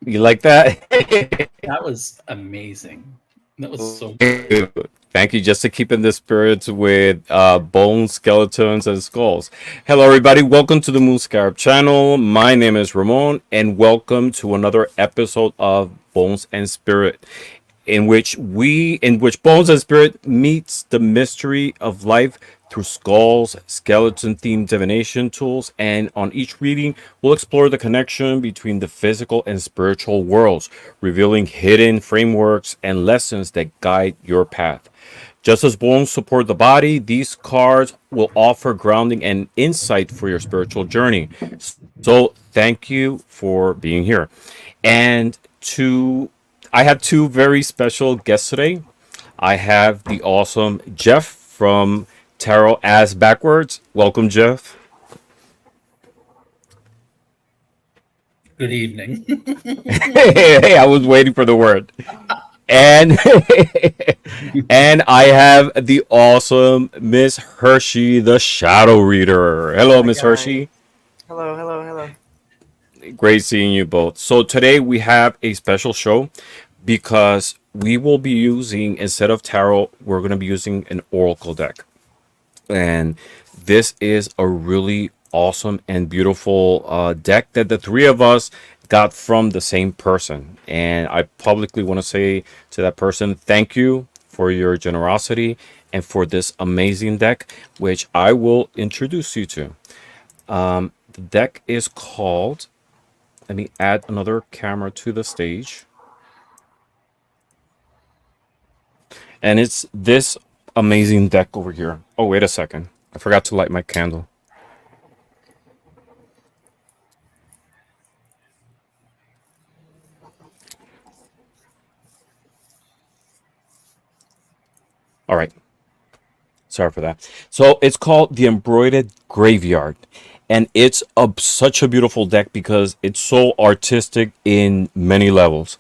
You like that? That was amazing. That was so good. Thank you. Just to keep in the spirits with bones, skeletons, and skulls. Hello, everybody. Welcome to the Moon Scarab channel. My name is Ramon, and welcome to another episode of Bones and Spirit, in which Bones and Spirit meets the mystery of life through skulls, skeleton themed divination tools, and on each reading, we'll explore the connection between the physical and spiritual worlds, revealing hidden frameworks and lessons that guide your path. Just as bones support the body, these cards will offer grounding and insight for your spiritual journey. So, thank you for being here. And to I have two very special guests today. I have the awesome Jeff from Tarot as Backwards. Welcome, Jeff. Good evening. Hey, I was waiting for the word. And and I have the awesome Miss Hershe, the Shadow Reader. Hello, Hi Miss guys. Hershe. Hello, hello, hello. Great seeing you both. So today we have a special show because we will be using, instead of tarot, we're going to be using an oracle deck. And this is a really awesome and beautiful deck that the three of us got from the same person. And I publicly want to say to that person, thank you for your generosity and for this amazing deck, which I will introduce you to. The deck is called, let me add another camera to the stage. And it's this amazing deck over here. Oh, wait a second. I forgot to light my candle. All right. Sorry for that. So it's called the Embroidered Graveyard. And it's such a beautiful deck because it's so artistic in many levels.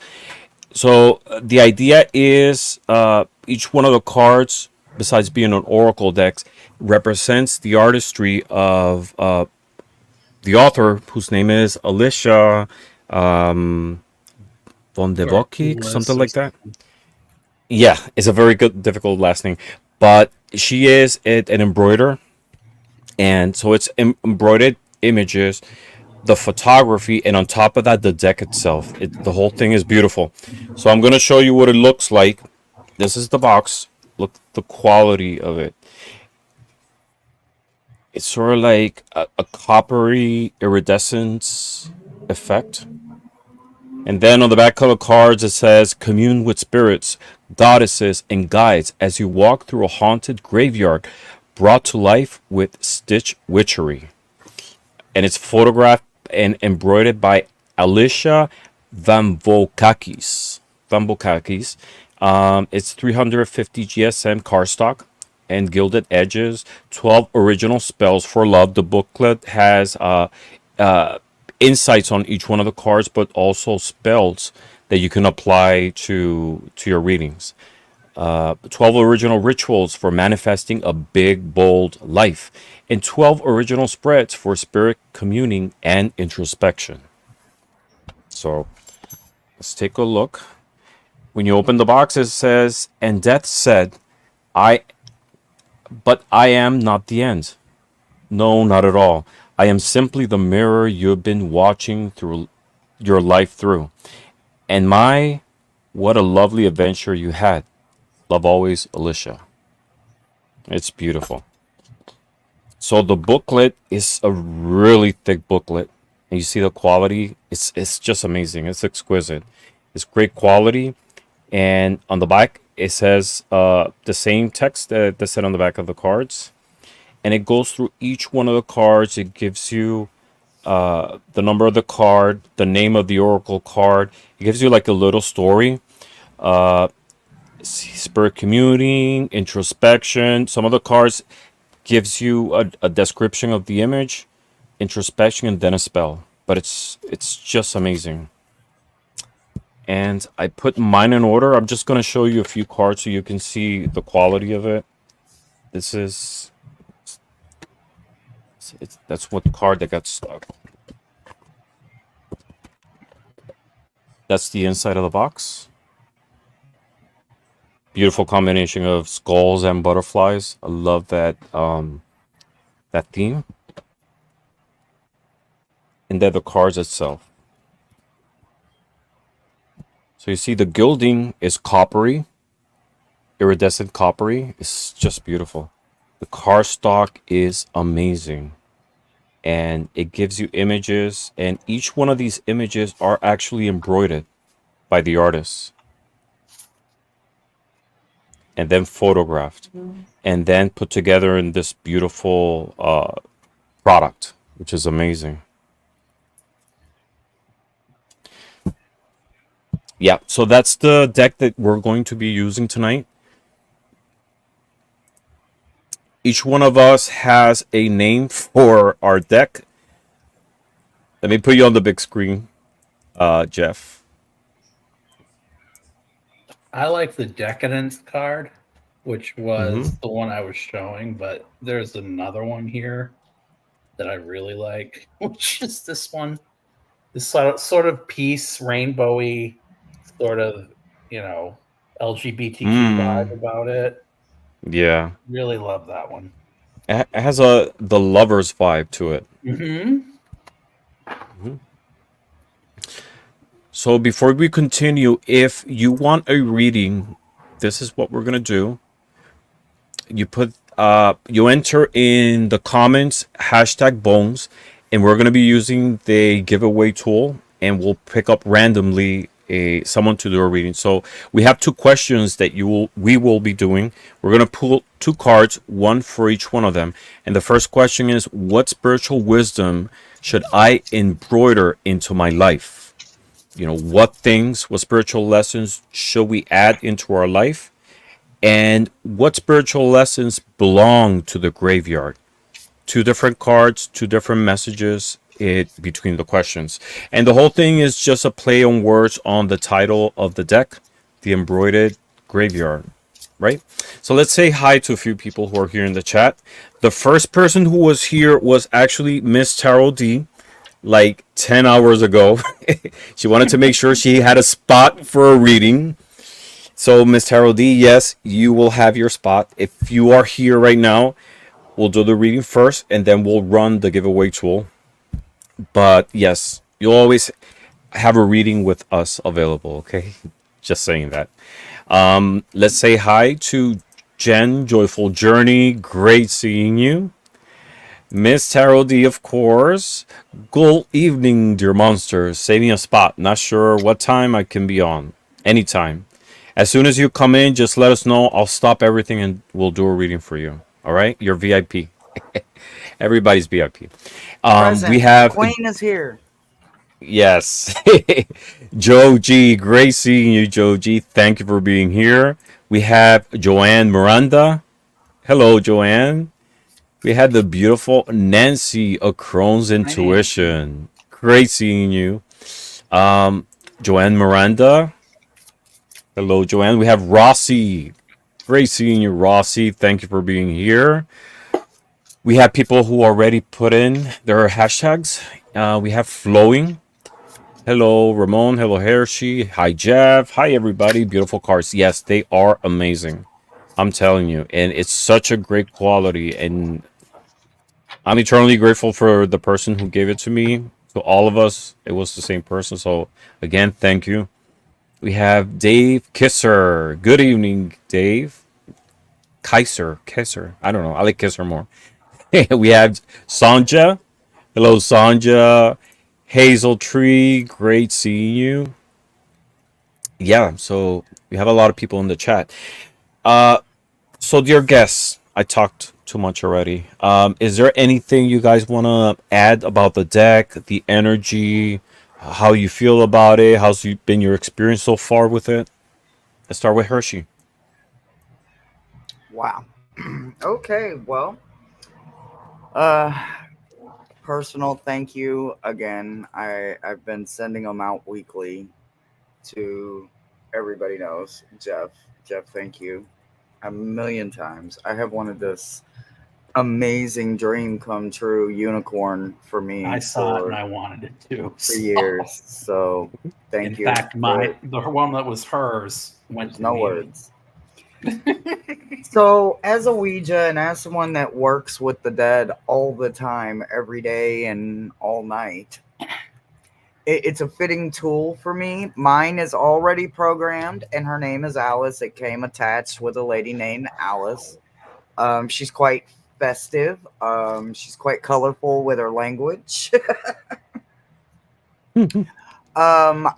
So the idea is each one of the cards, besides being an oracle deck, represents the artistry of the author, whose name is Alicia von de Or Bocke, something Lewis or like that. something. Yeah, it's a very good, difficult last name. But she is an embroider, and so it's embroidered images, the photography, and on top of that, the deck itself. The whole thing is beautiful. So I'm gonna show you what it looks like. This is the box. Look the quality of it. It's sort of like a coppery iridescence effect. And then on the back of the cards, it says, commune with spirits, goddesses, and guides as you walk through a haunted graveyard brought to life with stitch witchery. And it's photographed and embroidered by Alicia Vambokakis. Vambokakis. It's 350 GSM cardstock and gilded edges, 12 original spells for love. The booklet has insights on each one of the cards, but also spells that you can apply to your readings. 12 original rituals for manifesting a big, bold life, and 12 original spreads for spirit communing and introspection. So let's take a look. When you open the box, it says, and death said, I, but I am not the end. No, not at all. I am simply the mirror you've been watching through your life through. And my, what a lovely adventure you had. Love always, Alicia. It's beautiful. So the booklet is a really thick booklet, and you see the quality. It's just amazing. It's exquisite. It's great quality, and on the back it says the same text that's said on the back of the cards, and it goes through each one of the cards. It gives you the number of the card, the name of the oracle card. It gives you like a little story. Spirit commuting, introspection. Some of the cards gives you a description of the image, introspection, and then a spell. But it's just amazing. And I put mine in order. I'm just gonna show you a few cards so you can see the quality of it. This is that's what card that got stuck. That's the inside of the box. Beautiful combination of skulls and butterflies. I love that theme. And then the cards itself. So you see the gilding is coppery, iridescent coppery. It's just beautiful. The cardstock is amazing. And it gives you images, and each one of these images are actually embroidered by the artist and then photographed and then put together in this beautiful product, which is amazing. Yeah, so that's the deck that we're going to be using tonight. Each one of us has a name for our deck. Let me put you on the big screen, Jeff. I like the Decadence card, which Mm-hmm. was the one I was showing, but there's another one here that I really like, which is this one. This sort of peace, rainbowy, sort of, you know, LGBTQ vibe Mm, about it. yeah, Really love that one. it has a the lovers vibe to it. Hmm. Mhm. So before we continue, if you want a reading, this is what we're gonna do. You enter in the comments hashtag bones, and we're gonna be using the giveaway tool, and we'll pick up randomly a someone to do a reading. So we have two questions that we will be doing. We're gonna pull two cards, one for each one of them. And the first question is, what spiritual wisdom should I embroider into my life? What things, what spiritual lessons should we add into our life? And what spiritual lessons belong to the graveyard? Two different cards, two different messages between the questions. And the whole thing is just a play on words on the title of the deck, the Embroidered Graveyard, right? So let's say hi to a few people who are here in the chat. The first person who was here was actually Miss Tarol D, like 10 hours ago. She wanted to make sure she had a spot for a reading. So, Miss Tarot D, yes, you will have your spot. If you are here right now, we'll do the reading first and then we'll run the giveaway tool. But yes, you'll always have a reading with us available, okay? Just saying that. Let's say hi to Jen, Joyful Journey. Great seeing you. Miss Tarot D, of course. Good evening, dear monsters. Saving a spot. Not sure what time I can be on. Anytime. As soon as you come in, just let us know. I'll stop everything and we'll do a reading for you. All right? You're VIP. Everybody's VIP. We Present. The have, queen is here. yes, Joe G. Great seeing you, Joe G. Thank you for being here. We have Joanne Miranda. Hello, Joanne. We had the beautiful Nancy of Crohn's Hi, Nancy. Intuition. Great seeing you. Um, Joanne Miranda. Hello, Joanne. We have Rossy. Great seeing you, Rossy. Thank you for being here. We have people who already put in their hashtags. We have Flowing. Hello, Ramon. Hello, Hershe. Hi, Jeff. Hi, everybody. Beautiful cards. Yes, they are amazing. I'm telling you. And it's such a great quality. And I'm eternally grateful for the person who gave it to me. To all of us, it was the same person. So, again, thank you. We have Dave Kisser. Good evening, Dave. Kisser. I don't know. I like Kisser more. We have Sanja. Hello, Sanja. Hazel Tree. Great seeing you. Yeah, so we have a lot of people in the chat. Uh, so dear guests, I talked too much already. Is there anything you guys want to add about the deck, the energy, how you feel about it? Been your experience so far with it? Let's start with Hershey. Wow. Okay, well, uh, personal thank you again. I've been sending them out weekly to everybody knows Jeff. Jeff, thank you a million times. I have wanted this amazing dream come true unicorn for me I saw it and I wanted it too. for years. So In thank you. fact, the one that was hers went to No me. words. So, as a Ouija and as someone that works with the dead all the time, every day and all night, it's a fitting tool for me. Mine is already programmed, and her name is Alice. It came attached with a lady named Alice. She's quite festive. She's quite colorful with her language.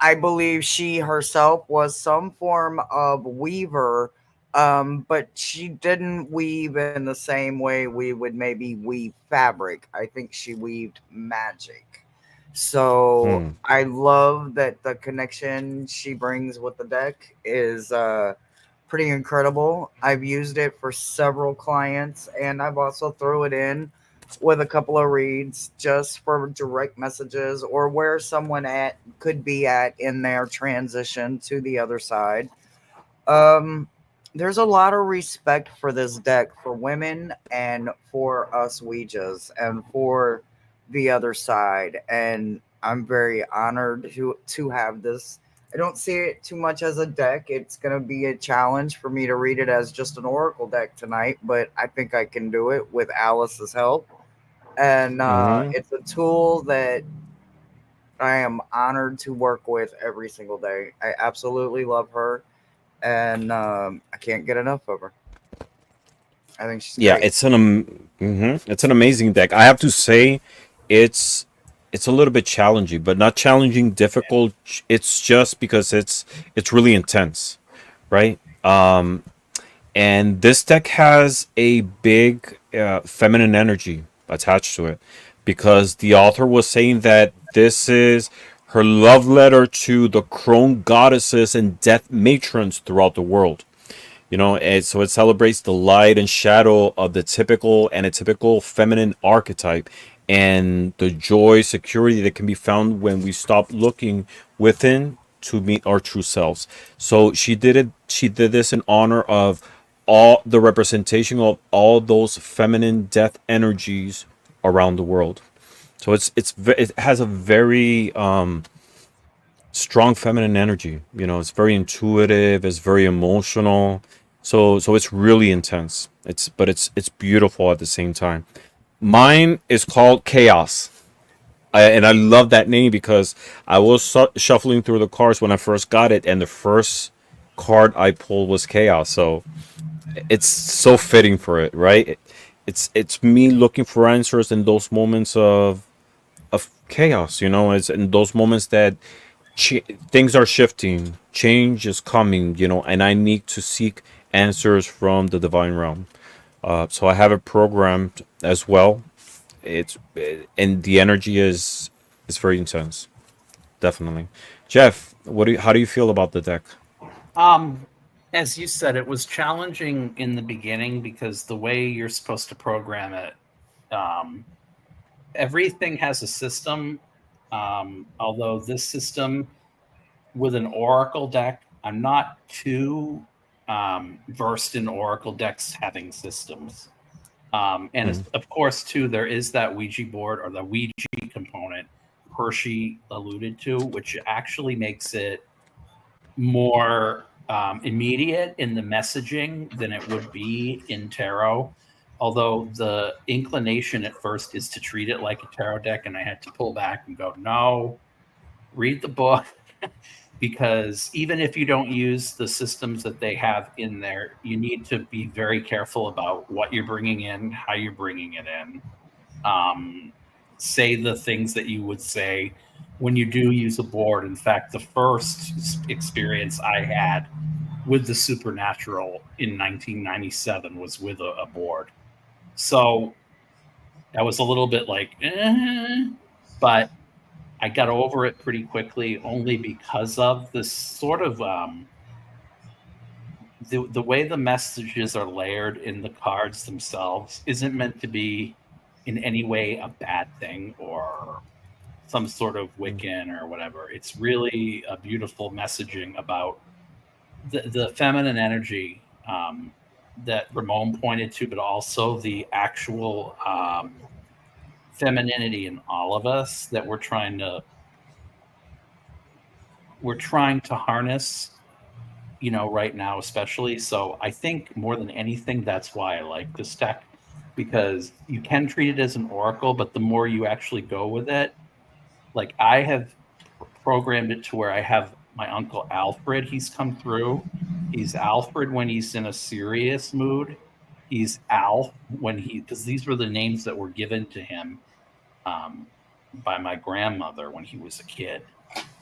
I believe she herself was some form of weaver, but she didn't weave in the same way we would maybe weave fabric. I think she weaved magic. So Hmm. I love that the connection she brings with the deck is pretty incredible. I've used it for several clients, and I've also threw it in with a couple of reads just for direct messages or where someone at could be at in their transition to the other side. Um, there's a lot of respect for this deck for women and for us Ouijas and for the other side, and I'm very honored to have this. I don't see it too much as a deck. It's going to be a challenge for me to read it as just an oracle deck tonight, but I think I can do it with Alice's help. And Hmm. it's a tool that I am honored to work with every single day. I absolutely love her, and I can't get enough of her. I think she's Yeah, great. it's an amazing deck. I have to say, it's it's a little bit challenging, but not challenging, difficult. It's just because it's really intense, right? And this deck has a big feminine energy attached to it because the author was saying that this is her love letter to the crone goddesses and death matrons throughout the world. And so it celebrates the light and shadow of the typical and atypical feminine archetype and the joy, security that can be found when we stop looking within to meet our true selves. So she did this in honor of all the representation of all those feminine death energies around the world. So it has a very strong feminine energy. It's very intuitive. It's very emotional. So it's really intense. It's beautiful at the same time. Mine is called Chaos. And I love that name because I was shuffling through the cards when I first got it, and the first card I pulled was Chaos. So it's so fitting for it, right? It's me looking for answers in those moments of chaos. It's in those moments that things are shifting, change is coming, and I need to seek answers from the divine realm. So I have it programmed as well. And the energy is very intense, definitely. Jeff, how do you feel about the deck? Um, as you said, it was challenging in the beginning because the way you're supposed to program it, um, everything has a system. Although this system with an Oracle deck, I'm not too versed in Oracle decks having systems. And Mm, of course, too, there is that Ouija board or the Ouija component Hershe alluded to, which actually makes it more immediate in the messaging than it would be in tarot. Although the inclination at first is to treat it like a tarot deck, and I had to pull back and go, no, read the book. Because even if you don't use the systems that they have in there, you need to be very careful about what you're bringing in, how you're bringing it in. Um, Say the things that you would say when you do use a board. In fact, the first experience I had with the supernatural in 1997 was with a board. So I was a little bit like, but I got over it pretty quickly only because of this sort of the way the messages are layered in the cards themselves isn't meant to be in any way a bad thing or some sort of mm, Wiccan or whatever. It's really a beautiful messaging about the feminine energy that Ramon pointed to, but also the actual femininity in all of us that we're trying to harness, right now, especially. So I think more than anything, that's why I like this deck, because you can treat it as an oracle, but the more you actually go with it, like I have programmed it to where I have my uncle Alfred. He's come through. He's Alfred when he's in a serious mood. He's Alf because these were the names that were given to him by my grandmother when he was a kid.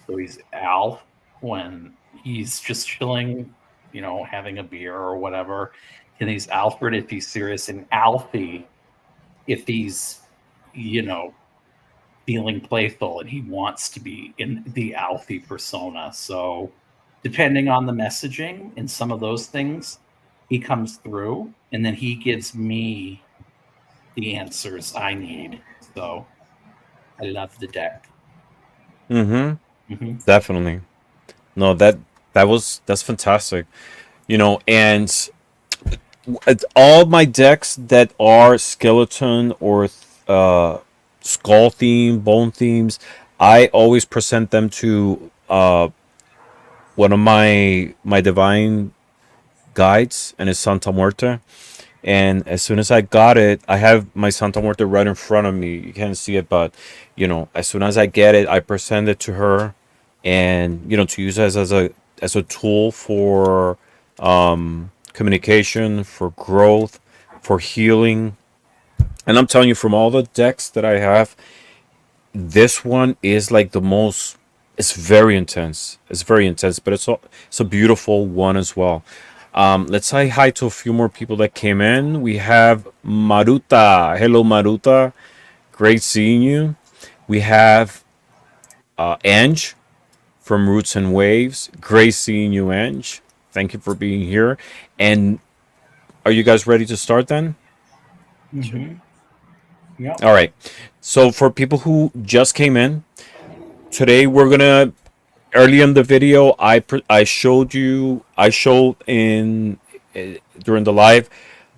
So he's Alf when he's just chilling, having a beer or whatever. And he's Alfred if he's serious, and Alfie if he's, feeling playful and he wants to be in the Alfie persona. So depending on the messaging and some of those things, he comes through and then he gives me the answers I need. So I love the deck. Definitely. No, that's fantastic. And all my decks that are skeleton or skull theme, bone themes, I always present them to one of my divine guides, and it's Santa Muerte. And as soon as I got it, I have my Santa Muerte right in front of me. You can't see it, but as soon as I get it, I present it to her, and to use it as a tool for communication, for growth, for healing. And I'm telling you, from all the decks that I have, this one is like the most. It's very intense. It's very intense, but it's a beautiful one as well. Let's say hi to a few more people that came in. We have Maruta. Hello, Maruta. Great seeing you. We have Ange from Roots and Waves. Great seeing you, Ange. Thank you for being here. And are you guys ready to start then? Yeah. All right. So for people who just came in, today we're gonna. Early in the video, I showed in during the live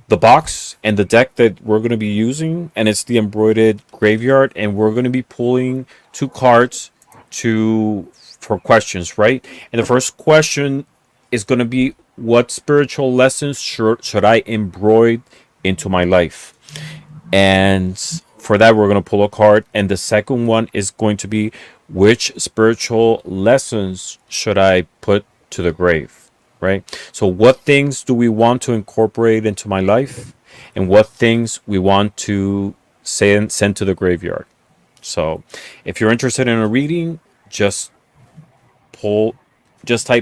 the box and the deck that we're gonna be using, and it's the Embroidered Graveyard, and we're gonna be pulling 2 cards for questions, right? And the first question is gonna be, what spiritual lessons should I embroider into my life? And for that, we're going to pull a card. And the second one is going to be, which spiritual lessons should I put to the grave? Right? So what things do we want to incorporate into my life? And what things we want to send to the graveyard? So if you're interested in a reading, just type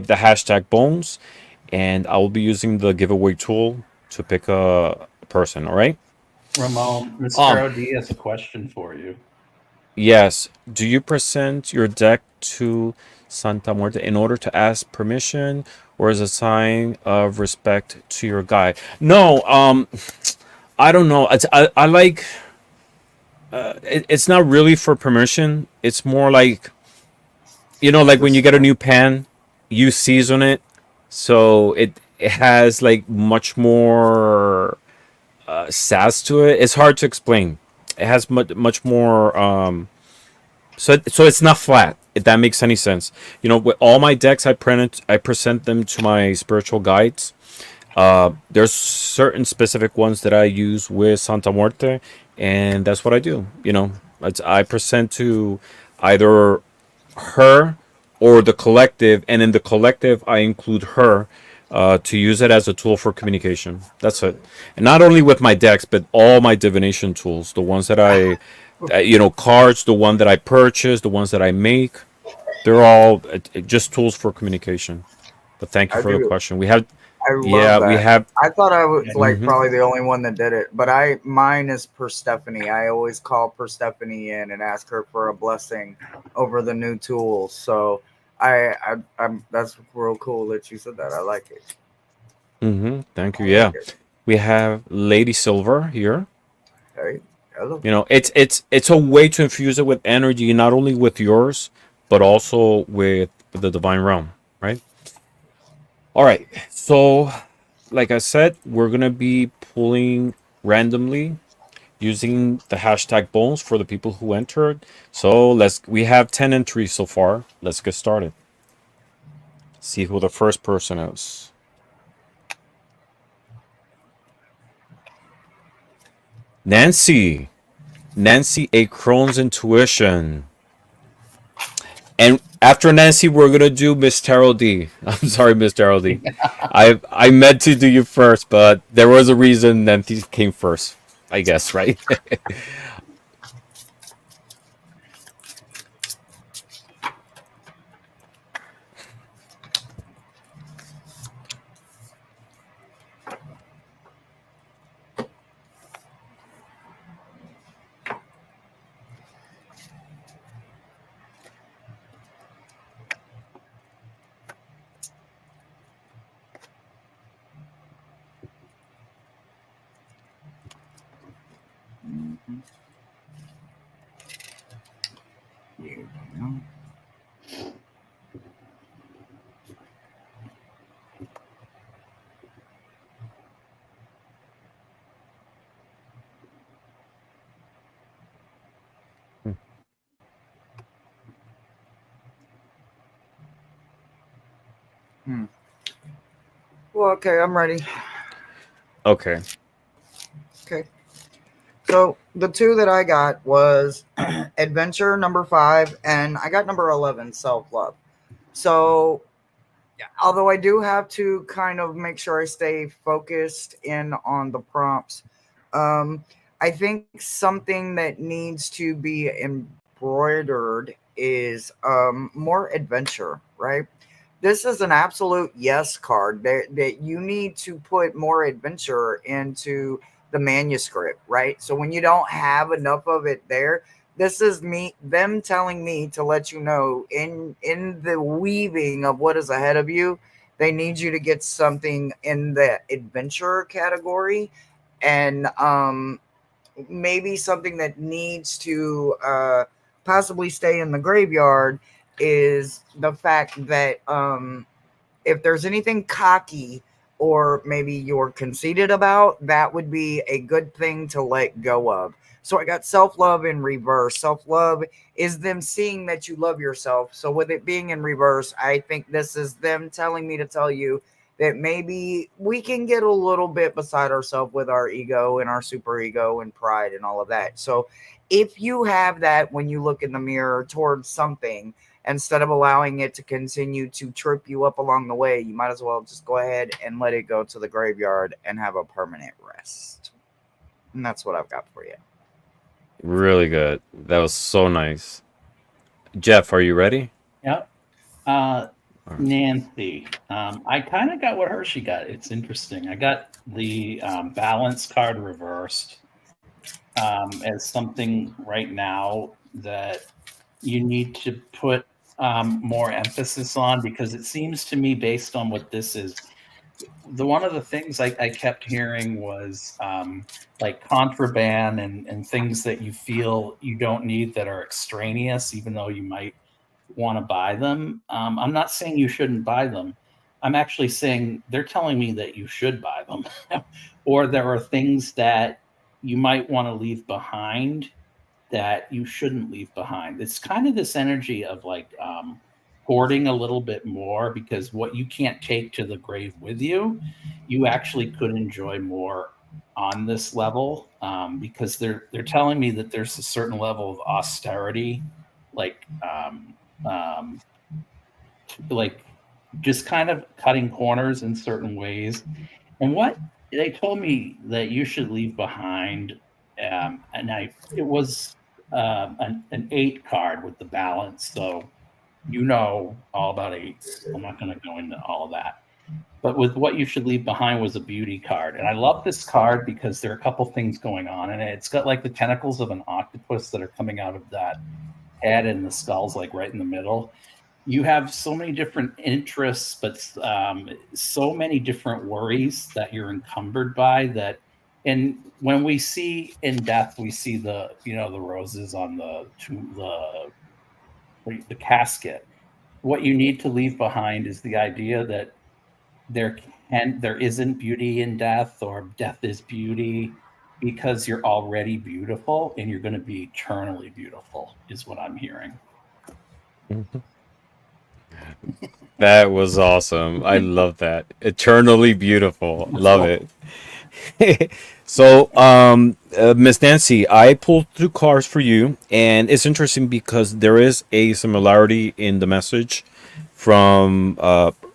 the hashtag bones, and I will be using the giveaway tool to pick a person. All right. Ramon, Mr. OD has a question for you. Yes. Do you present your deck to Santa Muerte in order to ask permission, or as a sign of respect to your guide? No. I don't know. I like. It's not really for permission. It's more like, like when you get a new pan, you season it, so it has like much more sass to it. It's hard to explain. It has much more. So it's not flat. If that makes any sense. With all my decks, I present them to my spiritual guides. There's certain specific ones that I use with Santa Muerte, and that's what I do. I present to either her or the collective, and in the collective, I include her. To use it as a tool for communication. That's it. And not only with my decks, but all my divination tools. The ones that cards, the one that I purchase, the ones that I make. They're all just tools for communication. But thank you for the question. We have. I love that. We have. I thought I was probably the only one that did it, but mine is Persephone. I always call Persephone in and ask her for a blessing over the new tools. So I'm that's real cool that you said that. I like it. Thank you. Yeah, we have Lady Silver here. Hey, hello. It's a way to infuse it with energy, not only with yours, but also with the divine realm, right? All right. So like I said, we're gonna be pulling randomly using the hashtag bones for the people who entered. So we have 10 entries so far. Let's get started. See who the first person is. Nancy. Nancy, a Crohn's intuition. And after Nancy, we're gonna do Miss Tarol D. I'm sorry, Miss Tarol D. I meant to do you first, but there was a reason Nancy came first. I guess, right? Well, okay, I'm ready. Okay. Okay. So the two that I got was Adventure number 5, and I got number 11, Self Love. So, although I do have to kind of make sure I stay focused in on the prompts, I think something that needs to be embroidered is more adventure, right? This is an absolute yes card that you need to put more adventure into the manuscript, right? So when you don't have enough of it there, this is them telling me to let you know in the weaving of what is ahead of you, they need you to get something in the adventure category, and maybe something that needs to possibly stay in the graveyard is the fact that if there's anything cocky or maybe you're conceited about, that would be a good thing to let go of. So I got self-love in reverse. Self-love is them seeing that you love yourself. So with it being in reverse, I think this is them telling me to tell you that maybe we can get a little bit beside ourselves with our ego and our super ego and pride and all of that. So if you have that when you look in the mirror towards something, instead of allowing it to continue to trip you up along the way, you might as well just go ahead and let it go to the graveyard and have a permanent rest. And that's what I've got for you. Really good. That was so nice. Jeff, are you ready? Yep. Nancy. I kind of got what Hershe got. It's interesting. I got the balance card reversed as something right now that you need to put more emphasis on, because it seems to me, based on what this is, one of the things I kept hearing was like contraband and things that you feel you don't need that are extraneous, even though you might want to buy them. I'm not saying you shouldn't buy them. I'm actually saying they're telling me that you should buy them, or there are things that you might want to leave behind that you shouldn't leave behind. It's kind of this energy of like hoarding a little bit more, because what you can't take to the grave with you, you actually could enjoy more on this level, because they're telling me that there's a certain level of austerity, like um, like just kind of cutting corners in certain ways. And what they told me that you should leave behind, and it was an 8 card with the balance. So you know all about 8s. I'm not going to go into all of that. But with what you should leave behind was a beauty card. And I love this card because there are a couple things going on in it. It's got like the tentacles of an octopus that are coming out of that head, and the skull's like right in the middle. You have so many different interests, but so many different worries that you're encumbered by that. And when we see in death, we see the roses on the casket. What you need to leave behind is the idea that there isn't beauty in death, or death is beauty, because you're already beautiful and you're going to be eternally beautiful, is what I'm hearing. That was awesome. I love that. Eternally beautiful. Love So, it. So, Miss Nancy, I pulled two cards for you, and it's interesting because there is a similarity in the message from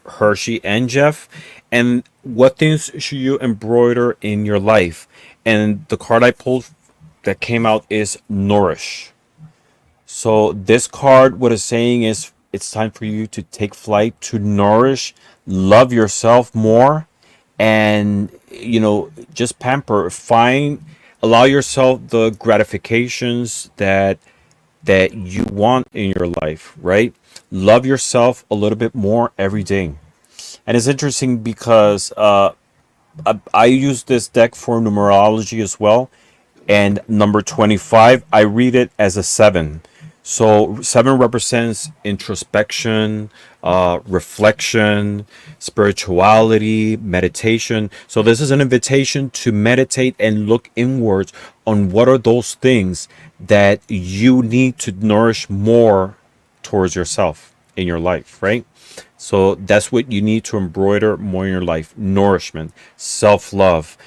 Hershey and Jeff. And what things should you embroider in your life? And the card I pulled that came out is Nourish. So this card, what it's saying is it's time for you to take flight, to nourish, love yourself more, and just pamper, find, allow yourself the gratifications that you want in your life, right? Love yourself a little bit more every day. And it's interesting because I use this deck for numerology as well, and number 25, I read it as a 7. So 7 represents introspection, reflection, spirituality, meditation. So this is an invitation to meditate and look inwards on what are those things that you need to nourish more towards yourself in your life, right? So that's what you need to embroider more in your life: nourishment, self love,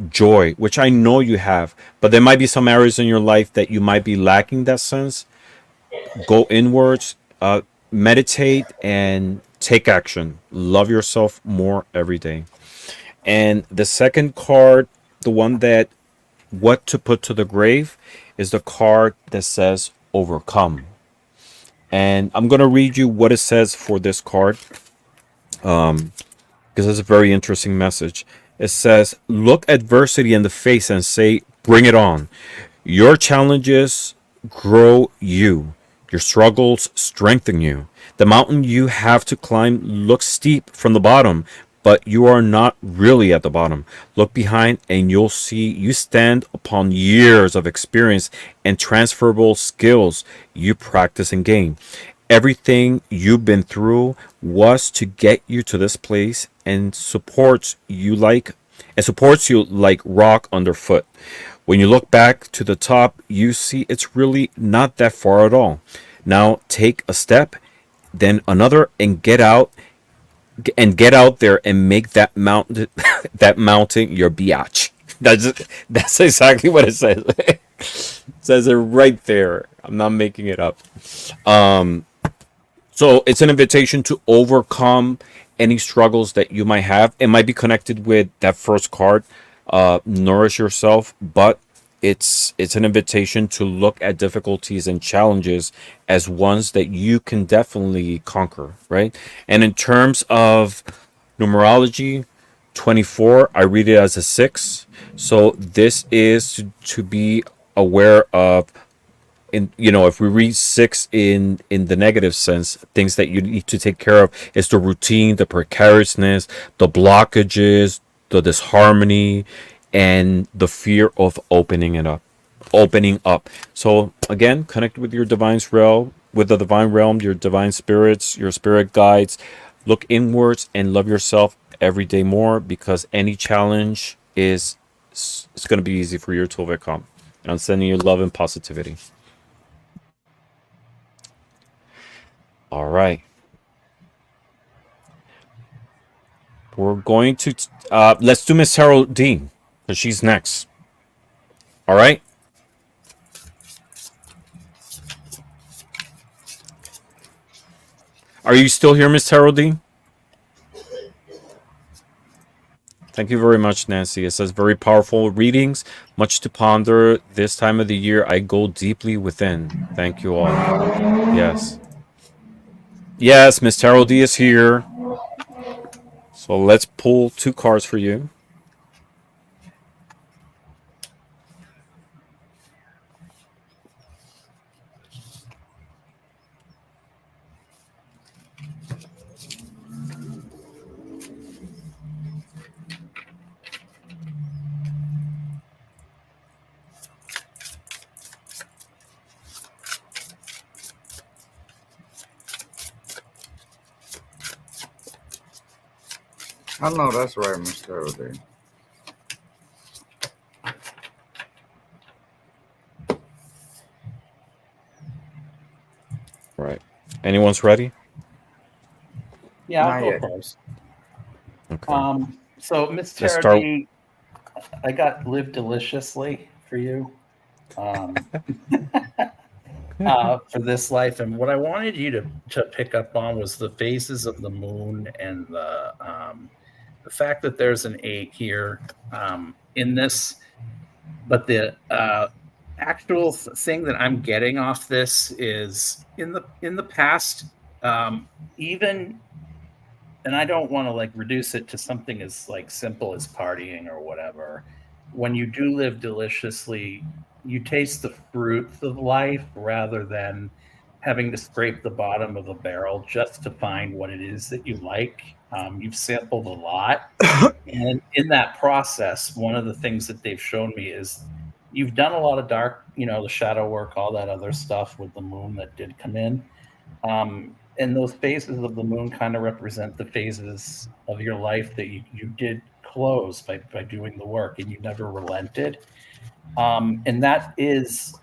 joy, which I know you have, but there might be some areas in your life that you might be lacking that sense. Go inwards, meditate, and take action. Love yourself more every day. And the second card, the one that what to put to the grave, is the card that says overcome. And I'm going to read you what it says for this card, because it's a very interesting message. It says, look adversity in the face and say, bring it on. Your challenges grow you, your struggles strengthen you. The mountain you have to climb looks steep from the bottom, but you are not really at the bottom. Look behind and you'll see you stand upon years of experience and transferable skills you practice and gain. Everything you've been through was to get you to this place, and supports you like rock underfoot. When you look back to the top, you see it's really not that far at all. Now take a step, then another, and get out there and make that mountain that mountain your biatch. That's exactly what it says. It says it right there. I'm not making it up. So it's an invitation to overcome any struggles that you might have. It might be connected with that first card, nourish yourself, but it's an invitation to look at difficulties and challenges as ones that you can definitely conquer, right? And in terms of numerology, 24, I read it as a 6. So this is to be aware of, if we read 6 in the negative sense, things that you need to take care of is the routine, the precariousness, the blockages, the disharmony, and the fear of opening up. So again, connect with your divine realm, with the divine realm, your divine spirits, your spirit guides. Look inwards and love yourself every day more, because any challenge is it's going to be easy for you to overcome. And I'm sending you love and positivity. All right. We're going to let's do Miss Tarol Dean, because she's next. All right. Are you still here, Miss Tarol Dean? Thank you very much, Nancy. It says very powerful readings, much to ponder. This time of the year, I go deeply within. Thank you all. Yes. Yes, Miss Tarol D is here. So let's pull two cards for you. I know that's right, Mr. O'Day. Right. Anyone's ready? Yeah, I'll Not go yet. first. Okay. So Miss Let's start. Tarot, I got Live Deliciously for you. Um, for this life. And what I wanted you to pick up on was the phases of the moon and the fact that there's an 8 here in this, but the actual thing that I'm getting off this is in the past, even, and I don't want to like reduce it to something as like simple as partying or whatever. When you do live deliciously, you taste the fruits of life rather than having to scrape the bottom of a barrel just to find what it is that you like. You've sampled a lot. And in that process, one of the things that they've shown me is you've done a lot of dark, the shadow work, all that other stuff with the moon that did come in. And those phases of the moon kind of represent the phases of your life that you did close by doing the work and you never relented. And that is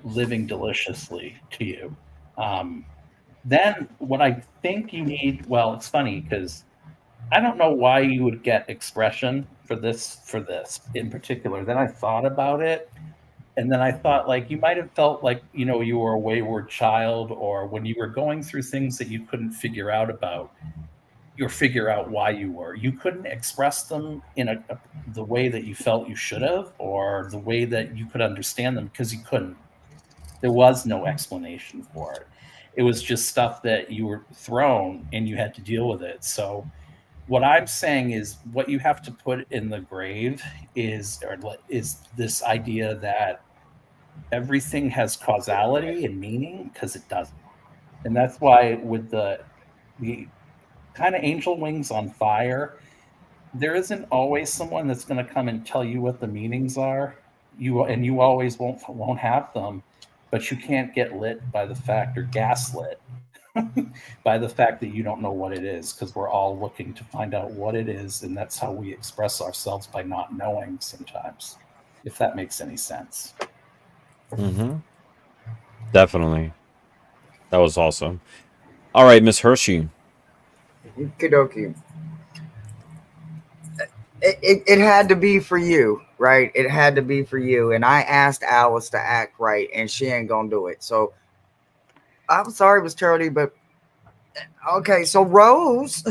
living deliciously to you. Um, then what I think you need, well, it's funny because I don't know why you would get expression for this in particular. Then I thought about it, and then I thought like you might have felt like you were a wayward child, or when you were going through things that you couldn't figure out about, or figure out why you couldn't express them in the way that you felt you should have, or the way that you could understand them because you couldn't. There was no explanation for it. It was just stuff that you were thrown and you had to deal with it. So what I'm saying is what you have to put in the grave is this idea that everything has causality and meaning because it doesn't. And that's why with the kind of angel wings on fire, there isn't always someone that's going to come and tell you what the meanings are. You always won't have them, but you can't get lit by the fact or gaslit by the fact that you don't know what it is because we're all looking to find out what it is, and that's how we express ourselves by not knowing sometimes, if that makes any sense. Mm-hmm. Definitely. That was awesome. All right, Miss Hershey. Kidoki. It had to be for you, right? It had to be for you. And I asked Alice to act right, and she ain't gonna do it. So I'm sorry, Miss Charity, but okay. So Rose,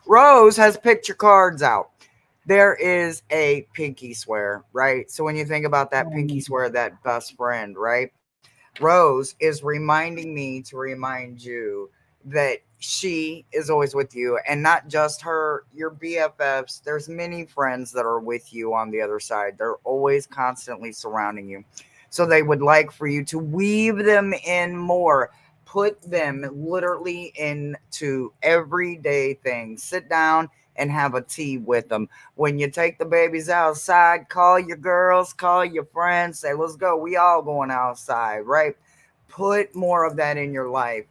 Rose has picture cards out. There is a pinky swear, right? So when you think about that pinky swear, that best friend, right? Rose is reminding me to remind you that she is always with you, and not just her, your BFFs. There's many friends that are with you on the other side. They're always constantly surrounding you. So they would like for you to weave them in more. Put them literally into everyday things. Sit down and have a tea with them. When you take the babies outside, call your girls, call your friends, say, let's go. We all going outside, right? Put more of that in your life.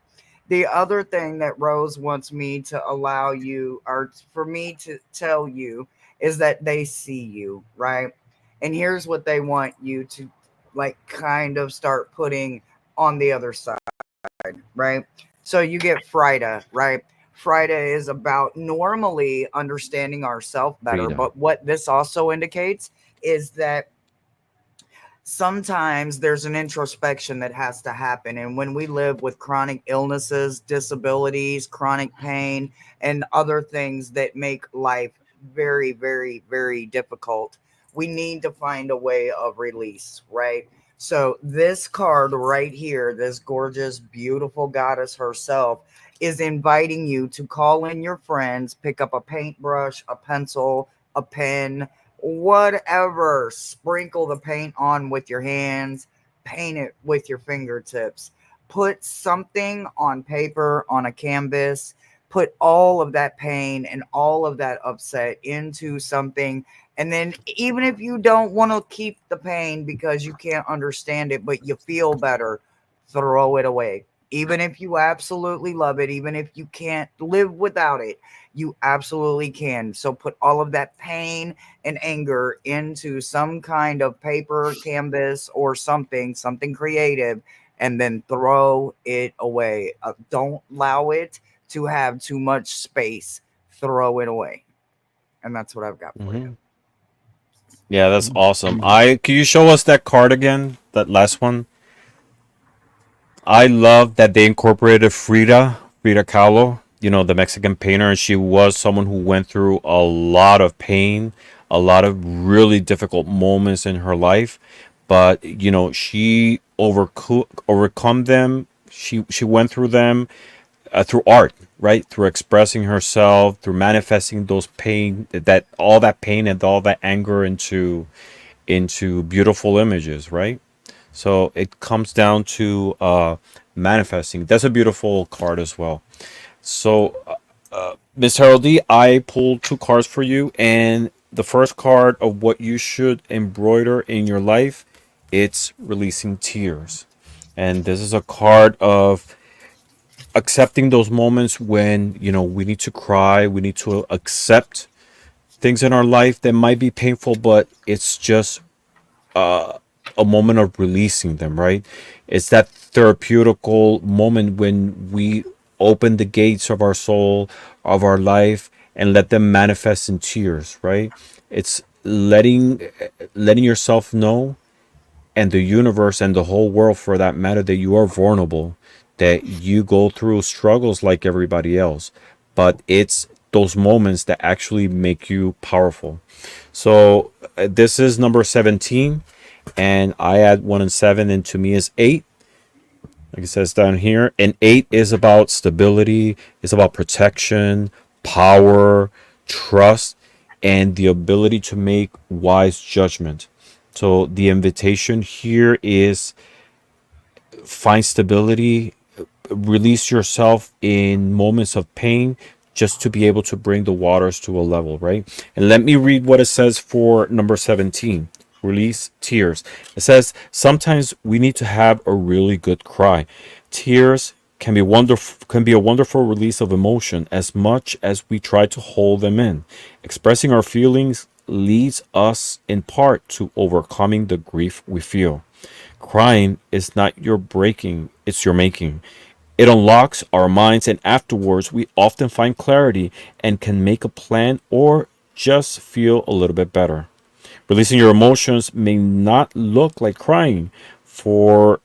The other thing that Rose wants me to allow you, or for me to tell you, is that they see you, right? And here's what they want you to like kind of start putting on the other side, right? So you get Frida, right? Frida is about normally understanding ourselves better, Frida. but what this also indicates is that sometimes there's an introspection that has to happen. And when we live with chronic illnesses, disabilities, chronic pain, and other things that make life very, very, very difficult, we need to find a way of release, right? So, this card right here, this gorgeous, beautiful goddess herself, is inviting you to call in your friends, pick up a paintbrush, a pencil, a pen, whatever. Sprinkle the paint on with your hands, paint it with your fingertips. Put something on paper, on a canvas. Put all of that pain and all of that upset into something. And then, even if you don't want to keep the pain because you can't understand it, but you feel better, throw it away. Even if you absolutely love it, even if you can't live without it, you absolutely can. So put all of that pain and anger into some kind of paper, canvas, or something creative, and then throw it away. Don't allow it to have too much space. Throw it away. And that's what I've got for you. Hmm. Yeah, that's awesome. I Can you show us that card again? That last one. I love that they incorporated Frida Kahlo, the Mexican painter, and she was someone who went through a lot of pain, a lot of really difficult moments in her life, but she overcome them. She went through them through art, right? Through expressing herself, through manifesting those pain, that all that pain and all that anger into beautiful images, right? So it comes down to manifesting. That's a beautiful card as well. So, Miss Heraldry, I pulled two cards for you, and the first card of what you should embroider in your life, it's releasing tears. And this is a card of accepting those moments when we need to cry, we need to accept things in our life that might be painful, but it's just a moment of releasing them, right? It's that therapeutical moment when we open the gates of our soul, of our life, and let them manifest in tears, right? It's letting yourself know, and the universe and the whole world for that matter, that you are vulnerable, that you go through struggles like everybody else, but it's those moments that actually make you powerful. So this is number 17, and I add 1 and 7, and to me is 8. Like it says down here, and 8 is about stability, is about protection, power, trust, and the ability to make wise judgment. So the invitation here is find stability, release yourself in moments of pain, just to be able to bring the waters to a level, right? And let me read what it says for number 17. Release tears. It says sometimes we need to have a really good cry. Tears can be a wonderful release of emotion as much as we try to hold them in. Expressing our feelings leads us in part to overcoming the grief we feel. Crying is not your breaking, it's your making. It unlocks our minds, and afterwards, we often find clarity and can make a plan or just feel a little bit better. Releasing your emotions may not look like crying. For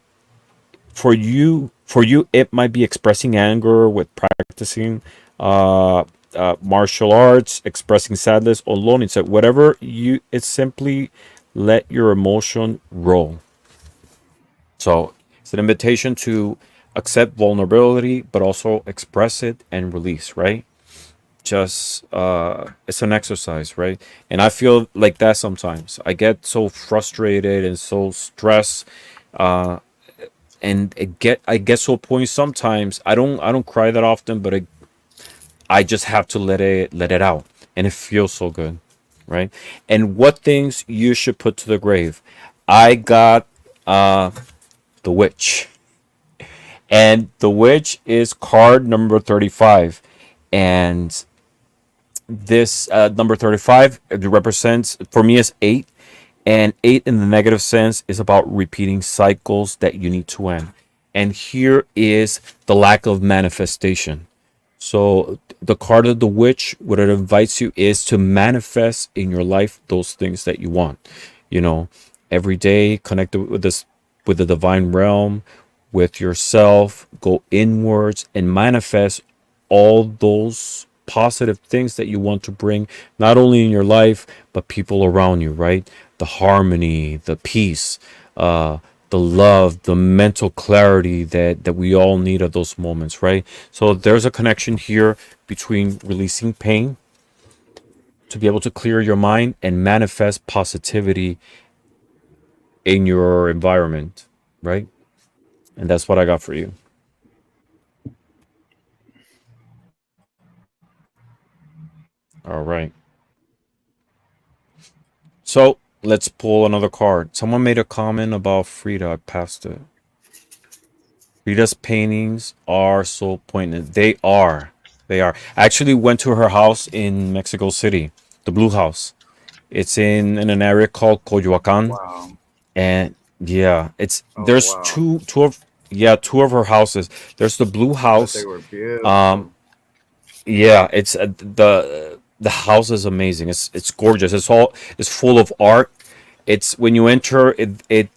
you it might be expressing anger with practicing martial arts, expressing sadness or loneliness. Whatever you, it's simply let your emotion roll. So it's an invitation to accept vulnerability, but also express it and release, right? Just it's an exercise, right? And I feel like that sometimes. I get so frustrated and so stressed, uh, and I get to a point sometimes. I don't cry that often, but I just have to let it out, and it feels so good, right? And what things you should put to the grave? I got the witch. And the witch is card number 35. And this number 35, it represents, for me, is 8. And 8 in the negative sense is about repeating cycles that you need to end. And here is the lack of manifestation. So the card of the witch, what it invites you is to manifest in your life those things that you want. You know, every day connect with this, with the divine realm, with yourself, go inwards and manifest all those positive things that you want to bring, not only in your life but people around you, right? The harmony, the peace, uh the love, the mental clarity that we all need at those moments, right? So there's a connection here between releasing pain to be able to clear your mind and manifest positivity in your environment, right? And that's what I got for you. All right. So let's pull another card. Someone made a comment about Frida. I passed it. Rita's paintings are so poignant. They are. They are. I actually went to her house in Mexico City, the Blue House. It's in an area called Coyoacan, Wow. and yeah, it's Oh there's wow. two of her houses. There's the Blue I bet they House. were Um, beautiful. yeah, it's the house is amazing. It's gorgeous. It's full of art. It's when you enter it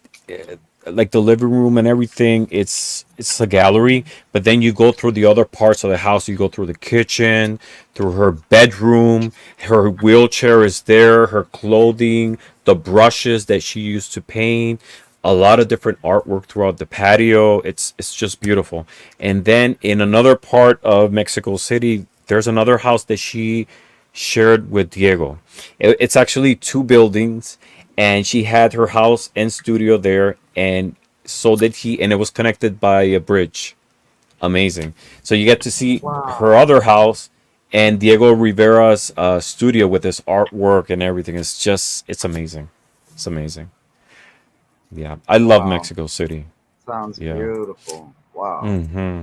like the living room and everything. It's a gallery, but then you go through the other parts of the house. You go through the kitchen, through her bedroom. Her wheelchair is there. Her clothing, the brushes that she used to paint. A lot of different artwork throughout the patio. It's just beautiful. And then in another part of Mexico City, there's another house that she shared with Diego. It's actually two buildings, and she had her house and studio there, and so did he, and it was connected by a bridge. Amazing. So you get to see her Wow. other house and Diego Rivera's studio with his artwork and everything. It's amazing. It's amazing. Yeah, I love Wow. Mexico City. Sounds Yeah. beautiful. Wow. Hmm.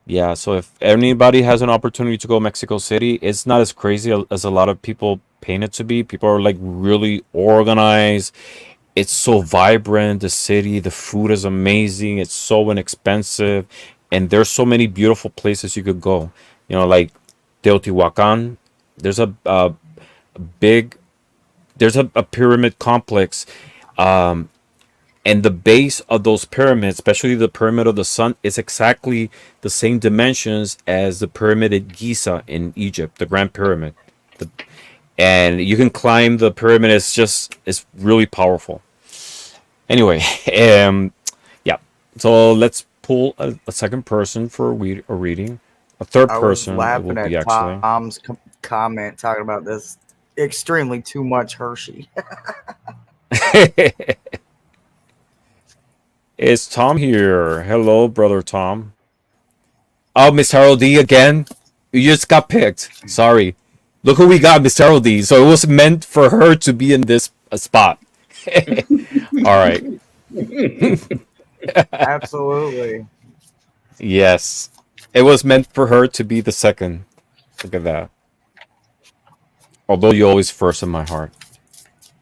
Yeah, so if anybody has an opportunity to go Mexico City, it's not as crazy as a lot of people paint it to be. People are like really organized. It's so vibrant, the city, the food is amazing, it's so inexpensive, and there's so many beautiful places you could go. Like Teotihuacan, there's a big a pyramid complex. And the base of those pyramids, especially the pyramid of the sun, is exactly the same dimensions as the pyramid at Giza in Egypt, the Grand Pyramid. The, and you can climb the pyramid. It's really powerful. Anyway, yeah. So let's pull a second person for a reading. A third I was person it will laughing be at actually. Tom's comment talking about this extremely too much Hershey. Is Tom here? Hello, brother Tom. Oh, Miss Harold D again. You just got picked. Sorry. Look who we got, Miss Harold D. So it was meant for her to be in this spot. All right. Absolutely. Yes. It was meant for her to be the second. Look at that. Although you always first in my heart.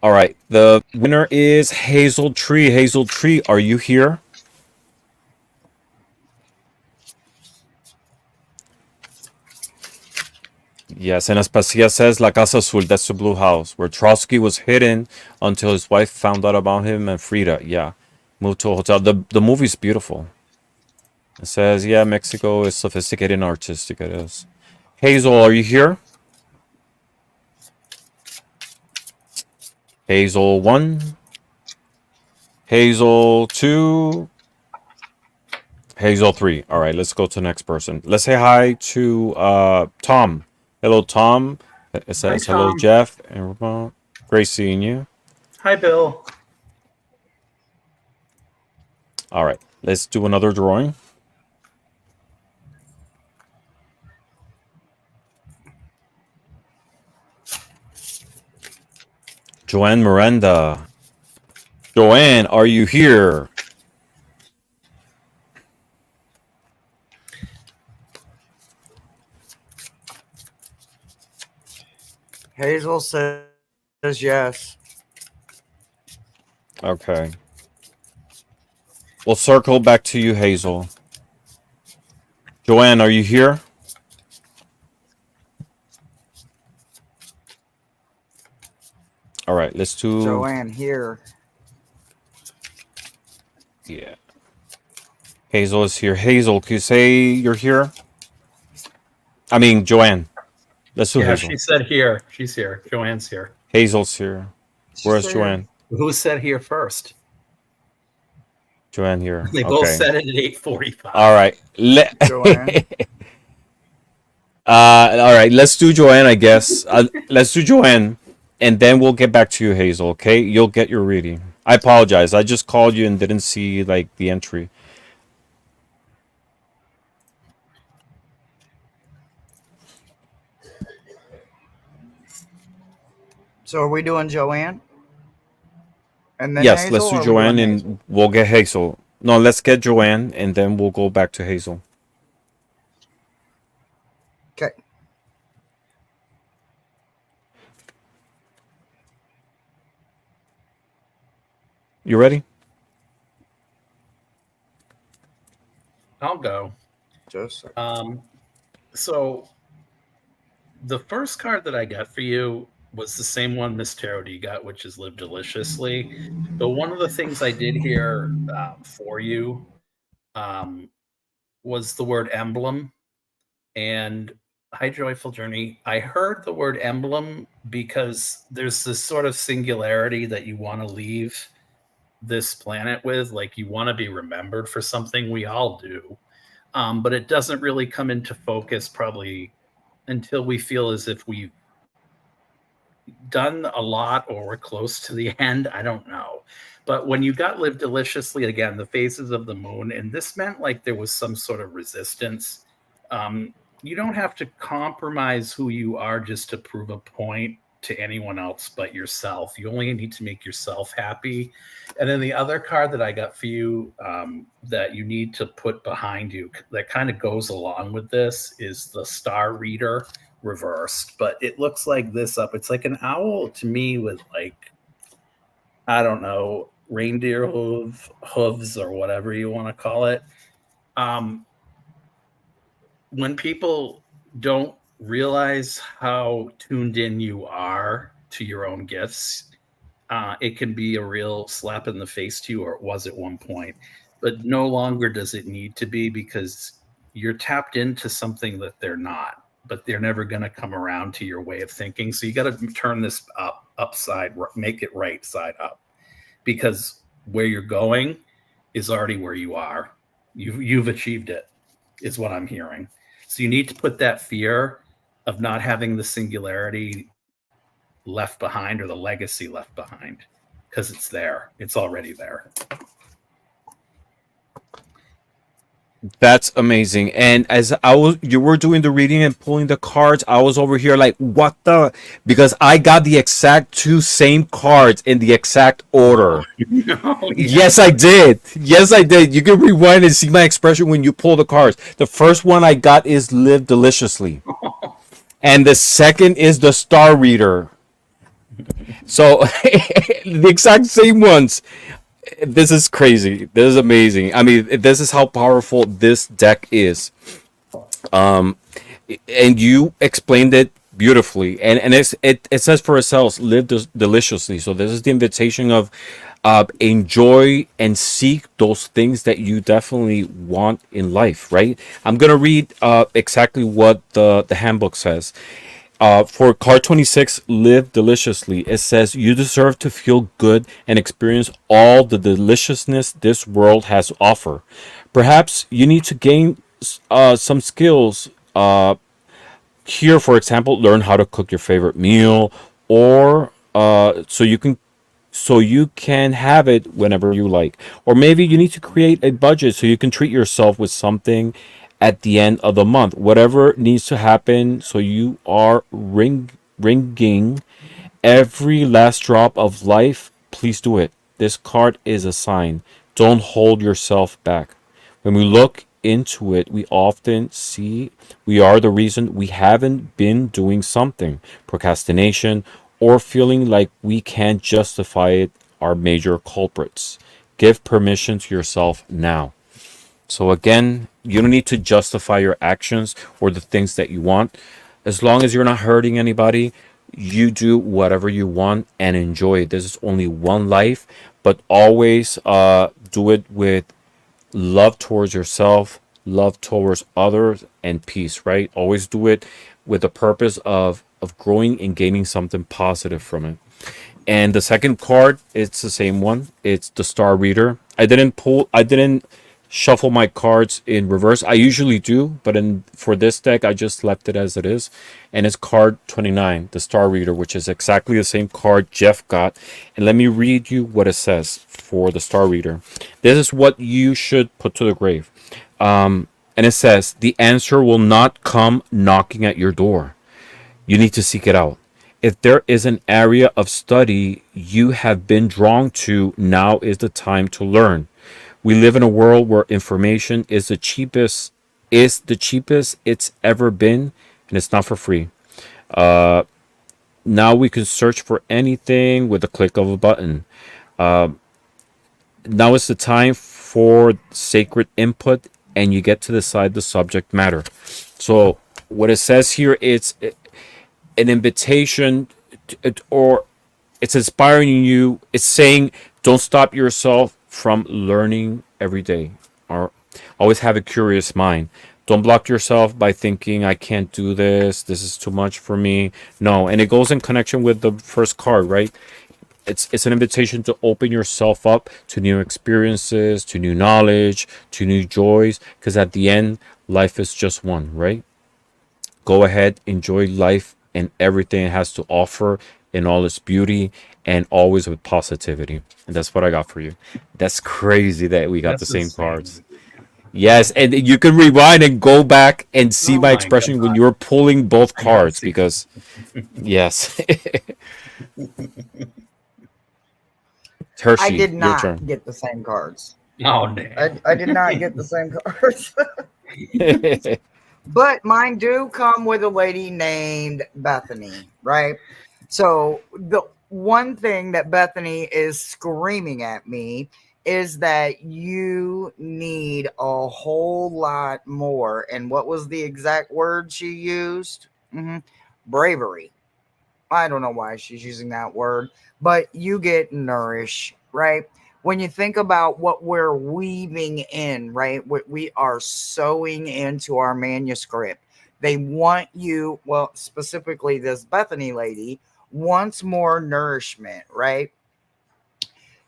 All right. The winner is Hazel Tree. Hazel Tree, are you here? Yes, and Aspasia says La Casa Azul, that's the blue house, where Trotsky was hidden until his wife found out about him and Frida, yeah, moved to a hotel. The movie's beautiful. It says, yeah, Mexico is sophisticated and artistic, it is. Hazel, are you here? Hazel 1, Hazel 2, Hazel 3. All right, let's go to the next person. Let's say hi to Tom. Hello, Tom. It Hi, says, hello, Tom. Jeff and Ramon. Great seeing you. Hi, Bill. All right, let's do another drawing. Joanne Miranda. Joanne, are you here? Hazel says yes. Okay. We'll circle back to you, Hazel. Joanne, are you here? All right, let's do. Joanne here. Yeah. Hazel is here. Hazel, can you say you're here? I mean, Joanne. Let's do Yeah, Hazel. she said here. She's here. Joanne's here. Hazel's here. She Where's said Joanne? Who said here first? Joanne here. They both Okay. said it at 8:45. All right. Joanne. All right. Let's do Joanne, I guess. Let's do Joanne, and then we'll get back to you, Hazel. Okay? You'll get your reading. I apologize. I just called you and didn't see like the entry. So are we doing Joanne? And then Yes, Hazel, let's do or are we doing Joanne, Hazel? and we'll get Hazel. No, let's get Joanne, and then we'll go back to Hazel. Okay. You ready? I'll go. Just So the first card that I got for you was the same one Miss Tarot got, which is Live Deliciously. But one of the things I did here for you um, was the word emblem. And hi, Joyful Journey. I heard the word emblem because there's this sort of singularity that you want to leave this planet with. Like you want to be remembered for something. We all do. But it doesn't really come into focus probably until we feel as if we've done a lot or we're close to the end. I don't know. But when you got Live Deliciously again, the phases of the moon, and this meant like there was some sort of resistance. You don't have to compromise who you are just to prove a point to anyone else but yourself. You only need to make yourself happy. And then the other card that I got for you that you need to put behind you that kind of goes along with this is the Star Reader reversed. But it looks like this up. It's like an owl to me with like, I don't know, reindeer hooves or whatever you want to call it. When people don't realize how tuned in you are to your own gifts, it can be a real slap in the face to you, or it was at one point. But no longer does it need to be because you're tapped into something that they're not, but they're never going to come around to your way of thinking. So you got to turn this upside, make it right side up, because where you're going is already where you are. You've achieved it, is what I'm hearing. So you need to put that fear of not having the singularity left behind or the legacy left behind, because it's there. It's already there. That's amazing. And as you were doing the reading and pulling the cards, I was over here like, what the? Because I got the exact two same cards in the exact order. Oh, yeah. Yes, I did. Yes, I did. You can rewind and see my expression when you pull the cards. The first one I got is Live Deliciously. And the second is the Star Reader. So the exact same ones. This is crazy. This is amazing. I mean, this is how powerful this deck is. And you explained it beautifully. And it says for itself, live deliciously. So this is the invitation of enjoy and seek those things that you definitely want in life, right? I'm gonna read exactly what the handbook says. For card 26, Live Deliciously, it says, you deserve to feel good and experience all the deliciousness this world has to offer. Perhaps you need to gain some skills. Here, for example, learn how to cook your favorite meal, or so you can have it whenever you like. Or maybe you need to create a budget so you can treat yourself with something at the end of the month. Whatever needs to happen, so you are ringing every last drop of life. Please do it. This card is a sign. Don't hold yourself back. When we look into it, we often see we are the reason we haven't been doing something. Procrastination or feeling like we can't justify it are major culprits. Give permission to yourself now. So again, you don't need to justify your actions or the things that you want. As long as you're not hurting anybody, you do whatever you want and enjoy it. This is only one life, but always do it with love towards yourself, love towards others, and peace, right? Always do it with the purpose of growing and gaining something positive from it. And the second card, it's the same one. It's the Star Reader. I didn't shuffle my cards in reverse. I usually do, but for this deck, I just left it as it is. And it's card 29, the Star Reader, which is exactly the same card Jeff got. And let me read you what it says for the Star Reader. This is what you should put to the grave. And it says, the answer will not come knocking at your door. You need to seek it out. If there is an area of study you have been drawn to, now is the time to learn. We live in a world where information is the cheapest it's ever been, and it's not for free. Uh, Now we can search for anything with a click of a button. Now it's the time for sacred input, and you get to decide the subject matter. So what it says here, it's an invitation or it's inspiring you. It's saying don't stop yourself from learning every day, or always have a curious mind. Don't block yourself by thinking I can't do this, this is too much for me. No. And it goes in connection with the first card, right? It's an invitation to open yourself up to new experiences, to new knowledge, to new joys, because at the end life is just one, right? Go ahead, enjoy life and everything it has to offer in all its beauty, and always with positivity. And that's what I got for you. That's crazy that we got the That's same cards. insane. Yes, and you can rewind and go back and see Oh my my expression when god. you were pulling both I gotta cards see this. because yes. I Hershey, did your not turn. get the same cards. Oh damn. I did not get the same cards. But mine do come with a lady named Bethany, right? So the one thing that Bethany is screaming at me is that you need a whole lot more. And what was the exact word she used? Bravery. I don't know why she's using that word, but you get nourish, right? When you think about what we're weaving in, right? What we are sewing into our manuscript, they want you, well, specifically this Bethany lady wants more nourishment, right?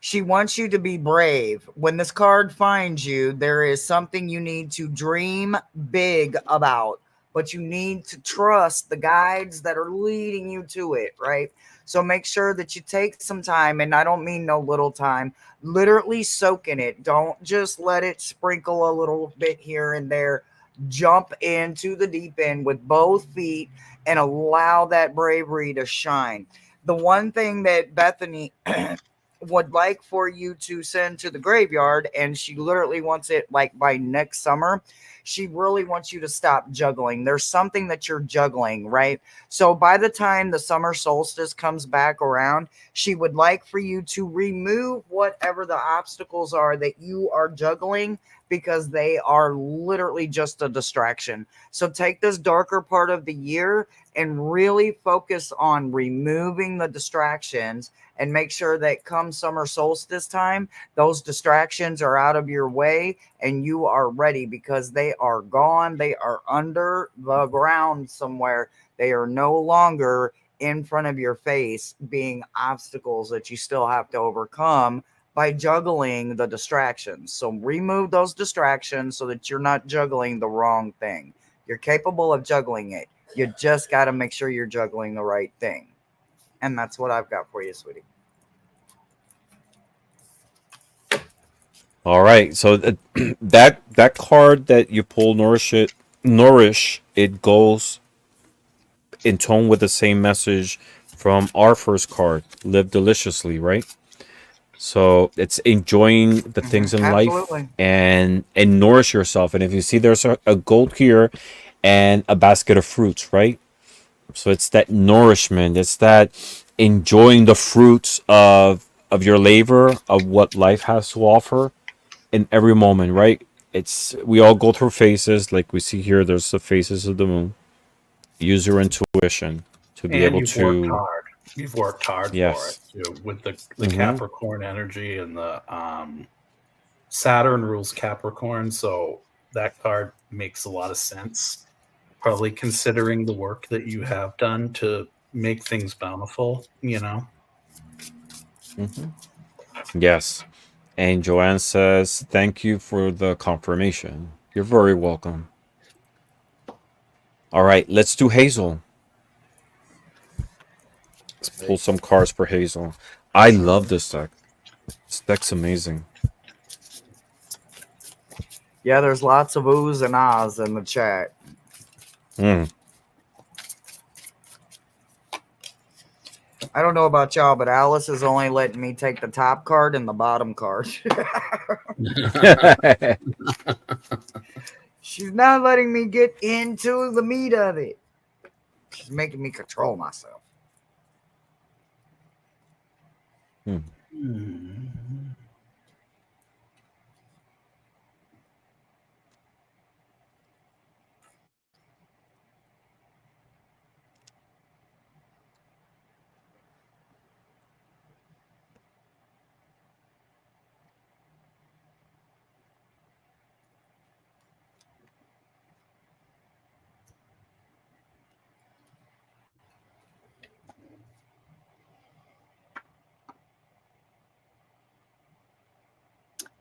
She wants you to be brave. When this card finds you, there is something you need to dream big about, but you need to trust the guides that are leading you to it, right? So make sure that you take some time, and I don't mean no little time, literally soak in it. Don't just let it sprinkle a little bit here and there. Jump into the deep end with both feet and allow that bravery to shine. The one thing that Bethany would like for you to send to the graveyard, and she literally wants it like by next summer. She really wants you to stop juggling. There's something that you're juggling, right? So by the time the summer solstice comes back around, she would like for you to remove whatever the obstacles are that you are juggling, because they are literally just a distraction. So take this darker part of the year and really focus on removing the distractions, and make sure that come summer solstice time, those distractions are out of your way and you are ready, because they are gone. They are under the ground somewhere. They are no longer in front of your face, being obstacles that you still have to overcome by juggling the distractions. So remove those distractions so that you're not juggling the wrong thing. You're capable of juggling it. You just got to make sure you're juggling the right thing. And that's what I've got for you, sweetie. All right. So that card that you pull, nourish it goes in tone with the same message from our first card, live deliciously, right? So it's enjoying the things in life Absolutely. and nourish yourself. And if you see there's a goat here and a basket of fruits, right? So it's that nourishment. It's that enjoying the fruits of your labor, of what life has to offer in every moment, right? It's we all go through phases, like we see here. There's the phases of the moon. Use your intuition to be And able you've worked to, hard. You've worked hard for it yes. too, with the Mm-hmm. Capricorn energy, and the Saturn rules Capricorn, so that card makes a lot of sense. Probably considering the work that you have done to make things bountiful, you know. Mm-hmm. Yes. And Joanne says, "Thank you for the confirmation. You're very welcome." All right, let's do Hazel. Let's pull some cards for Hazel. I love this deck. This deck's amazing. Yeah, there's lots of oohs and ahs in the chat. Mm. I don't know about y'all, but Alice is only letting me take the top card and the bottom card. She's not letting me get into the meat of it. She's making me control myself.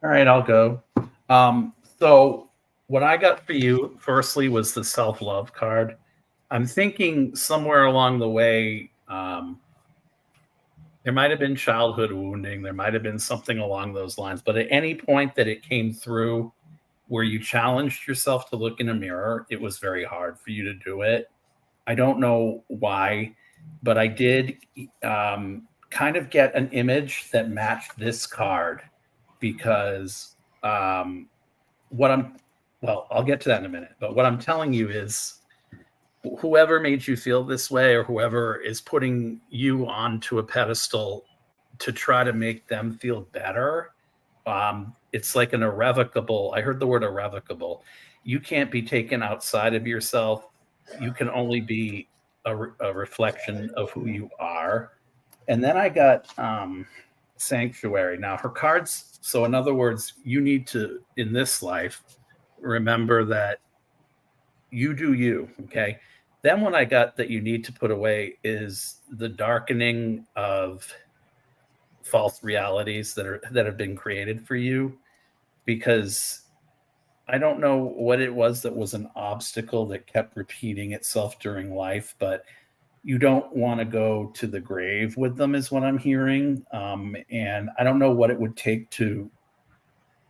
All right, I'll go. So what I got for you, firstly, was the self-love card. I'm thinking somewhere along the way, there might have been childhood wounding. There might have been something along those lines. But at any point that it came through where you challenged yourself to look in a mirror, it was very hard for you to do it. I don't know why, but I did kind of get an image that matched this card because I'll get to that in a minute. But what I'm telling you is whoever made you feel this way or whoever is putting you onto a pedestal to try to make them feel better, it's like an irrevocable. I heard the word irrevocable. You can't be taken outside of yourself. You can only be a reflection of who you are. And then I got Sanctuary. Now her cards. So in other words, you need to, in this life, remember that you do you. Okay. Then what I got that you need to put away is the darkening of false realities that have been created for you, because I don't know what it was that was an obstacle that kept repeating itself during life, but you don't want to go to the grave with them is what I'm hearing. And I don't know what it would take to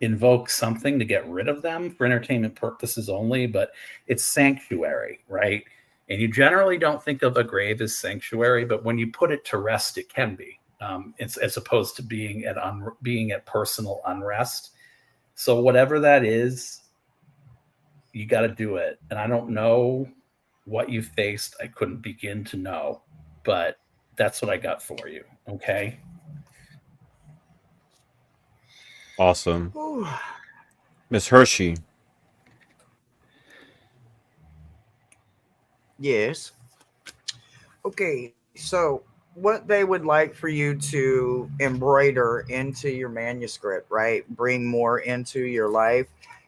invoke something to get rid of them for entertainment purposes only, but it's sanctuary, right? And you generally don't think of a grave as sanctuary, but when you put it to rest, it can be, as opposed to being at personal unrest. So whatever that is, you got to do it. And I don't know what you faced. I couldn't begin to know, but that's what I got for you. Okay. Awesome. Miss Hershe. Yes. Okay, so what they would like for you to embroider into your manuscript, right? Bring more into your life.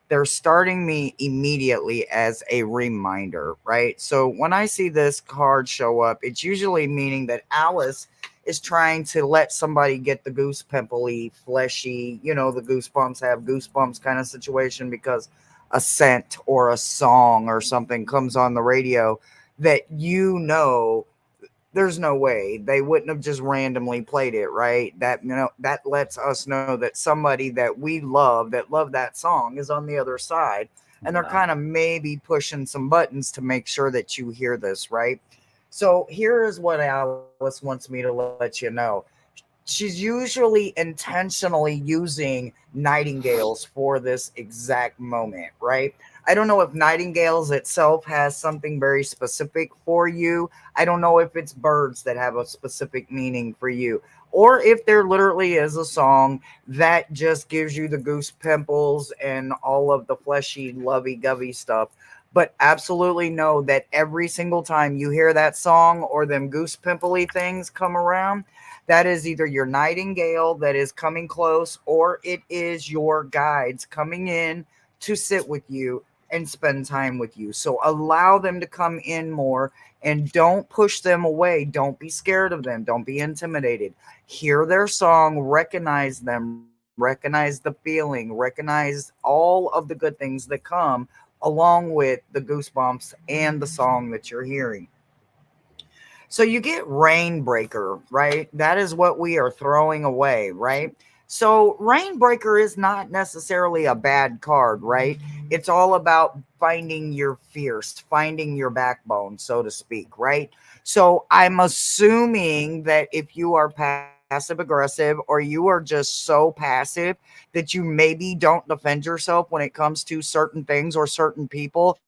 They're starting me immediately as a reminder, right? So when I see this card show up, it's usually meaning that Alice is trying to let somebody get the goose pimply, fleshy, the goosebumps have goosebumps kind of situation because a scent or a song or something comes on the radio that there's no way they wouldn't have just randomly played it, right? That lets us know that somebody that we love that song is on the other side, and they're kind of maybe pushing some buttons to make sure that you hear this, right? So here is what Alice wants me to let you know. She's usually intentionally using nightingales for this exact moment, right? I don't know if nightingales itself has something very specific for you. I don't know if it's birds that have a specific meaning for you, or if there literally is a song that just gives you the goose pimples and all of the fleshy, lovey-govey stuff. But absolutely know that every single time you hear that song or them goose pimply things come around, that is either your nightingale that is coming close, or it is your guides coming in to sit with you and spend time with you. So allow them to come in more and don't push them away. Don't be scared of them. Don't be intimidated. Hear their song, recognize them, recognize the feeling, recognize all of the good things that come along with the goosebumps and the song that you're hearing. So you get Rainbreaker, right? That is what we are throwing away, right? So Rainbreaker is not necessarily a bad card, right? It's all about finding your fierce, finding your backbone, so to speak, right? So I'm assuming that if you are passive aggressive or you are just so passive that you maybe don't defend yourself when it comes to certain things or certain people,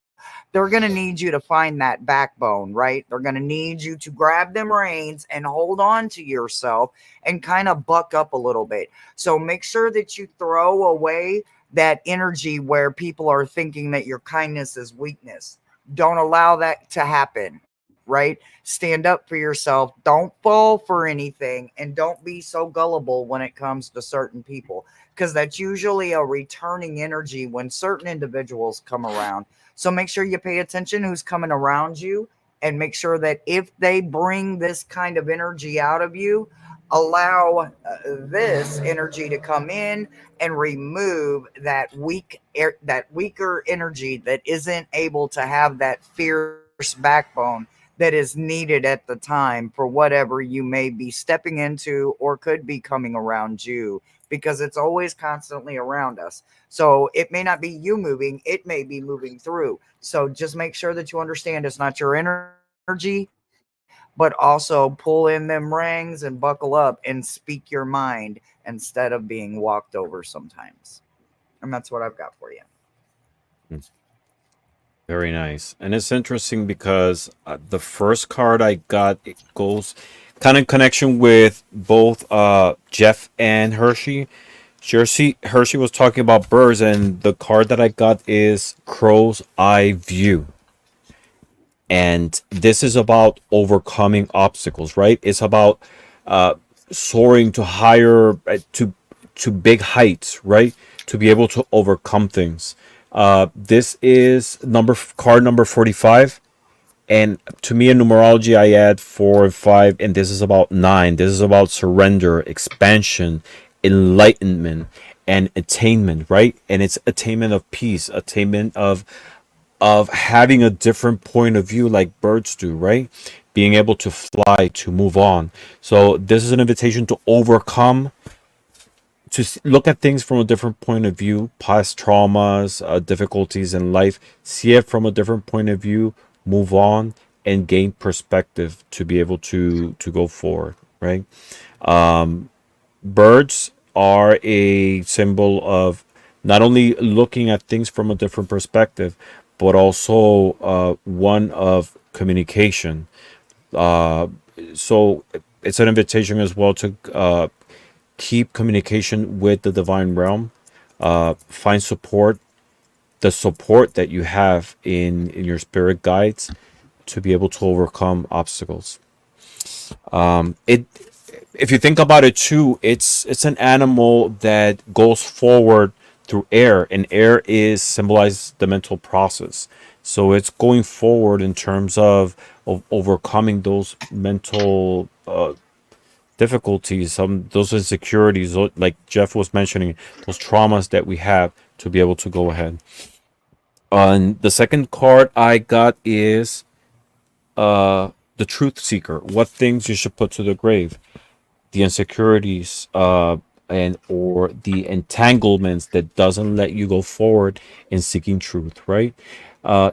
they're going to need you to find that backbone, right? They're going to need you to grab them reins and hold on to yourself and kind of buck up a little bit. So make sure that you throw away that energy where people are thinking that your kindness is weakness. Don't allow that to happen, right? Stand up for yourself. Don't fall for anything and don't be so gullible when it comes to certain people because that's usually a returning energy when certain individuals come around. So make sure you pay attention who's coming around you and make sure that if they bring this kind of energy out of you, allow this energy to come in and remove that weaker energy that isn't able to have that fierce backbone that is needed at the time for whatever you may be stepping into or could be coming around you, because it's always constantly around us. So it may not be you moving, it may be moving through. So just make sure that you understand it's not your energy, but also pull in them rings and buckle up and speak your mind instead of being walked over sometimes. And that's what I've got for you. Very nice. And it's interesting because the first card I got, it goes kind of in connection with both Jeff and Hershey. Hershey was talking about birds, and the card that I got is Crow's Eye View. And this is about overcoming obstacles, right? It's about uh, soaring to higher, to big heights, right? To be able to overcome things. This is card number 45. And to me in numerology, I add 4 and 5, and this is about 9. This is about surrender, expansion, enlightenment, and attainment, right? And it's attainment of peace, attainment of having a different point of view like birds do, right? Being able to fly, to move on. So this is an invitation to overcome, to look at things from a different point of view, past traumas, difficulties in life, see it from a different point of view, move on, and gain perspective to be able to go forward, right? Birds are a symbol of not only looking at things from a different perspective, but also one of communication. Uh, so it's an invitation as well to keep communication with the divine realm. Find support, the support that you have in your spirit guides to be able to overcome obstacles. It If you think about it too, it's an animal that goes forward through air, and air is symbolized the mental process. So it's going forward in terms of overcoming those mental difficulties, some those insecurities, like Jeff was mentioning, those traumas that we have to be able to go ahead. And the second card I got is the truth seeker. What things you should put to the grave, the insecurities and or the entanglements that doesn't let you go forward in seeking truth, right?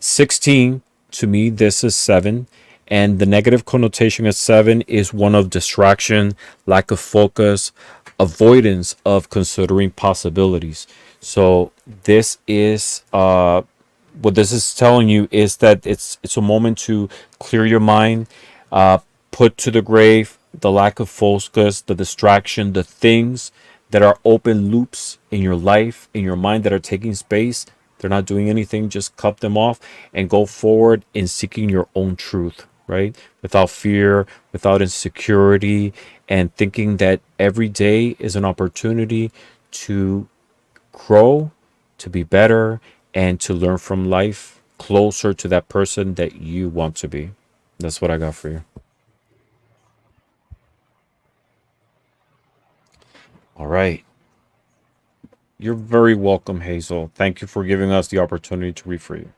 16, to me this is 7, and the negative connotation of 7 is one of distraction, lack of focus, avoidance of considering possibilities. So this is what this is telling you is that it's a moment to clear your mind, uh, put to the grave the lack of focus, the distraction, the things that are open loops in your life, in your mind, that are taking space. They're not doing anything. Just cut them off and go forward in seeking your own truth, right? Without fear, without insecurity, and thinking that every day is an opportunity to grow, to be better, and to learn from life closer to that person that you want to be. That's what I got for you. All right. You're very welcome, Hazel. Thank you for giving us the opportunity to read for you.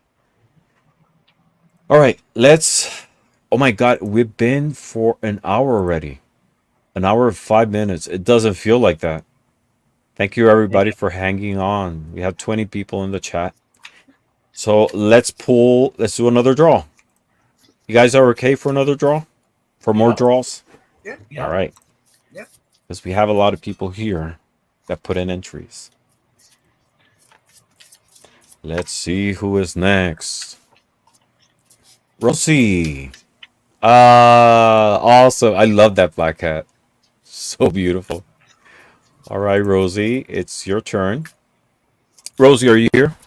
All right, let's. Oh my God, we've been for an hour already. An hour and 5 minutes. It doesn't feel like that. Thank you, everybody, for hanging on. We have 20 people in the chat. So let's do another draw. You guys are okay for another draw? For more Yep. draws? Yeah. Yep. All right. Yep. Because we have a lot of people here that put in entries. Let's see who is next. Rossy. Awesome. I love that black hat. So beautiful. All right, Rosie, it's your turn. Rosie, are you here?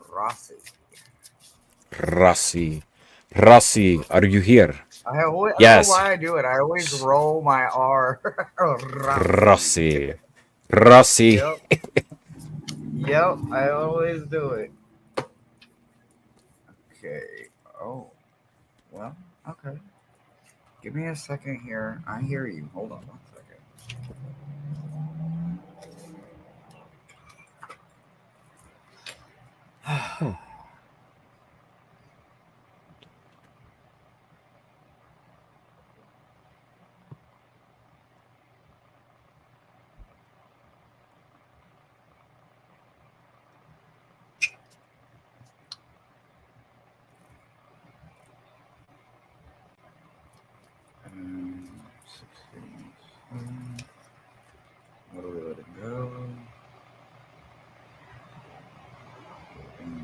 Rossy. Rossy. Rossy, are you here? I don't know Yes. why I do it. I always roll my R. Rossy. Rossy. Rossy. Yep. Yep. I always do it. Okay. Oh. Well. Okay. Give me a second here. I hear you. Hold on one second. Hmm. Um, 16. Where do we let it go?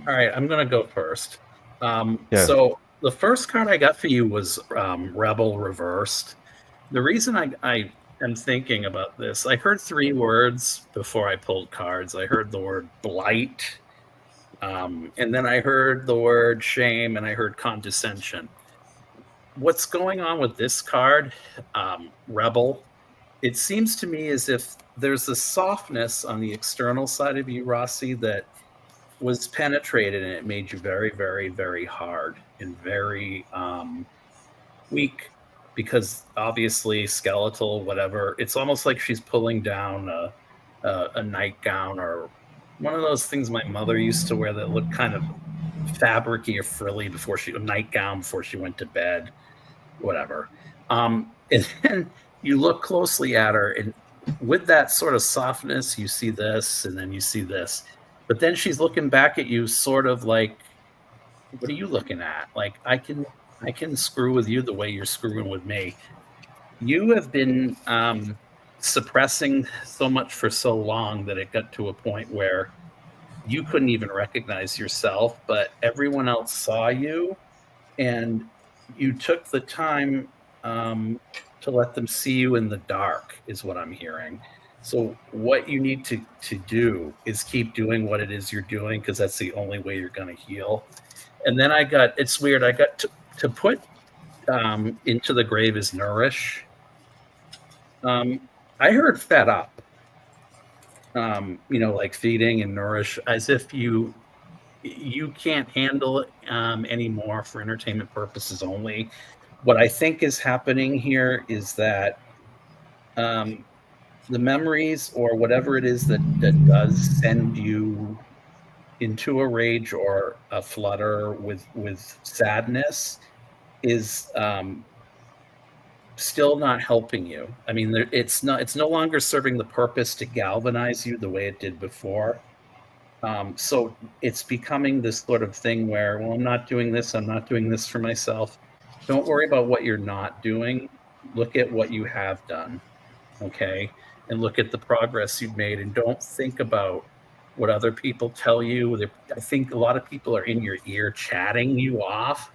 All right, I'm going to go first. Yeah. So the first card I got for you was Rebel Reversed. The reason I am thinking about this, I heard 3 words before I pulled cards. I heard the word blight, and then I heard the word shame, and I heard condescension. What's going on with this card, Rebel? It seems to me as if there's a softness on the external side of you, Rossy, that was penetrated, and it made you very, very, very hard and very weak, because obviously skeletal, whatever. It's almost like she's pulling down a nightgown, or one of those things my mother used to wear that looked kind of fabricy or frilly a nightgown before she went to bed, whatever. And then you look closely at her, and with that sort of softness, you see this, and then you see this. But then she's looking back at you sort of like, what are you looking at? Like, I can screw with you the way you're screwing with me. You have been suppressing so much for so long that it got to a point where you couldn't even recognize yourself, but everyone else saw you, and you took the time to let them see you in the dark, is what I'm hearing. So what you need to do is keep doing what it is you're doing, because that's the only way you're going to heal. And then it's weird, I got to put into the grave is nourish. I heard fed up, like feeding and nourish, as if you can't handle it anymore for entertainment purposes only. What I think is happening here is that the memories, or whatever it is that does send you into a rage or a flutter with sadness, is still not helping you. I mean, it's no longer serving the purpose to galvanize you the way it did before. So it's becoming this sort of thing where, well, I'm not doing this for myself. Don't worry about what you're not doing. Look at what you have done, okay? And look at the progress you've made, and don't think about what other people tell you. I think a lot of people are in your ear chatting you off.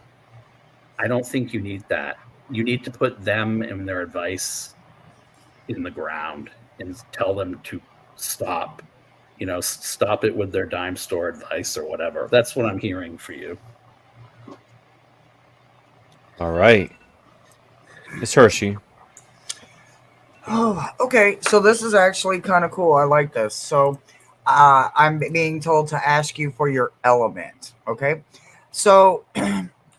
I don't think you need that. You need to put them and their advice in the ground and tell them to stop. Stop it with their dime store advice or whatever. That's what I'm hearing for you. All right. It's Hershey. Oh, okay. So this is actually kind of cool. I like this. So I'm being told to ask you for your element. Okay. So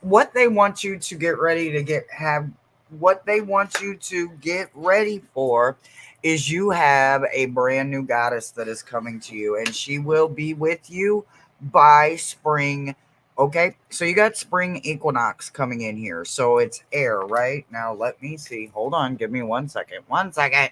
what they want you to get ready to what they want you to get ready for is you have a brand new goddess that is coming to you, and she will be with you by spring. Okay, so you got spring equinox coming in here, so it's air, right? Now let me see. Hold on, give me 1 second. 1 second.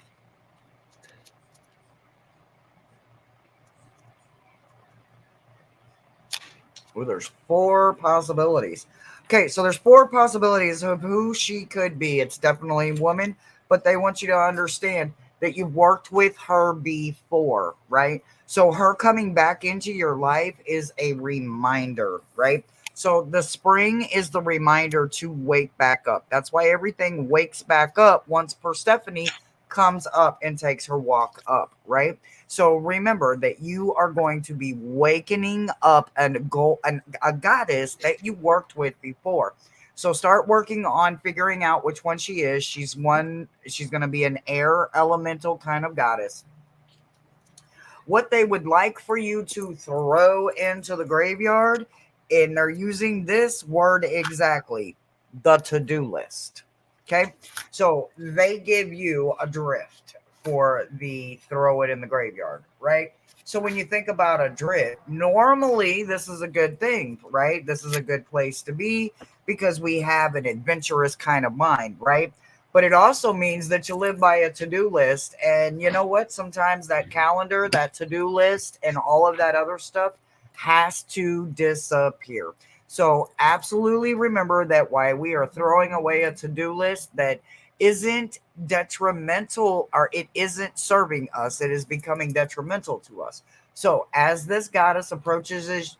Oh, there's 4 possibilities. Okay, so there's four possibilities of who she could be. It's definitely a woman, but they want you to understand that you've worked with her before, right? So her coming back into your life is a reminder, right? So the spring is the reminder to wake back up. That's why everything wakes back up once Persephone comes up and takes her walk up, right? So remember that you are going to be wakening up a goddess that you worked with before. So start working on figuring out which one she is. She's going to be an air elemental kind of goddess. What they would like for you to throw into the graveyard, and they're using this word exactly, the to-do list. Okay? So they give you a drift for the throw it in the graveyard, right? So when you think about a drift, normally this is a good thing, right? This is a good place to be because we have an adventurous kind of mind, right? But it also means that you live by a to-do list. And you know what? Sometimes that calendar, that to-do list, and all of that other stuff has to disappear. So absolutely remember that while we are throwing away a to-do list that isn't detrimental or it isn't serving us, it is becoming detrimental to us. So as this goddess approaches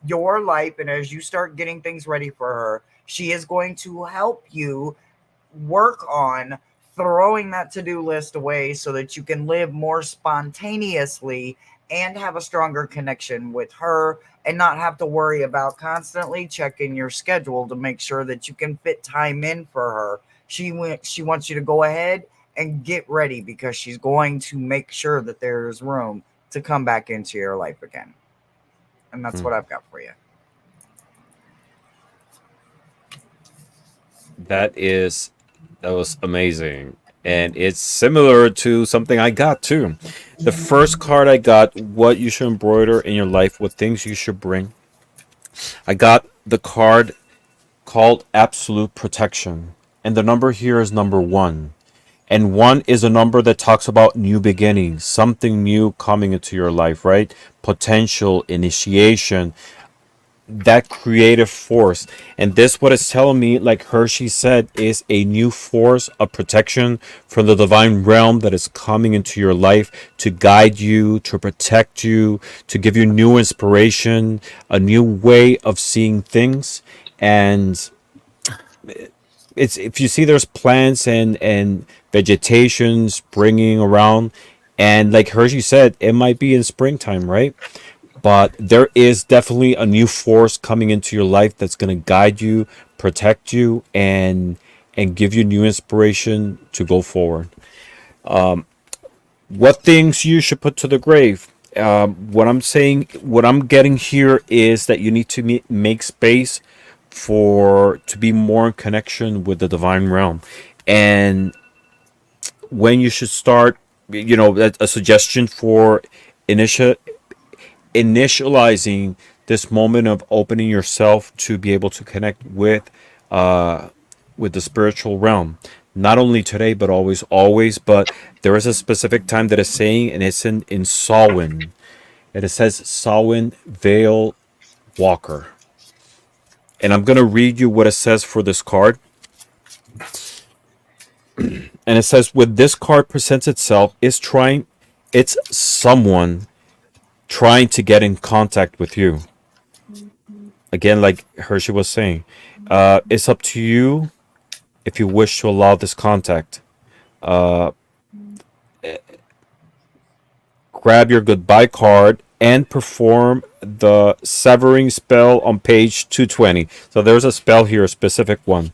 your life, and as you start getting things ready for her, she is going to help you work on throwing that to-do list away so that you can live more spontaneously and have a stronger connection with her and not have to worry about constantly checking your schedule to make sure that you can fit time in for her. She wants you to go ahead and get ready because she's going to make sure that there's room to come back into your life again. And that's what I've got for you. That was amazing. And it's similar to something I got too. The first card I got, what you should embroider in your life, what things you should bring. I got the card called Absolute Protection. And the number here is number 1. And 1 is a number that talks about new beginnings, something new coming into your life, right? Potential, initiation, that creative force. And this, what it's telling me, like Hershe said, is a new force of protection from the divine realm that is coming into your life to guide you, to protect you, to give you new inspiration, a new way of seeing things. And it's, if you see there's plants and vegetation springing around, and like Hershey said, it might be in springtime, right? But there is definitely a new force coming into your life that's going to guide you, protect you, and give you new inspiration to go forward. What things you should put to the grave? What I'm saying, what I'm getting here is that you need to make space for to be more in connection with the divine realm, and when you should start, a suggestion for initial initializing this moment of opening yourself to be able to connect with the spiritual realm, not only today but always. But there is a specific time that is saying, and it's in Samhain, and it says Samhain Veil Walker. And I'm going to read you what it says for this card. And it says, when this card presents itself, it's someone trying to get in contact with you. Again, like Hershey was saying, it's up to you if you wish to allow this contact. Grab your goodbye card and perform the severing spell on page 220. So there's a spell here, a specific one.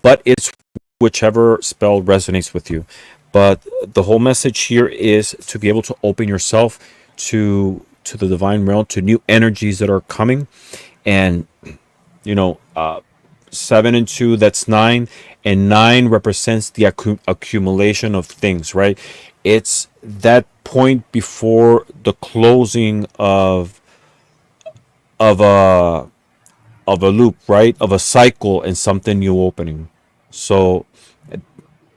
But it's whichever spell resonates with you. But the whole message here is to be able to open yourself to the divine realm, to new energies that are coming. And 7 and 2, that's 9, and 9 represents the accumulation of things, right? It's that point before the closing of a loop, right? Of a cycle and something new opening. So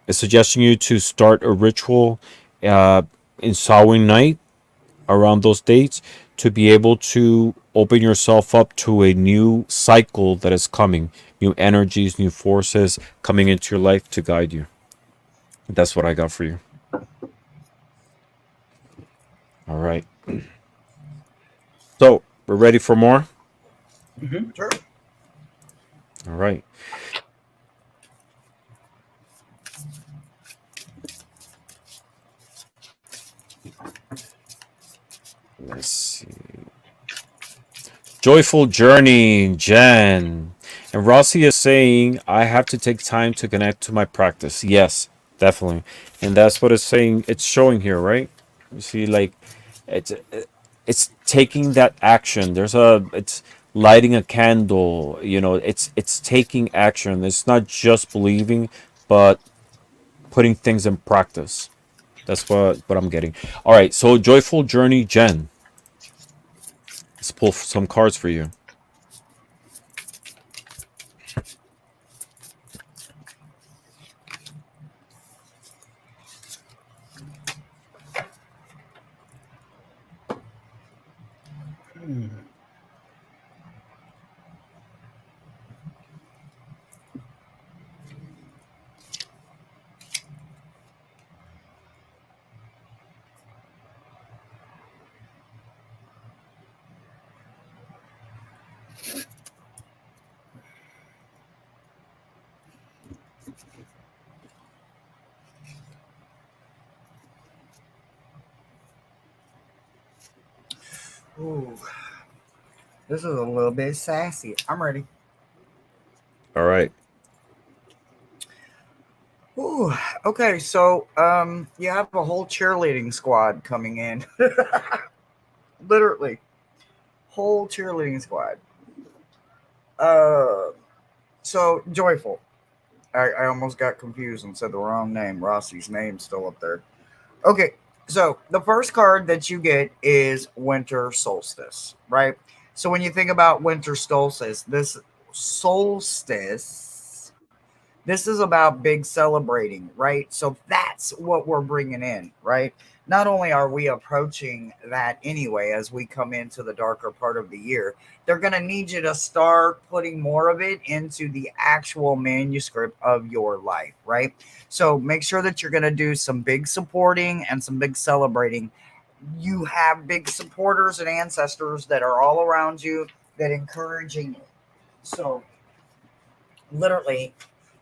it's suggesting you to start a ritual in Samhain night around those dates to be able to open yourself up to a new cycle that is coming, new energies, new forces coming into your life to guide you. That's what I got for you. All right. So we're ready for more. Sure. All right. Let's see. Joyful journey, Jen. And Rossy is saying, I have to take time to connect to my practice. Yes, definitely. And that's what it's saying. It's showing here, right? You see, like, it's it's taking that action. It's lighting a candle. It's taking action. It's not just believing, but putting things in practice. That's what I'm getting. All right. So joyful journey, Jen. Let's pull some cards for you. Ooh, this is a little bit sassy. I'm ready. All right. Ooh, okay, so you have a whole cheerleading squad coming in. Literally. Whole cheerleading squad. So joyful. I almost got confused and said the wrong name. Rossy's name's still up there. Okay, so the first card that you get is Winter Solstice, right? So when you think about Winter Solstice, this is about big celebrating, right? So that's what we're bringing in, right? Not only are we approaching that anyway, as we come into the darker part of the year, they're going to need you to start putting more of it into the actual manuscript of your life, right? So make sure that you're going to do some big supporting and some big celebrating. You have big supporters and ancestors that are all around you that encouraging you. So literally,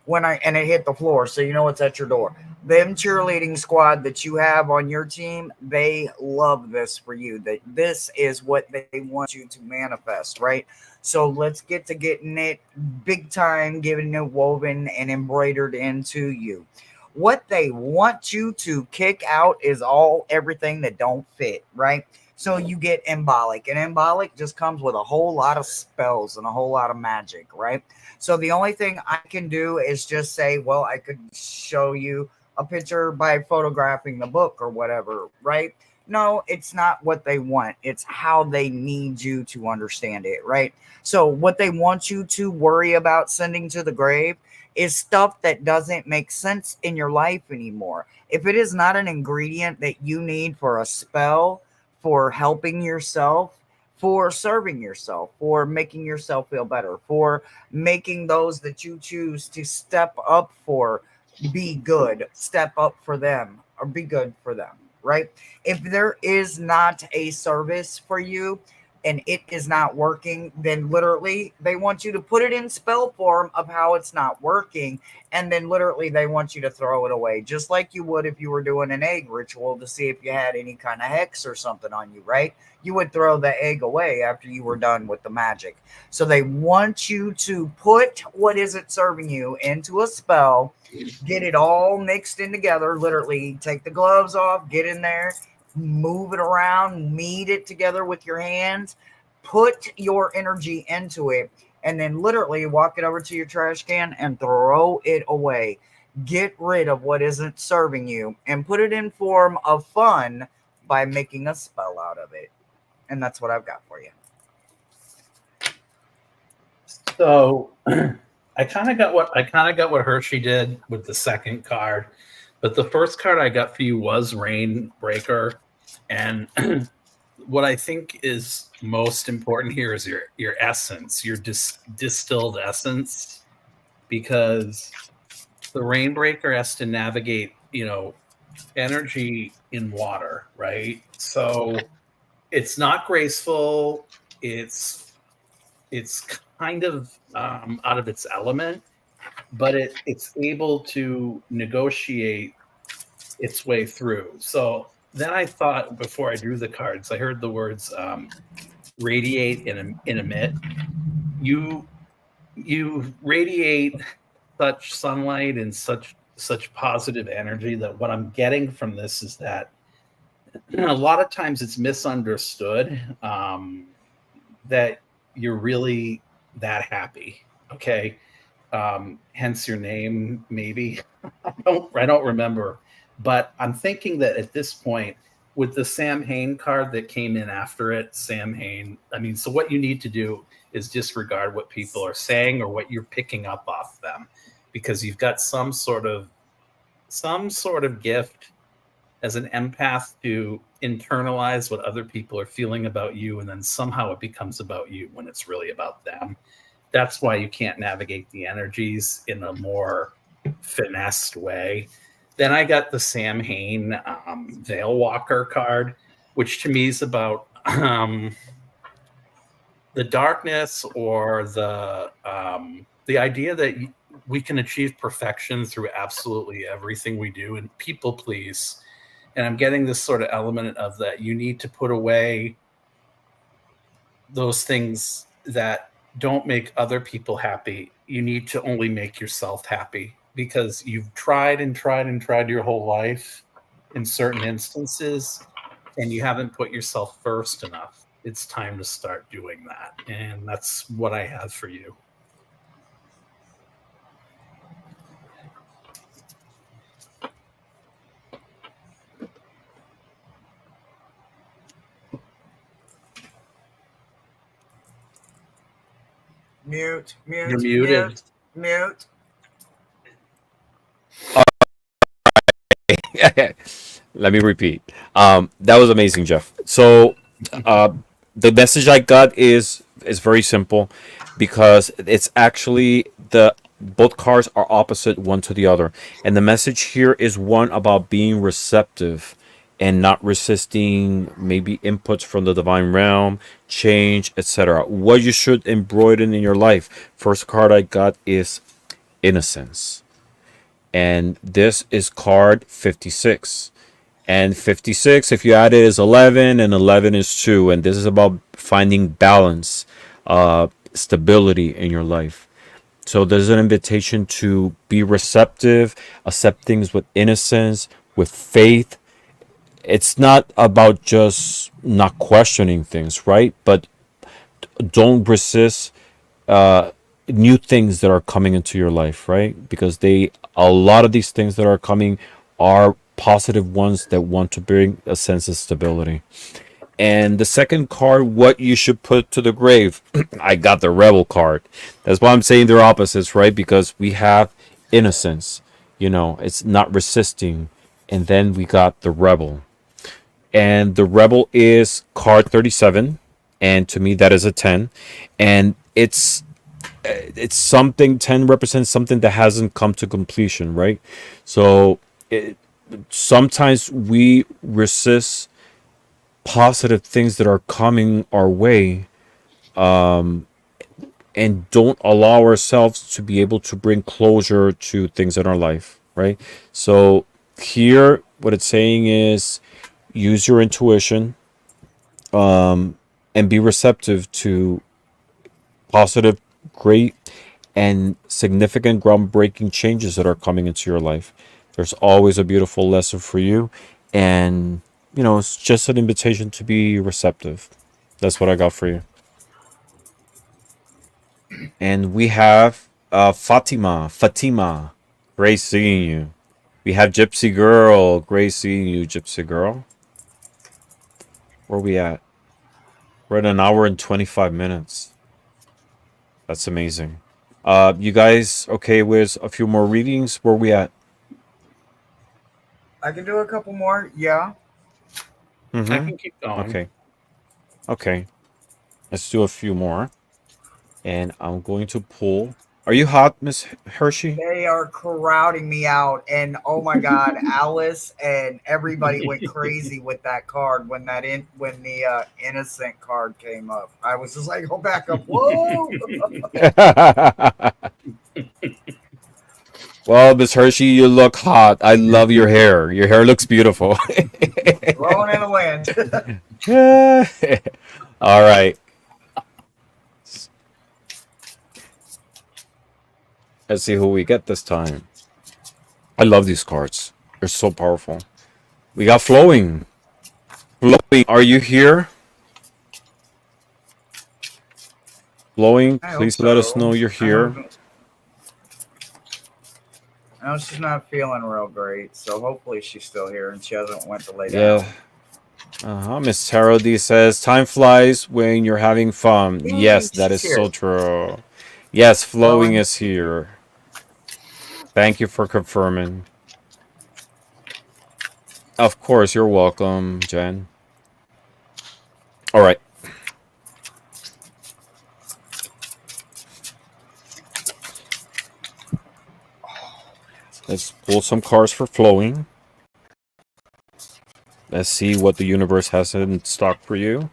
and it hit the floor, so you know it's at your door. Them cheerleading squad that you have on your team, they love this for you. That this is what they want you to manifest, right? So let's get to getting it big time, getting it woven and embroidered into you. What they want you to kick out is everything that don't fit, right? So you get embolic, and embolic just comes with a whole lot of spells and a whole lot of magic, right? So the only thing I can do is just say, well, I could show you a picture by photographing the book or whatever, right? No, it's not what they want. It's how they need you to understand it, right? So what they want you to worry about sending to the grave is stuff that doesn't make sense in your life anymore. If it is not an ingredient that you need for a spell, for helping yourself, for serving yourself, for making yourself feel better, for making those that you choose to step up for be good, step up for them, or be good for them, right? If there is not a service for you and it is not working, then literally they want you to put it in spell form of how it's not working, and then literally they want you to throw it away, just like you would if you were doing an egg ritual to see if you had any kind of hex or something on you, right? You would throw the egg away after you were done with the magic. So they want you to put what isn't serving you into a spell, get it all mixed in together, literally take the gloves off, get in there, move it around, knead it together with your hands, put your energy into it, and then literally walk it over to your trash can and throw it away. Get rid of what isn't serving you and put it in form of fun by making a spell out of it. And that's what I've got for you. So I kind of got what Hershe did with the second card, but the first card I got for you was Rainbreaker, and what I think is most important here is your essence, your distilled essence, because the Rainbreaker has to navigate, energy in water, right? So it's not graceful. It's kind of out of its element, but it's able to negotiate its way through. So then I thought, before I drew the cards, I heard the words radiate and emit. You radiate such sunlight and such positive energy, that what I'm getting from this is that a lot of times it's misunderstood, that you're really that happy. Okay. Hence your name, maybe. I don't remember, but I'm thinking that at this point, with the Sam Hain card that came in after it, Sam Hain. I mean, so what you need to do is disregard what people are saying or what you're picking up off them, because you've got some sort of gift as an empath to internalize what other people are feeling about you, and then somehow it becomes about you when it's really about them. That's why you can't navigate the energies in a more finessed way. Then I got the Sam Hain Veil Walker card, which to me is about the darkness, or the idea that we can achieve perfection through absolutely everything we do and people please. And I'm getting this sort of element of that you need to put away those things that don't make other people happy. You need to only make yourself happy, because you've tried and tried and tried your whole life in certain instances, and you haven't put yourself first enough. It's time to start doing that. And that's what I have for you. Mute, You're mute, muted. mute. Let me repeat. That was amazing, Jeff. So, the message I got is very simple, because it's actually the both cards are opposite one to the other, and the message here is one about being receptive and not resisting maybe inputs from the divine realm, change, etc. What you should embroider in your life. First card I got is innocence, and this is card 56. And 56, if you add it, is 11, and 11 is 2. And this is about finding balance, stability in your life. So there's an invitation to be receptive, accept things with innocence, with faith. It's not about just not questioning things, right? But don't resist new things that are coming into your life, right? Because a lot of these things that are coming are positive ones that want to bring a sense of stability. And the second card, what you should put to the grave. I got the Rebel card. That's why I'm saying they're opposites, right? Because we have innocence, it's not resisting. And then we got the Rebel. And the Rebel is card 37. And to me, that is a 10. And it's something. 10 represents something that hasn't come to completion, right? So sometimes we resist positive things that are coming our way, and don't allow ourselves to be able to bring closure to things in our life, right? So here what it's saying is use your intuition, and be receptive to positive, great, and significant groundbreaking changes that are coming into your life. There's always a beautiful lesson for you, and it's just an invitation to be receptive. That's what I got for you. And we have Fatima, great seeing you. We have Gypsy Girl, great seeing you, Gypsy Girl. Where we at? We're at an hour and 25 minutes. That's amazing. You guys okay with a few more readings? Where we at? I can do a couple more. Yeah. I can keep going. Okay. Okay, let's do a few more. And I'm going to pull. Are you hot, Miss Hershey? They are crowding me out, and oh my god, Alice and everybody went crazy with that card when the innocent card came up. I was just like, "Go back up, whoa!" Well, Miss Hershey, you look hot. I love your hair. Your hair looks beautiful. Blowing in the wind. All right. Let's see who we get this time. I love these cards. They're so powerful. We got Flowing. Flowing, are you here? Flowing, I hope please let us know so. you're here. I know she's not feeling real great, so hopefully she's still here and she hasn't went to lay Yeah. down. Miss Tarot D says, time flies when you're having fun. Yay, Yes, that she's is here. so true. Yes, Flowing Flowing. is here. Thank you for confirming. Of course, you're welcome, Jen. All right. Let's pull some cards for Flowing. Let's see what the universe has in stock for you.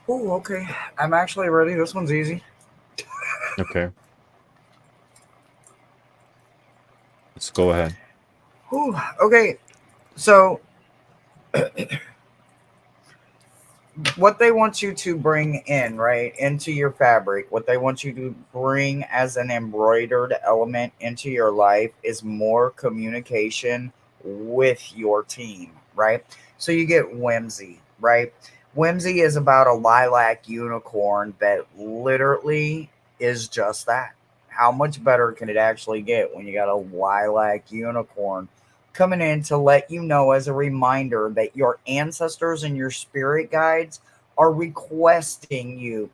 Oh, okay. I'm actually ready. This one's easy. Okay. Let's go ahead. Ooh, okay. So what they want you to bring in, right, into your fabric, what they want you to bring as an embroidered element into your life is more communication with your team, right? So you get whimsy, right? Whimsy is about a lilac unicorn that literally is just that. How much better can it actually get when you got a lilac unicorn coming in to let you know as a reminder that your ancestors and your spirit guides are requesting you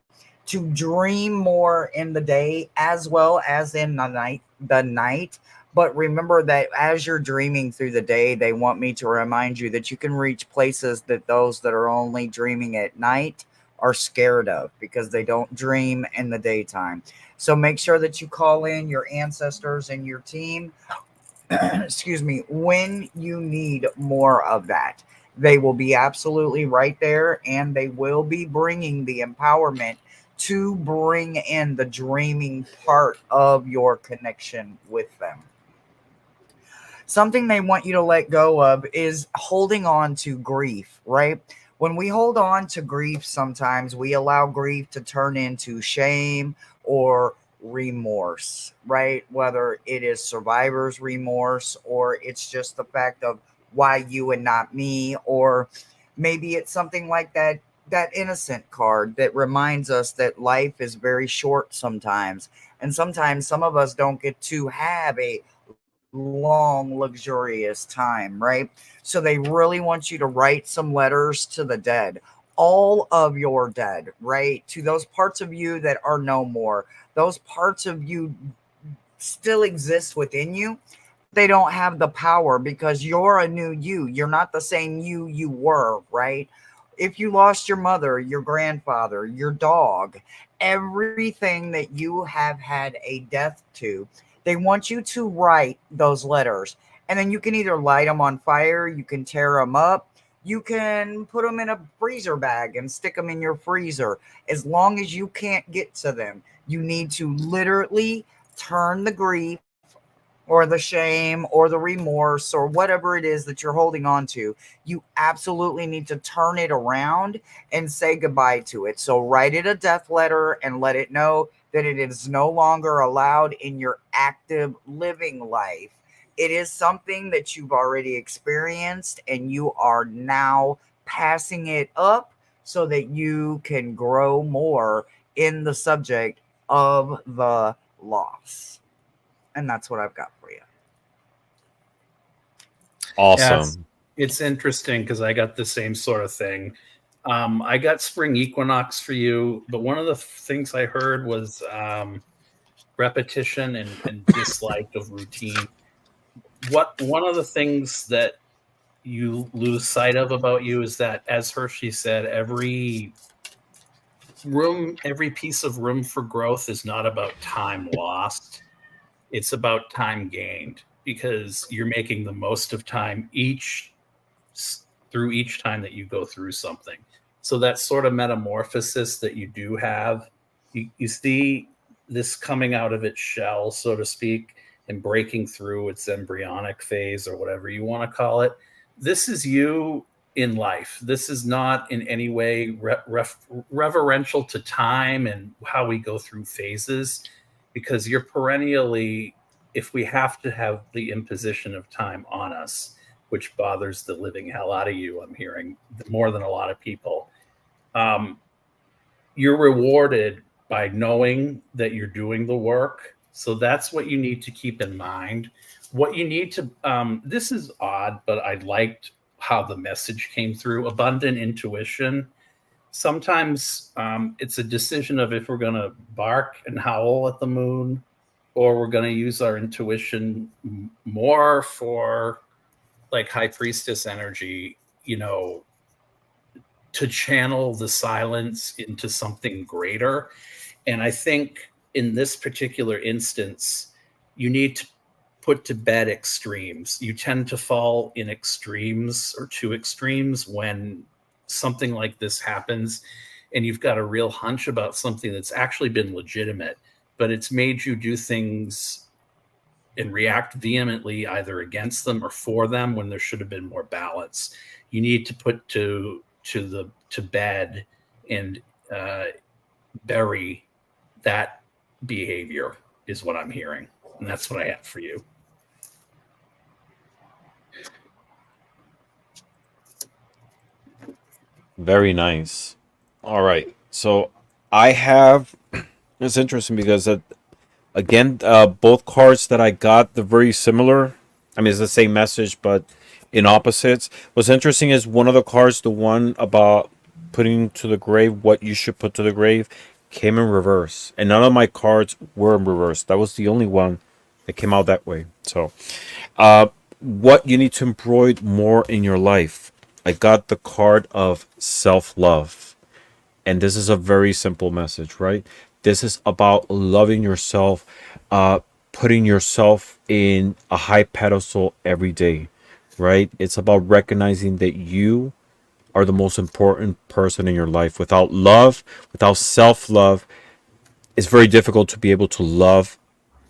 to dream more in the day as well as in the night. But remember that as you're dreaming through the day, they want me to remind you that you can reach places that those that are only dreaming at night are scared of because they don't dream in the daytime. So make sure that you call in your ancestors and your team excuse me, when you need more of that. They will be absolutely right there and they will be bringing the empowerment to bring in the dreaming part of your connection with them. Something they want you to let go of is holding on to grief, right? When we hold on to grief, sometimes we allow grief to turn into shame or remorse, right? Whether it is survivor's remorse or it's just the fact of why you and not me, or maybe it's something like that innocent card that reminds us that life is very short sometimes, and sometimes some of us don't get to have a long, luxurious time, right? So they really want you to write some letters to the dead, all of your dead, right? To those parts of you that are no more, those parts of you still exist within you. They don't have the power because you're a new you. You're not the same you were, right? If you lost your mother, your grandfather, your dog, everything that you have had a death to, they want you to write those letters. And then you can either light them on fire, you can tear them up, you can put them in a freezer bag and stick them in your freezer. As long as you can't get to them, you need to literally turn the grief or the shame or the remorse or whatever it is that you're holding on to, you absolutely need to turn it around and say goodbye to it. So write it a death letter and let it know that it is no longer allowed in your active living life. It is something that you've already experienced and you are now passing it up so that you can grow more in the subject of the loss. And that's what I've got for you. Yeah, Awesome. it's interesting because I got the same sort of thing. I got spring equinox for you, but one of the things I heard was repetition and dislike of routine. One of the things that you lose sight of about you is that, as Hershe said, every piece of room for growth is not about time lost. It's about time gained, because you're making the most of time through each time that you go through something. So that sort of metamorphosis that you do have, you see this coming out of its shell, so to speak, and breaking through its embryonic phase, or whatever you want to call it. This is you in life. This is not in any way reverential to time and how we go through phases, because you're perennially, if we have to have the imposition of time on us, which bothers the living hell out of you, I'm hearing more than a lot of people, you're rewarded by knowing that you're doing the work. So that's what you need to keep in mind. What you need to, this is odd, but I liked how the message came through. Abundant intuition. Sometimes it's a decision of if we're going to bark and howl at the moon, or we're going to use our intuition more for, like, high priestess energy, to channel the silence into something greater. And I think in this particular instance, you need to put to bed extremes. You tend to fall in extremes, or two extremes, when something like this happens and you've got a real hunch about something that's actually been legitimate, but it's made you do things and react vehemently either against them or for them, when there should have been more balance. You need to put to bed and bury that behavior, is what I'm hearing. And that's what I have for you. Very nice. All right. So I have. It's interesting because again, both cards that I got, they're very similar. I mean, it's the same message, but in opposites. What's interesting is one of the cards, the one about putting to the grave what you should put to the grave, came in reverse, and none of my cards were in reverse. That was the only one that came out that way. So, what you need to embroider more in your life. I got the card of self-love. And this is a very simple message, right? This is about loving yourself, putting yourself in a high pedestal every day, right? It's about recognizing that you are the most important person in your life. Without love, without self love, it's very difficult to be able to love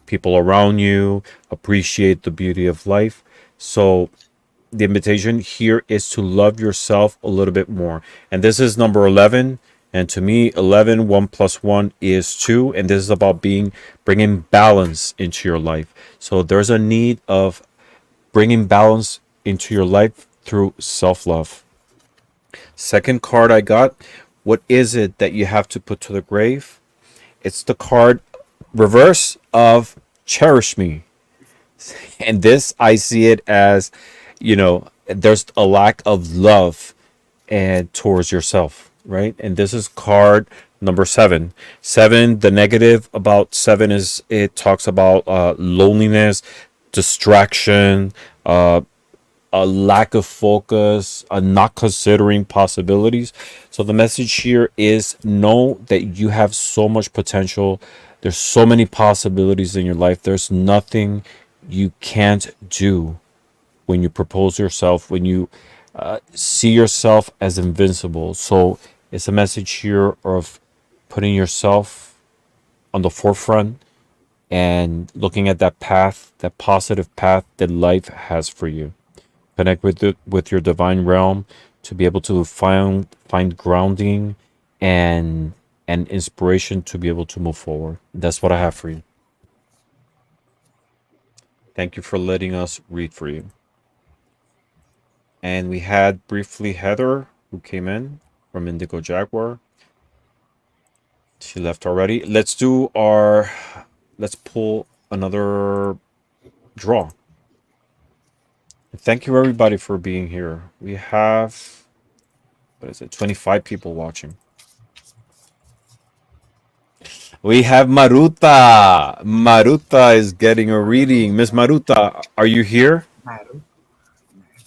people around you, appreciate the beauty of life. So, the invitation here is to love yourself a little bit more. And this is number 11. And to me, 11, 1 plus 1 is 2. And this is about bringing balance into your life. So there's a need of bringing balance into your life through self-love. Second card I got, what is it that you have to put to the grave? It's the card reverse of cherish me. And this, I see it as, there's a lack of love and towards yourself, right? And this is card number 7. 7, the negative about 7 is it talks about loneliness, distraction, a lack of focus, not considering possibilities. So the message here is know that you have so much potential. There's so many possibilities in your life. There's nothing you can't do when you propose yourself, when you see yourself as invincible. So it's a message here of putting yourself on the forefront and looking at that path, that positive path that life has for you. Connect with your divine realm to be able to find grounding and inspiration to be able to move forward. That's what I have for you. Thank you for letting us read for you. And we had briefly Heather who came in. from Indigo Jaguar. She left already. Let's pull another draw. Thank you everybody for being here. We have, what is it, 25 people watching. We have Maruta. Maruta is getting a reading. Miss Maruta, are you here?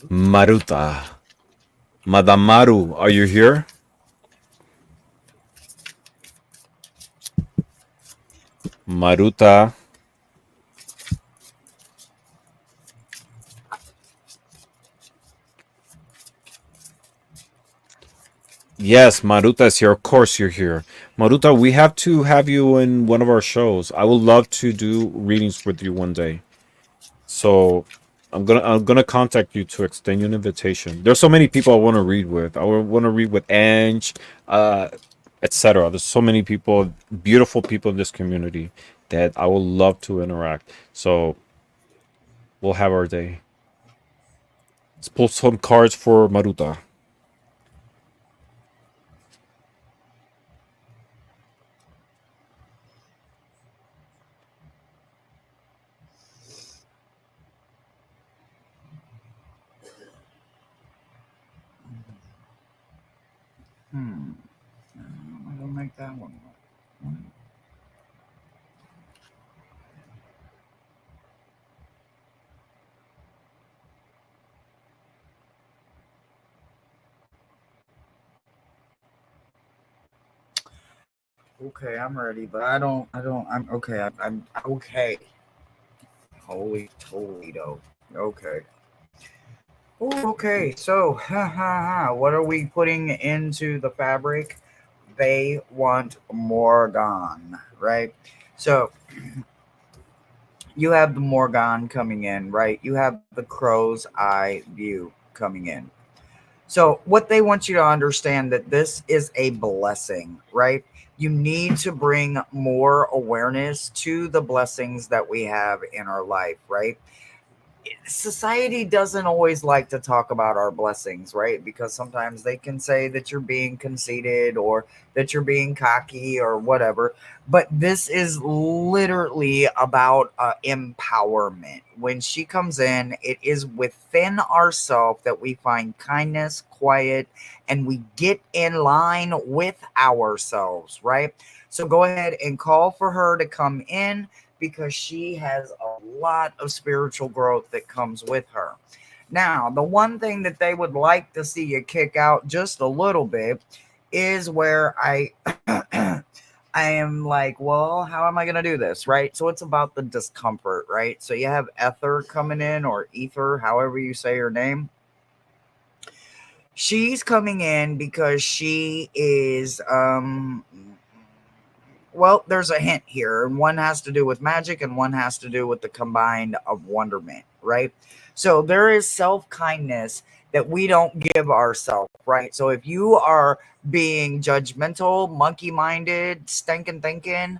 Maruta. Madame Maru, are you here? Maruta. Yes, Maruta is here. Of course you're here. Maruta, we have to have you in one of our shows. I would love to do readings with you one day. So I'm gonna contact you to extend you an invitation. There's so many people I want to read with. I want to read with Ange, etc. There's so many people, beautiful people in this community that I would love to interact. So we'll have our day. Let's pull some cards for Maruta. I don't make that one. Okay, I'm ready, but I'm okay. I'm okay. Holy Toledo. Okay. Ooh, okay, so what are we putting into the fabric? They want Morgan, right? So you have the Morgan coming in, right? You have the crow's eye view coming in. So what they want you to understand that this is a blessing, right? You need to bring more awareness to the blessings that we have in our life, right? Society doesn't always like to talk about our blessings, right? Because sometimes they can say that you're being conceited or that you're being cocky or whatever. But this is literally about empowerment. When she comes in, it is within ourselves that we find kindness, quiet, and we get in line with ourselves, right? So go ahead and call for her to come in, because she has a lot of spiritual growth that comes with her. Now, the one thing that they would like to see you kick out just a little bit is where I I am like, well, how am I going to do this, right? So it's about the discomfort, right? So you have Ether coming in, or Ether, however you say her name. She's coming in because she is well, there's a hint here, and one has to do with magic and one has to do with the combined of wonderment, right? So there is self-kindness that we don't give ourselves, right? So if you are being judgmental, monkey-minded, stinking thinking,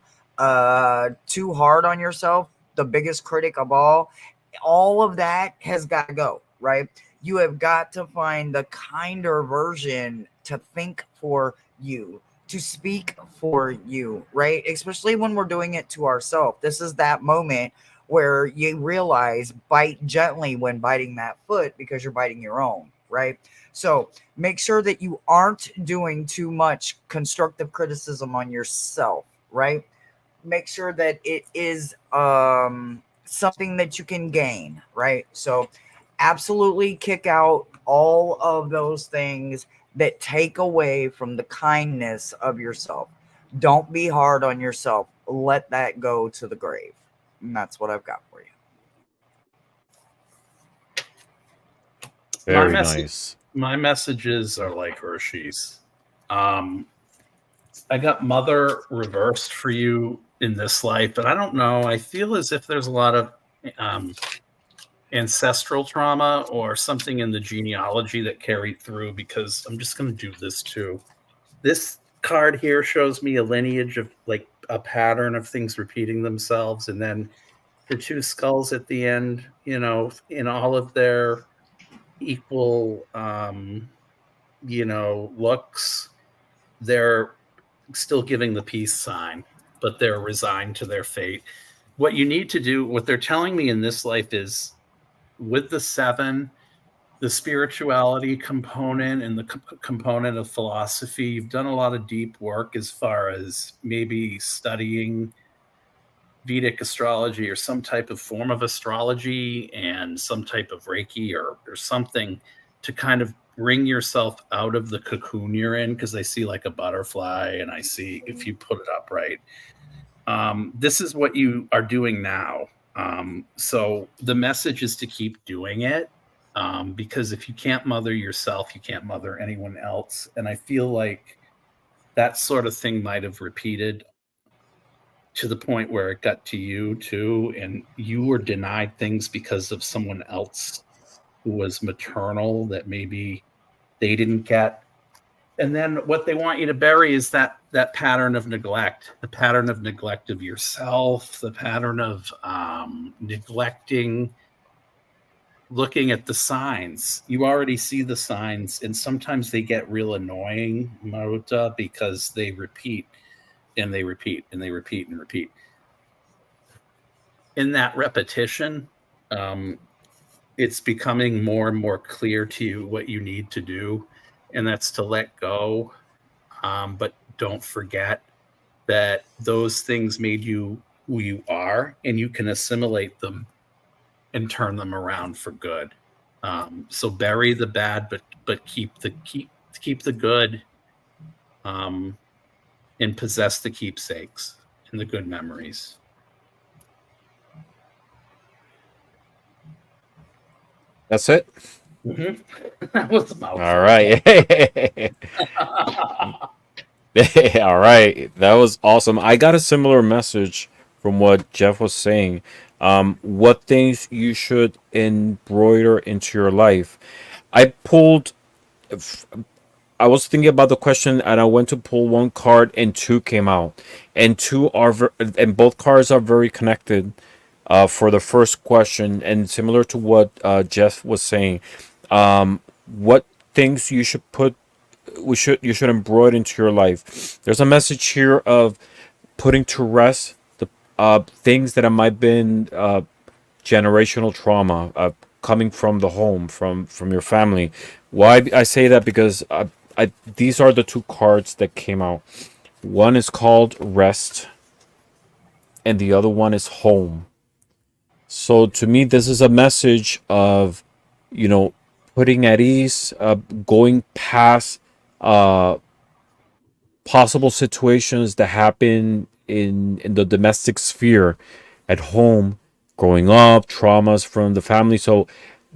too hard on yourself, the biggest critic of all of that has got to go, right? You have got to find the kinder version to think for you, to speak for you, right? Especially when we're doing it to ourselves. This is that moment where you realize bite gently when biting that foot, because you're biting your own, right? So make sure that you aren't doing too much constructive criticism on yourself, right? Make sure that it is something that you can gain, right? So absolutely kick out all of those things that take away from the kindness of yourself. Don't be hard on yourself. Let that go to the grave. And that's what I've got for you. Very nice. My messages are like Hershe's. I got Mother reversed for you in this life, but I don't know. I feel as if there's a lot of ancestral trauma or something in the genealogy that carried through, because I'm just going to do this too. This card here shows me a lineage of like a pattern of things repeating themselves, and then the two skulls at the end, you know, in all of their equal, you know, looks. they're still giving the peace sign, but they're resigned to their fate. What you need to do, what they're telling me in this life is, with the 7, the spirituality component and the component of philosophy, you've done a lot of deep work as far as maybe studying Vedic astrology or some type of form of astrology and some type of Reiki or something to kind of bring yourself out of the cocoon you're in, because I see like a butterfly and I see, if you put it up right, this is what you are doing now. So the message is to keep doing it, because if you can't mother yourself, you can't mother anyone else. And I feel like that sort of thing might have repeated to the point where it got to you too, and you were denied things because of someone else who was maternal that maybe they didn't get. And then what they want you to bury is that pattern of neglect, the pattern of neglect of yourself, the pattern of neglecting looking at the signs. You already see the signs, and sometimes they get real annoying, Maruta, because they repeat and they repeat and they repeat and repeat. In that repetition, it's becoming more and more clear to you what you need to do, and that's to let go. But don't forget that those things made you who you are, and you can assimilate them and turn them around for good. So bury the bad, but keep the good, and possess the keepsakes and the good memories. That's it. That was a mouthful. All right. All right. That was awesome. I got a similar message from what Jeff was saying. What things you should embroider into your life. I was thinking about the question, and I went to pull one card, and 2 came out, and and both cards are very connected. For the first question, and similar to what Jeff was saying, what things you should you should embroider into your life. There's a message here of putting to rest the things that might have been generational trauma, coming from the home, from your family. Why I say that? Because these are the 2 cards that came out. One is called Rest, and the other one is Home. So to me, this is a message of, putting at ease, going past possible situations that happen in the domestic sphere, at home, growing up, traumas from the family. So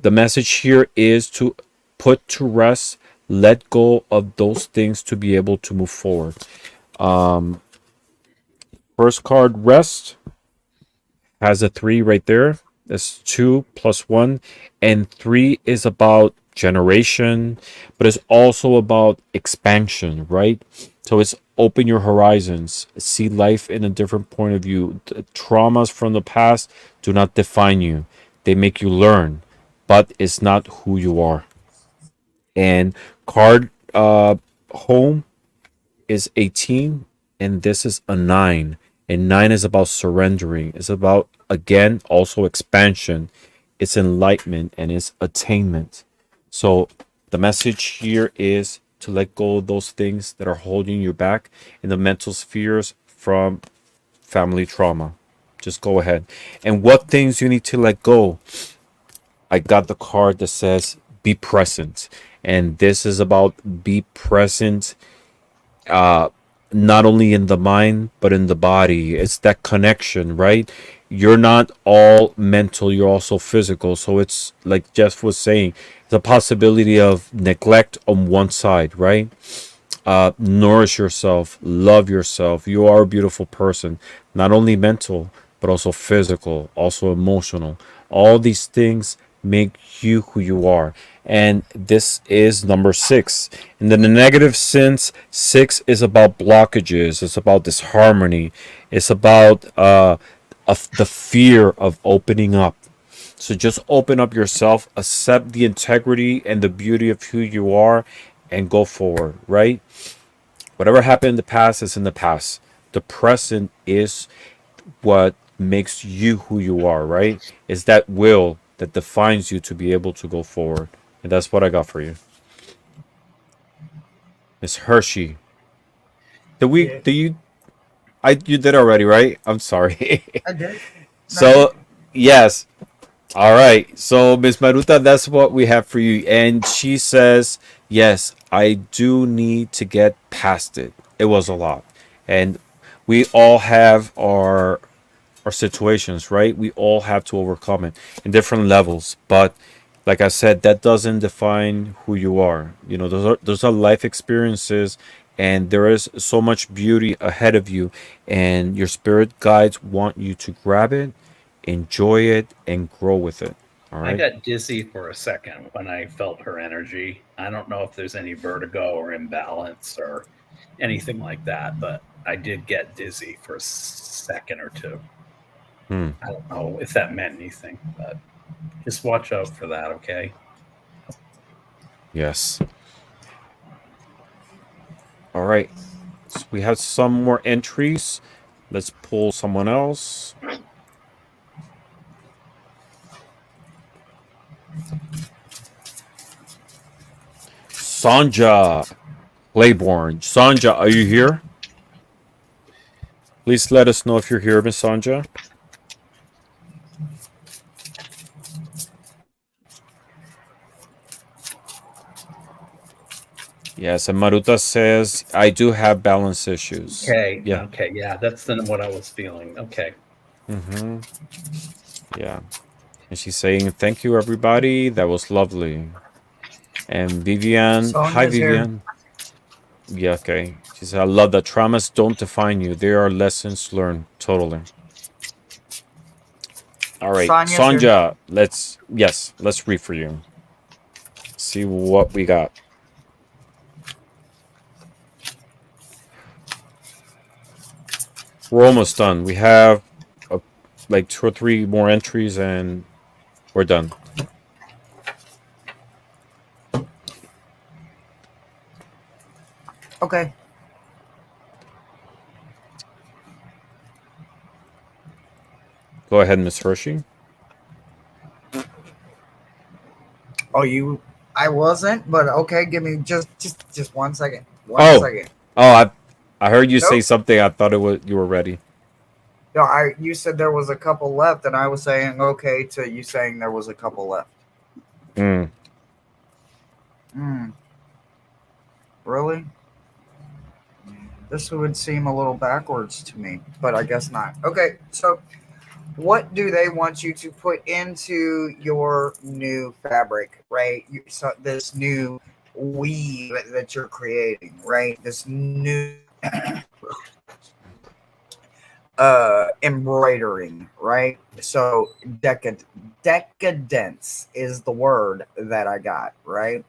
the message here is to put to rest, let go of those things to be able to move forward. First card, Rest, has a 3 right there. That's 2 plus 1, and 3 is about generation, but it's also about expansion, right? So it's open your horizons, see life in a different point of view. The traumas from the past do not define you; they make you learn, but it's not who you are. And card Home is 18, and this is a 9. And 9 is about surrendering. It's about, again, also expansion. It's enlightenment and it's attainment. So the message here is to let go of those things that are holding you back in the mental spheres from family trauma. Just go ahead. And what things you need to let go? I got the card that says be present. And this is about be present, not only in the mind but in the body. It's that connection, right? You're not all mental, you're also physical. So it's like Jeff was saying, the possibility of neglect on one side, right? Nourish yourself, love yourself. You are a beautiful person, not only mental but also physical, also emotional. All these things make you who you are. And this is number 6. And in the negative sense, 6 is about blockages. It's about disharmony. It's about the fear of opening up. So just open up yourself, accept the integrity and the beauty of who you are, and go forward, right? Whatever happened in the past is in the past. The present is what makes you who you are, right? Is that will that defines you to be able to go forward. And that's what I got for you. Miss Hershe. Yeah, Do you you did already, right? I'm sorry. I did. No, So yes. All right. So Miss Maruta, that's what we have for you. And she says, yes, I do need to get past it. It was a lot. And we all have our situations, right? We all have to overcome it in different levels. But like I said, that doesn't define who you are. You know, those are life experiences, and there is so much beauty ahead of you, and your spirit guides want you to grab it, enjoy it, and grow with it. All I right. got dizzy for a second when I felt her energy. I don't know if there's any vertigo or imbalance or anything like that, but I did get dizzy for a second or two. Hmm. I don't know if that meant anything, but just watch out for that, okay? Yes. All right. So we have some more entries. Let's pull someone else. Sanja Claiborne. Sanja, are you here? Please let us know if you're here, Miss Sanja. Yes, and Maruta says, I do have balance issues. Okay, Yeah. okay, yeah, that's then what I was feeling. Okay. Mm-hmm. Yeah. And she's saying, thank you, everybody. That was lovely. And Vivian, hi, Sonya's here. Vivian. Yeah, okay. She said, I love that traumas don't define you. They are lessons learned. Totally. All right. Sonya's here. Sanja, let's read for you. See what we got. We're almost done. We have like 2 or 3 more entries and we're done. Okay. Go ahead, Miss Hershey. Oh, you? I wasn't, but okay. Give me just 1 second. One Oh, second. I heard you say Nope. something. I thought it was you were ready. No, you said there was a couple left, and I was saying okay to you saying there was a couple left. Mm. Hmm. Really? This would seem a little backwards to me, but I guess not. Okay, so what do they want you to put into your new fabric, right? So this new weave that you're creating, right? This new embroidering, right? So decadence is the word that I got, right?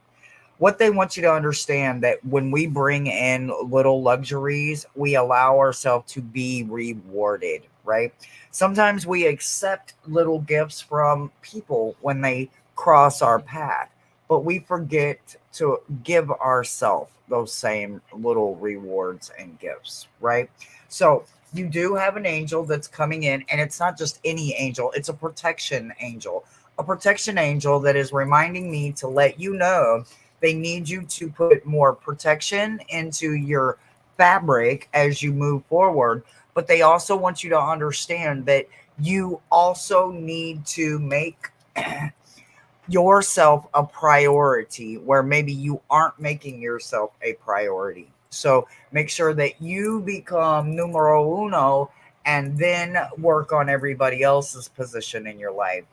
What they want you to understand that when we bring in little luxuries, we allow ourselves to be rewarded, right? Sometimes we accept little gifts from people when they cross our path, but we forget to give ourselves those same little rewards and gifts, right? So you do have an angel that's coming in, and it's not just any angel, it's a protection angel. A protection angel that is reminding me to let you know they need you to put more protection into your fabric as you move forward. But they also want you to understand that you also need to make yourself a priority where maybe you aren't making yourself a priority. So make sure that you become numero uno and then work on everybody else's position in your life.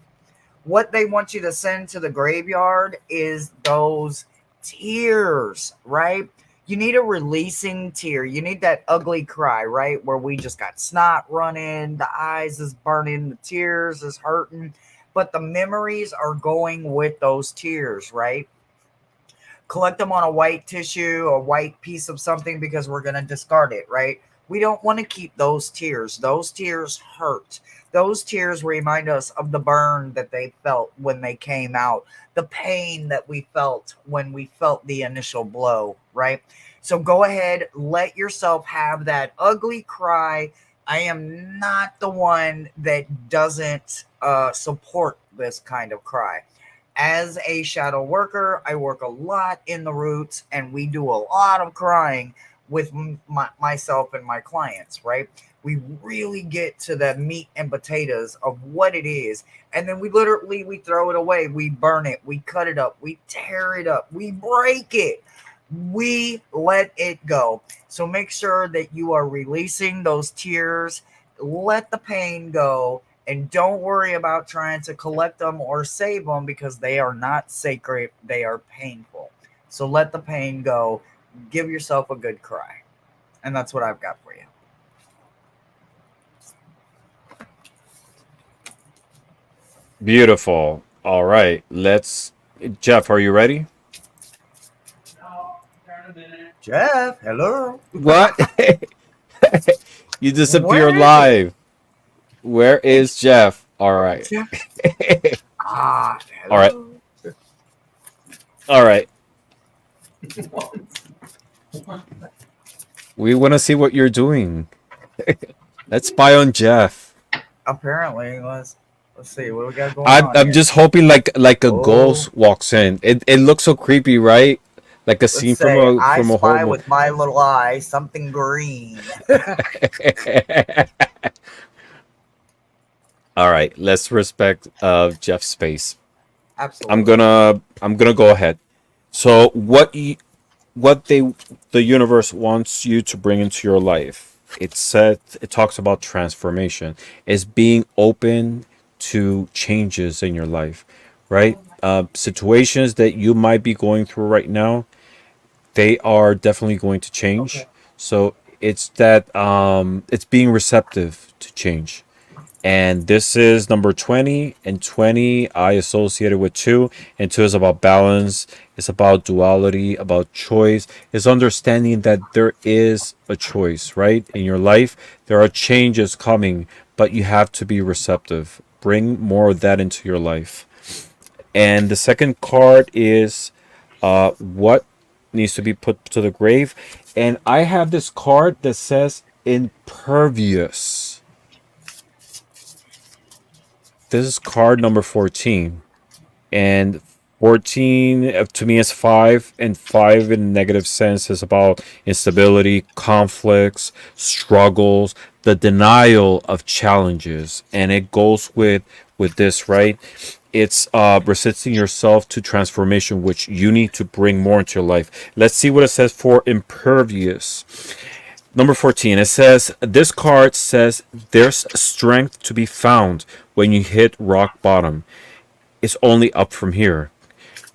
What they want you to send to the graveyard is those tears, right? You need a releasing tear. You need that ugly cry, right? Where we just got snot running, the eyes is burning, the tears is hurting, but the memories are going with those tears, right? Collect them on a white tissue, a white piece of something, because we're going to discard it, right? We don't want to keep those tears. Those tears hurt. Those tears remind us of the burn that they felt when they came out, the pain that we felt when we felt the initial blow, right? So go ahead, let yourself have that ugly cry. I am not the one that doesn't support this kind of cry. As a shadow worker, I work a lot in the roots, and we do a lot of crying with myself and my clients, right? We really get to the meat and potatoes of what it is, and then we throw it away, we burn it, we cut it up, we tear it up, we break it, we let it go. So make sure that you are releasing those tears, let the pain go, and don't worry about trying to collect them or save them, because they are not sacred, they are painful. So let the pain go, give yourself a good cry. And that's what I've got for you. Beautiful. All right. Let's. Jeff, are you ready? Jeff, hello. What? You disappear Where is it? live. Where is Jeff? All right. Jeff. All right. Hello. All right. We want to see what you're doing. Let's spy on Jeff. Apparently, let's see what we got going I'm on I'm here. just hoping like a Oh, ghost walks in. It looks so creepy, right? Like a let's scene say I from a spy horror with my little eye something green. movie. All right, let's respect Jeff's space. Absolutely. I'm gonna go ahead. So what the universe wants you to bring into your life. It talks about transformation. Is being open to changes in your life, right? Situations that you might be going through right now, they are definitely going to change. Okay. So it's that it's being receptive to change. And this is number 20, and 20 I associated with 2, and 2 is about balance, it's about duality, about choice, it's understanding that there is a choice, right? In your life there are changes coming, but you have to be receptive, bring more of that into your life. And the second card is what needs to be put to the grave. And I have this card that says impervious. This is card number 14. And 14 to me is 5, and 5 in a negative sense is about instability, conflicts, struggles, the denial of challenges. And it goes with this, right? It's resisting yourself to transformation, which you need to bring more into your life. Let's see what it says for impervious. Number 14, it says, this card says there's strength to be found when you hit rock bottom. It's only up from here.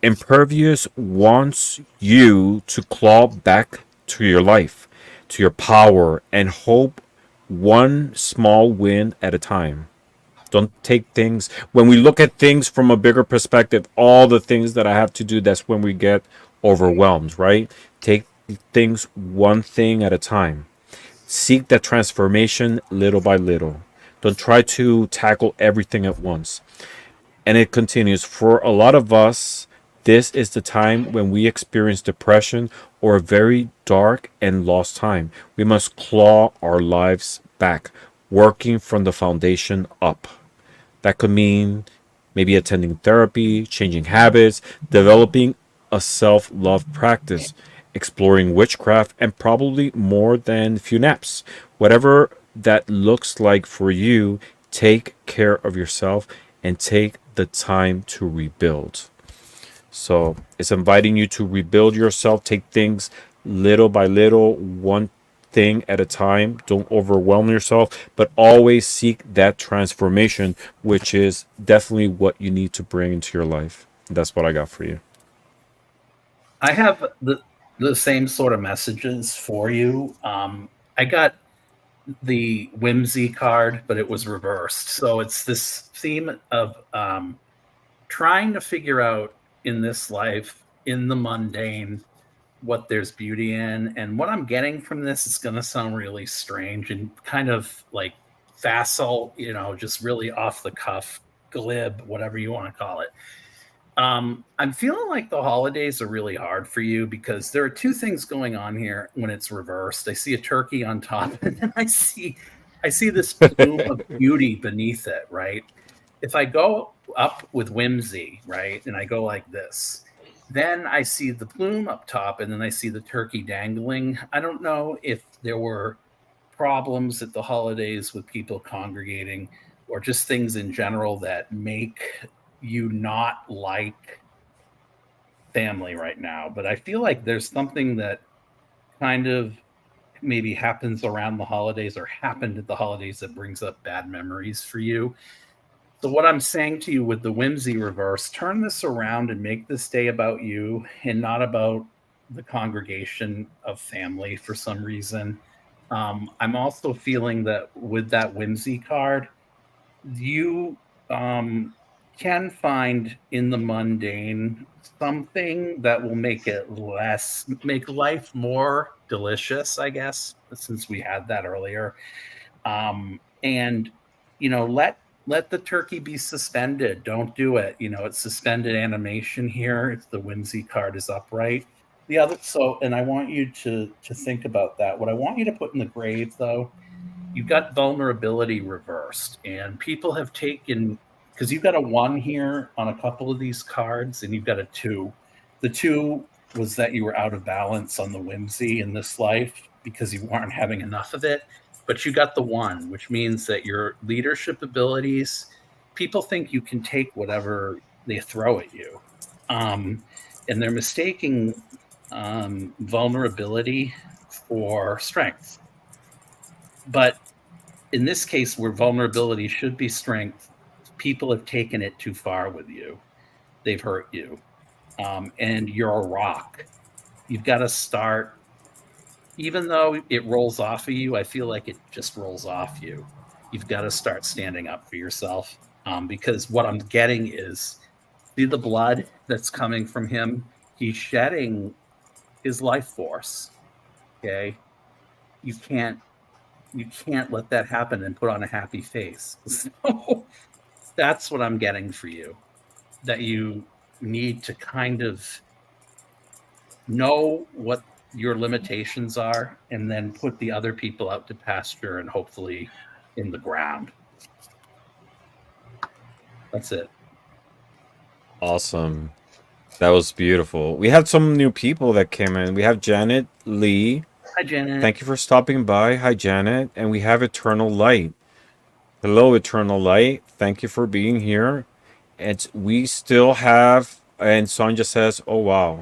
Impervious wants you to claw back to your life, to your power, and hope one small win at a time. Don't take things, when we look at things from a bigger perspective, all the things that I have to do, that's when we get overwhelmed, right? Take things one thing at a time. Seek that transformation little by little. Don't try to tackle everything at once. And it continues, for a lot of us, this is the time when we experience depression or a very dark and lost time. We must claw our lives back, working from the foundation up. That could mean maybe attending therapy, changing habits, developing a self love practice, exploring witchcraft, and probably more than a few naps. Whatever that looks like for you, take care of yourself and take the time to rebuild. So it's inviting you to rebuild yourself, take things little by little, one thing at a time. Don't overwhelm yourself, but always seek that transformation, which is definitely what you need to bring into your life. That's what I got for you. I have the same sort of messages for you. I got the whimsy card, but it was reversed. So it's this theme of trying to figure out in this life, in the mundane, what there's beauty in. And what I'm getting from this is going to sound really strange and kind of like facile, just really off the cuff, glib, whatever you want to call it. I'm feeling like the holidays are really hard for you because there are two things going on here when it's reversed. I see a turkey on top, and then I see this plume of beauty beneath it, right? If I go up with whimsy, right, and I go like this, then I see the plume up top, and then I see the turkey dangling. I don't know if there were problems at the holidays with people congregating or just things in general that make you not like family right now. But I feel like there's something that kind of maybe happens around the holidays or happened at the holidays that brings up bad memories for you. So, what I'm saying to you with the whimsy reverse, turn this around and make this day about you and not about the congregation of family for some reason. I'm also feeling that with that whimsy card, you can find in the mundane something that will make life more delicious, I guess, since we had that earlier. And let the turkey be suspended. Don't do it. It's suspended animation here. It's the whimsy card is upright. The other so, and I want you to think about that. What I want you to put in the grave, though, you've got vulnerability reversed, and people have taken because you've got a one here on a couple of these cards, and you've got a two. The two was that you were out of balance on the whimsy in this life because you weren't having enough of it. But you got the one, which means that your leadership abilities, people think you can take whatever they throw at you. Um, and they're mistaking vulnerability for strength. But in this case, where vulnerability should be strength, people have taken it too far with you. They've hurt you. And you're a rock. You've got to start, even though it rolls off of you, I feel like it just rolls off you. You've got to start standing up for yourself, because what I'm getting is see the blood that's coming from him. He's shedding his life force. Okay. You can't you can't let that happen and put on a happy face. So that's what I'm getting for you. That you need to kind of know what your limitations are and then put the other people out to pasture and hopefully in the ground. That's it. Awesome. That was beautiful. We had some new people that came in. We have Janet Lee. Hi, Janet. Thank you for stopping by. Hi, Janet. And we have Eternal Light. Hello, Eternal Light. Thank you for being here. And we still have, and Sanja says, oh, wow.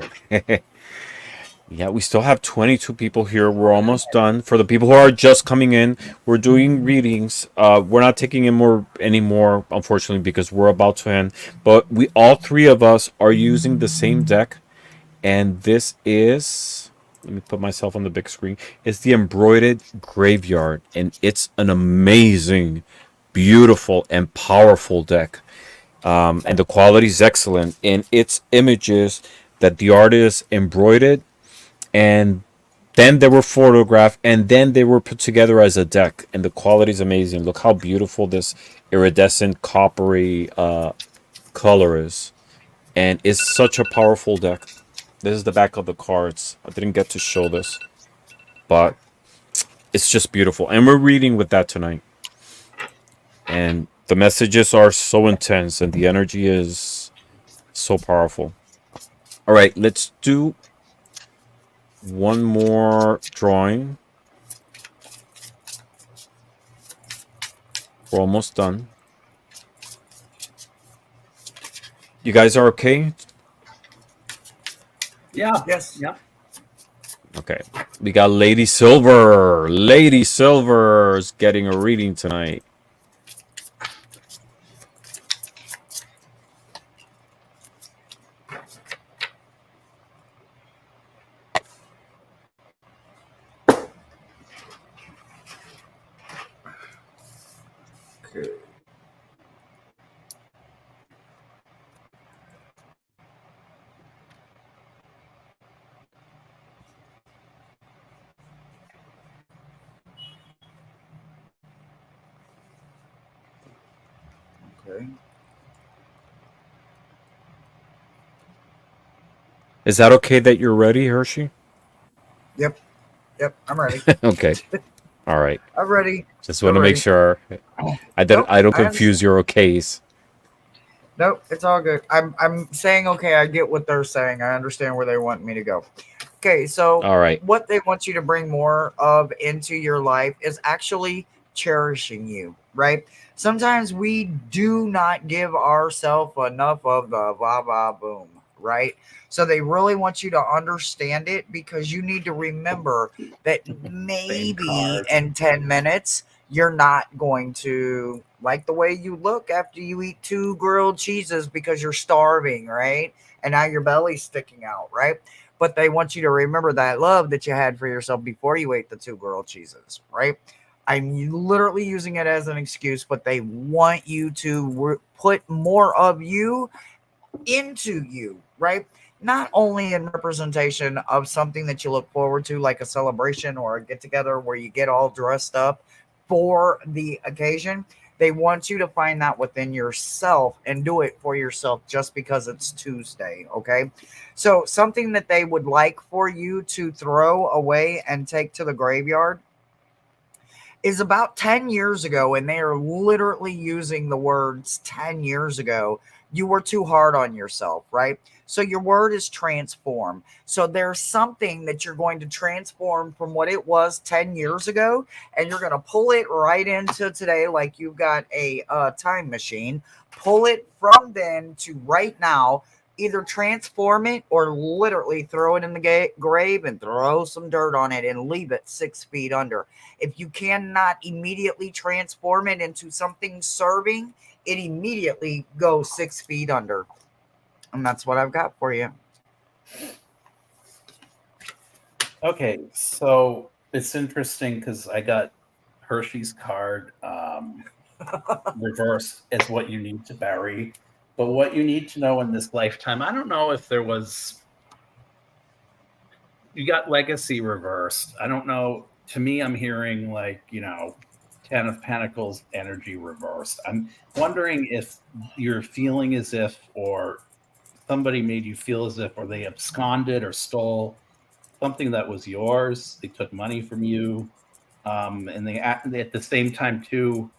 Yeah, we still have 22 people here. We're almost done. For the people who are just coming in, we're doing readings. We're not taking in more anymore, unfortunately, because we're about to end. But we all three of us are using the same deck, and this is, let me put myself on the big screen. It's the Embroidered Graveyard, and it's an amazing, beautiful, and powerful deck. And the quality is excellent. In its images that the artist embroidered, and then they were photographed, and then they were put together as a deck, and the quality is amazing. Look how beautiful this iridescent coppery color is, and it's such a powerful deck. This is the back of the cards. I didn't get to show this, but it's just beautiful, and we're reading with that tonight, and the messages are so intense and the energy is so powerful. All right, let's do one more drawing. We're almost done. You guys are okay? Yeah. Yes. Yeah. Okay. We got Lady Silver. Lady Silver's getting a reading tonight. Okay. Okay. Is that okay that you're ready, Hershey? Yep. Yep. I'm ready. Okay. All right. I'm ready. Just We're want to make ready. sure Nope. I don't I confuse understand. your okays. Nope. It's all good. I'm saying okay. I get what they're saying. I understand where they want me to go. Okay, so All right. what they want you to bring more of into your life is actually cherishing you, right? Sometimes we do not give ourselves enough of the blah blah boom, right? So they really want you to understand it because you need to remember that Same maybe card. in 10 minutes you're not going to like the way you look after you eat two grilled cheeses because you're starving, right? And now your belly's sticking out, right? But they want you to remember that love that you had for yourself before you ate the two grilled cheeses, right? I'm literally using it as an excuse, but they want you to put more of you into you, right? Not only in representation of something that you look forward to, like a celebration or a get together where you get all dressed up for the occasion. They want you to find that within yourself and do it for yourself just because it's Tuesday. Okay. So, something that they would like for you to throw away and take to the graveyard is about 10 years ago, and they are literally using the words 10 years ago. You were too hard on yourself, right? So your word is transform. So there's something that you're going to transform from what it was 10 years ago, and you're going to pull it right into today, like you've got a time machine. Pull it from then to right now, either transform it or literally throw it in the grave and throw some dirt on it and leave it 6 feet under. If you cannot immediately transform it into something serving, it immediately goes 6 feet under. And that's what I've got for you. Okay, so it's interesting because I got Hershey's card reversed as what you need to bury, but what you need to know in this lifetime. I don't know if there was. You got legacy reversed. I don't know. To me, I'm hearing like, Ten of Pentacles energy reversed. I'm wondering if you're feeling as if, or somebody made you feel as if, or they absconded or stole something that was yours. They took money from you. And they at the same time, too,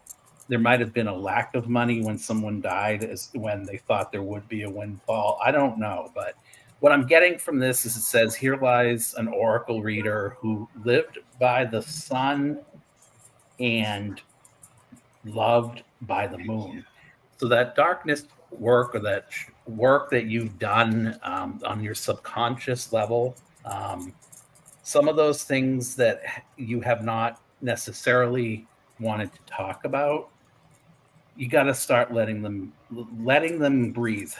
there might have been a lack of money when someone died, as when they thought there would be a windfall. I don't know, but what I'm getting from this is it says, here lies an oracle reader who lived by the sun and loved by the moon. So that darkness work, or that work that you've done on your subconscious level, some of those things that you have not necessarily wanted to talk about, you got to start letting them breathe.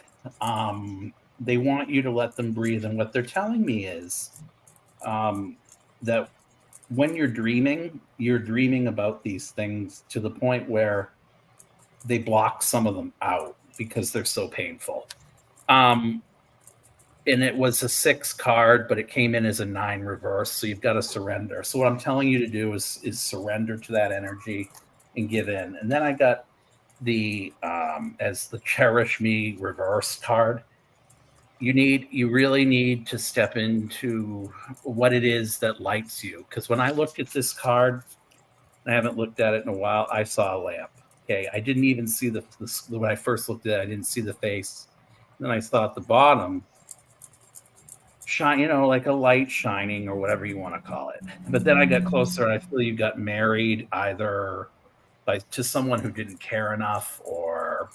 They want you to let them breathe, and what they're telling me is that when you're dreaming about these things to the point where they block some of them out because they're so painful. Um, and it was a 6 card, but it came in as a 9 reverse. So you've got to surrender. So what I'm telling you to do is surrender to that energy and give in. And then I got the as the cherish me reverse card. You really need to step into what it is that lights you. Because when I looked at this card, I haven't looked at it in a while, I saw a lamp. Okay, I didn't even see the when I first looked at it, I didn't see the face. Then I saw at the bottom shine, like a light shining or whatever you want to call it. But then I got closer and I feel you got married either to someone who didn't care enough, or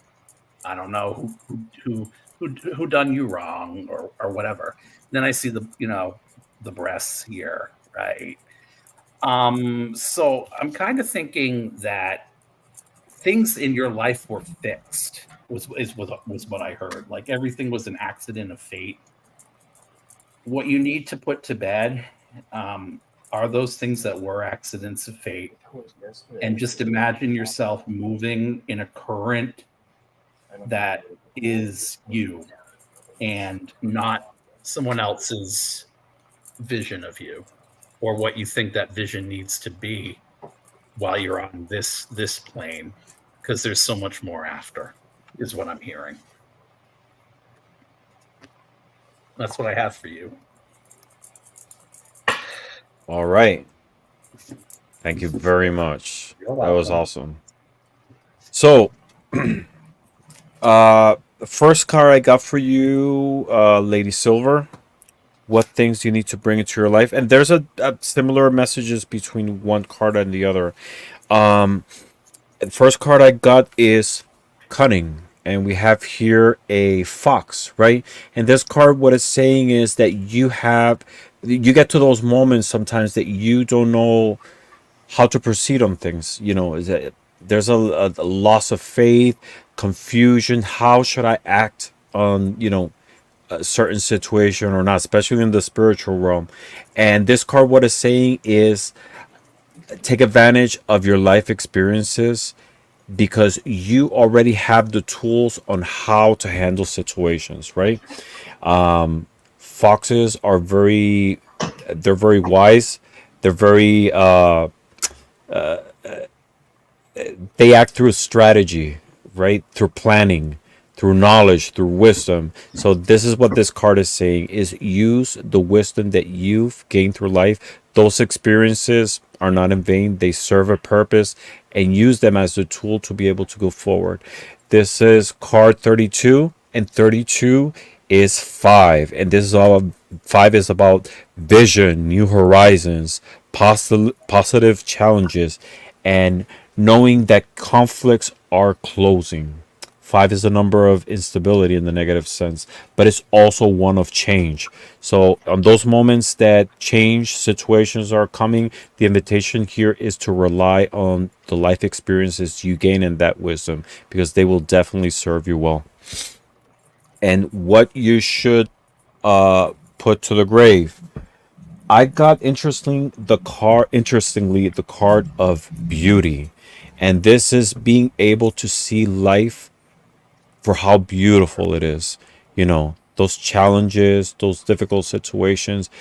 I don't know who done you wrong, or whatever. Then I see the breasts here, right? So I'm kind of thinking that things in your life were fixed, was what I heard. Like everything was an accident of fate. What you need to put to bed are those things that were accidents of fate, and just imagine yourself moving in a current that is you and not someone else's vision of you, or what you think that vision needs to be while you're on this plane, because there's so much more after, is what I'm hearing. That's what I have for you. All right. Thank you very much. You're That was welcome. awesome. So, the first card I got for you, Lady Silver. What things you need to bring into your life, and there's a similar messages between one card and the other. The first card I got is cunning, and we have here a fox, right? And this card, what it's saying is that you get to those moments sometimes that you don't know how to proceed on things. Is that there's a loss of faith, confusion. How should I act on a certain situation or not, especially in the spiritual realm? And this card, what it's saying is take advantage of your life experiences because you already have the tools on how to handle situations, right? Foxes are they're very wise. They're very they act through strategy, right? Through planning, through knowledge, through wisdom. So this is what this card is saying is use the wisdom that you've gained through life. Those experiences are not in vain. They serve a purpose and use them as a tool to be able to go forward. This is card 32 and 32 is 5 and this is all 5 is about vision, new horizons, positive challenges, and knowing that conflicts are closing. 5 is the number of instability in the negative sense, but it's also one of change. So, on those moments that change situations are coming, the invitation here is to rely on the life experiences you gain in that wisdom because they will definitely serve you well. And what you should put to the grave. I got interestingly the card of beauty. And this is being able to see life for how beautiful it is. Those challenges, those difficult situations,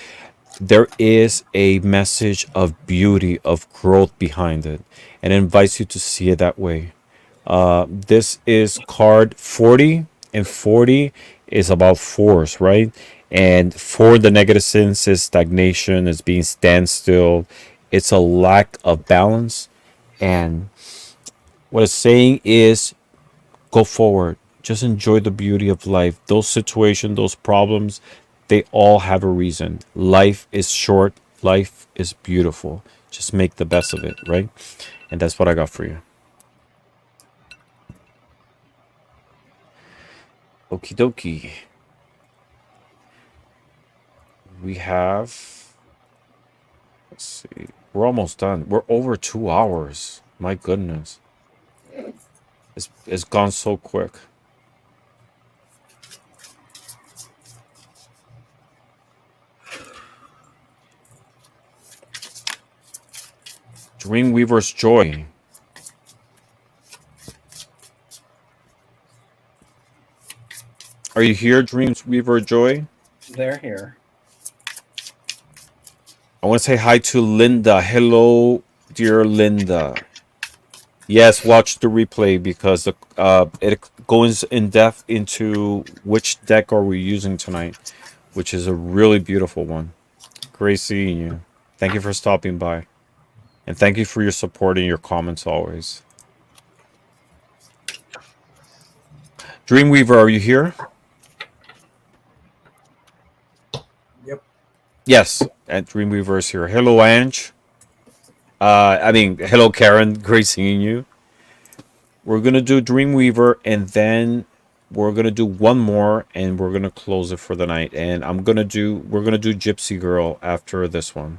there is a message of beauty, of growth behind it, and it invites you to see it that way. This is card 40, and 40 is about force, right? And for the negative sense is stagnation, is being standstill. It's a lack of balance. And what it's saying is go forward. Just enjoy the beauty of life. Those situations, those problems, they all have a reason. Life is short. Life is beautiful. Just make the best of it, right? And that's what I got for you. Okie dokie. We have, let's see, we're almost done. We're over 2 hours. My goodness. It's gone so quick. Dreamweaver's Joy. Are you here, Dreamweaver Joy? They're here. I want to say hi to Linda. Hello, dear Linda. Yes, watch the replay because it goes in depth into which deck are we using tonight, which is a really beautiful one. Great seeing you. Thank you for stopping by. And thank you for your support and your comments always. Dreamweaver, are you here? Yep. Yes, and Dreamweaver is here. Hello, Ange. Hello, Karen. Great seeing you. We're gonna do Dreamweaver, and then we're gonna do one more, and we're gonna close it for the night. And we're gonna do Gypsy Girl after this one.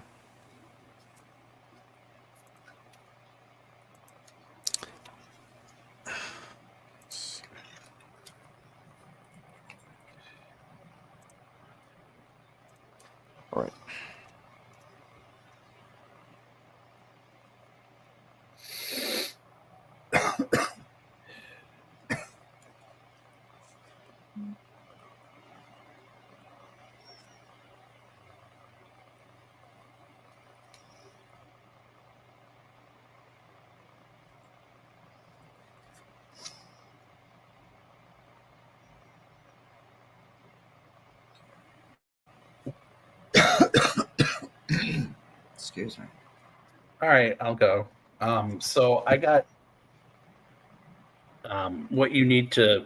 All right. Excuse me. All right, I'll go. So I got what you need to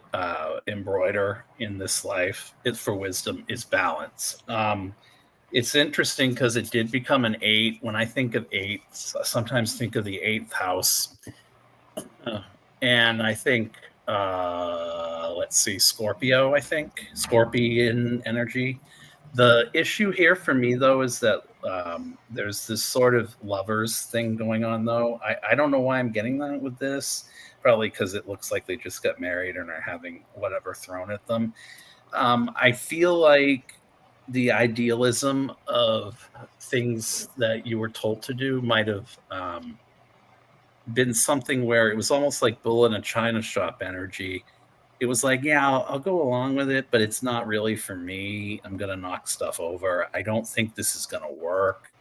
embroider in this life is for wisdom is balance. It's interesting because it did become an 8. When I think of 8s, I sometimes think of the 8th house. And I think, let's see, Scorpio, I think, Scorpion energy. The issue here for me, though, is that there's this sort of lovers thing going on, though. I don't know why I'm getting that with this. Probably because it looks like they just got married and are having whatever thrown at them. I feel like the idealism of things that you were told to do might have been something where it was almost like bull in a china shop energy. It was like, yeah, I'll go along with it, but it's not really for me. I'm going to knock stuff over. I don't think this is going to work.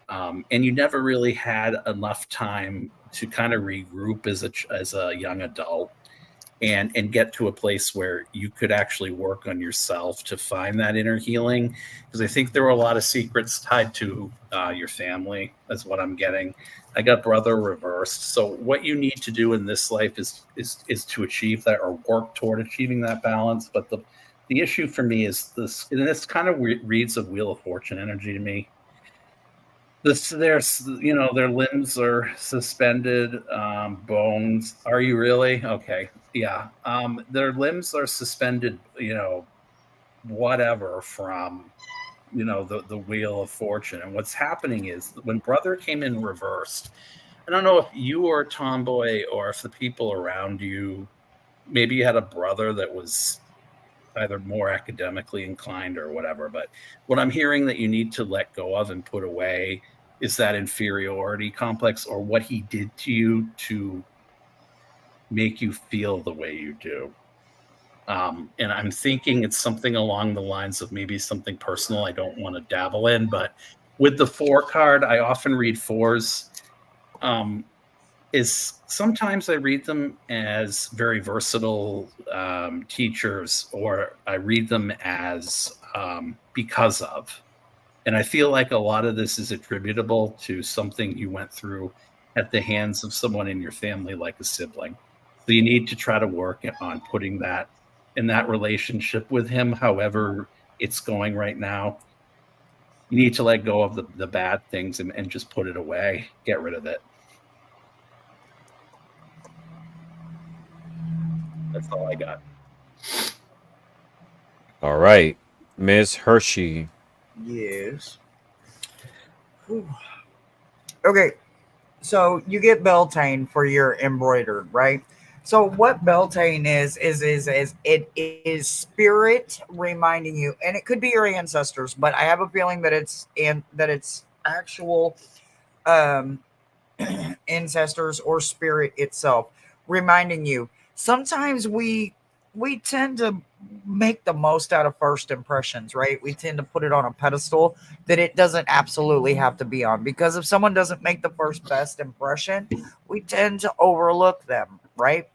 And you never really had enough time to kind of regroup as a young adult and get to a place where you could actually work on yourself to find that inner healing. Because I think there were a lot of secrets tied to your family. That's what I'm getting. I got brother reversed. So what you need to do in this life is to achieve that or work toward achieving that balance. But the issue for me is this, and this kind of reads of Wheel of Fortune energy to me. Their limbs are suspended, bones. Are you really? Okay. Yeah. Their limbs are suspended, whatever from, the Wheel of Fortune. And what's happening is when brother came in reversed, I don't know if you were a tomboy or if the people around you, maybe you had a brother that was either more academically inclined or whatever. But what I'm hearing that you need to let go of and put away is that inferiority complex or what he did to you to make you feel the way you do. And I'm thinking it's something along the lines of maybe something personal I don't want to dabble in. But with the 4 card, I often read 4s. Is sometimes I read them as very versatile teachers, or I read them as because of. And I feel like a lot of this is attributable to something you went through at the hands of someone in your family, like a sibling. So you need to try to work on putting that in that relationship with him, however it's going right now. You need to let go of the bad things and just put it away, get rid of it. That's all I got. All right, Miss Hershe. Yes. Whew. Okay, so you get Beltane for your embroidered, right? So what Beltane is it is spirit reminding you, and it could be your ancestors, but I have a feeling that it's actual um ancestors or spirit itself reminding you. Sometimes we tend to make the most out of first impressions, right? We tend to put it on a pedestal that it doesn't absolutely have to be on, because if someone doesn't make the first best impression, we tend to overlook them, right?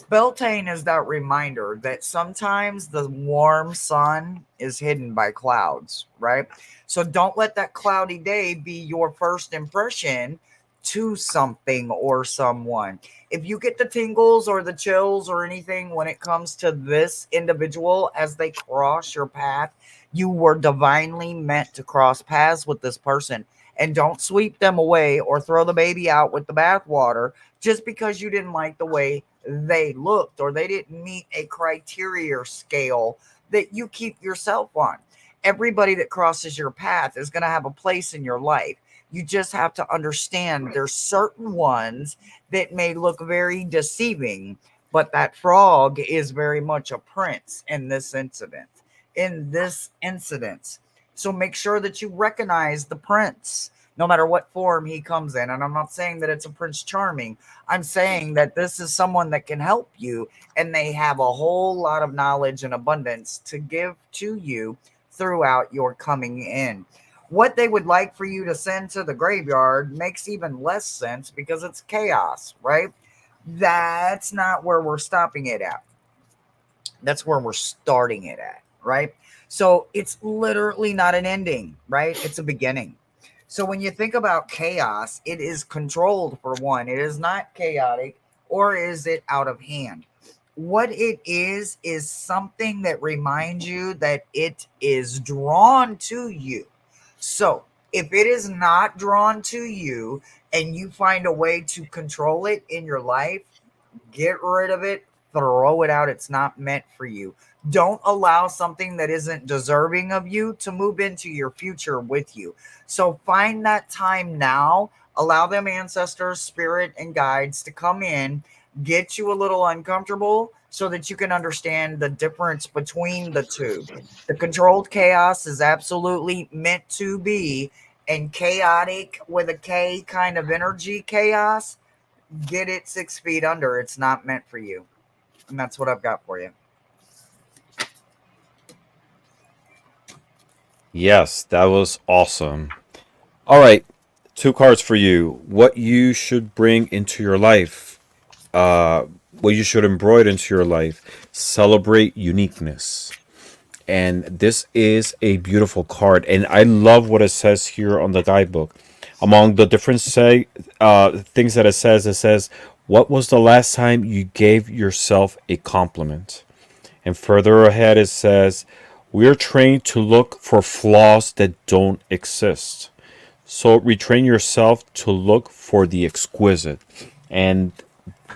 Beltane is that reminder that sometimes the warm sun is hidden by clouds, right? So don't let that cloudy day be your first impression to something or someone. If you get the tingles or the chills or anything when it comes to this individual as they cross your path, you were divinely meant to cross paths with this person. And don't sweep them away or throw the baby out with the bathwater just because you didn't like the way they looked or they didn't meet a criteria scale that you keep yourself on. Everybody that crosses your path is going to have a place in your life. You just have to understand there's certain ones that may look very deceiving, but that frog is very much a prince in this incident. So make sure that you recognize the prince no matter what form he comes in. And I'm not saying that it's a Prince Charming. I'm saying that this is someone that can help you, and they have a whole lot of knowledge and abundance to give to you throughout your coming in. What they would like for you to send to the graveyard makes even less sense because it's chaos, right? That's not where we're stopping it at. That's where we're starting it at, right? So it's literally not an ending, right? It's a beginning. So when you think about chaos, it is controlled for one. It is not chaotic, or is it out of hand? What it is something that reminds you that it is drawn to you. So if it is not drawn to you and you find a way to control it in your life, get rid of it, throw it out. It's not meant for you. Don't allow something that isn't deserving of you to move into your future with you. So find that time now. Allow them ancestors, spirit, and guides to come in, get you a little uncomfortable so that you can understand the difference between the two. The controlled chaos is absolutely meant to be, and chaotic with a K kind of energy chaos, get it 6 feet under. It's not meant for you. And that's what I've got for you. Yes, that was awesome. All right, 2 cards for you. What you should bring into your life. Uh, what you should embroider into your life. Celebrate uniqueness. And this is a beautiful card. And I love what it says here on the guidebook. Among the different things that it says, what was the last time you gave yourself a compliment? And further ahead, it says, we're trained to look for flaws that don't exist. So retrain yourself to look for the exquisite. And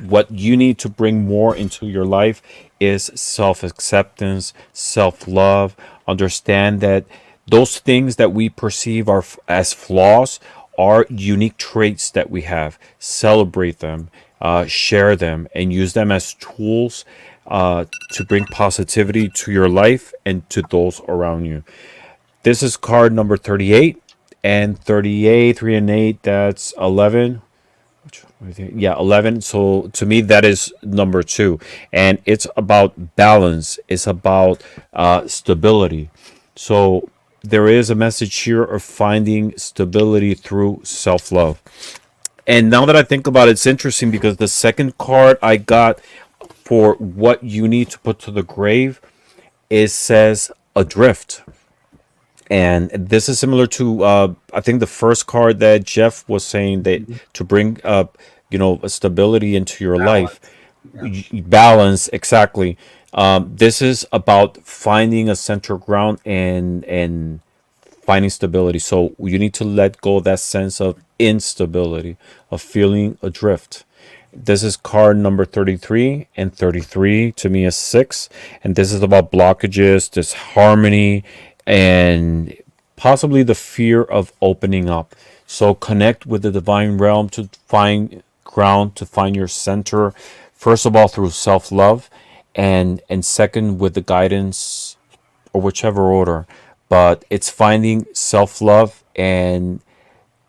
what you need to bring more into your life is self acceptance, self love. Understand that those things that we perceive as flaws are unique traits that we have. Celebrate them, share them, and use them as tools to bring positivity to your life and to those around you. This is card number 38. And 38, 3 and 8, that's 11. Yeah, 11. So to me, that is number 2. And it's about balance, it's about stability. So there is a message here of finding stability through self love. And now that I think about it, it's interesting because the second card I got for what you need to put to the grave, it says adrift. And this is similar to I think the first card that Jeff was saying, that to bring up, a stability into your life. Balance. Yeah. Balance, exactly. This is about finding a center ground and finding stability. So you need to let go of that sense of instability, of feeling adrift. This is card number 33, and 33 to me is 6. And this is about blockages, disharmony, and possibly the fear of opening up. So connect with the divine realm to find ground, to find your center. First of all, through self love, and second, with the guidance, or whichever order. But it's finding self love and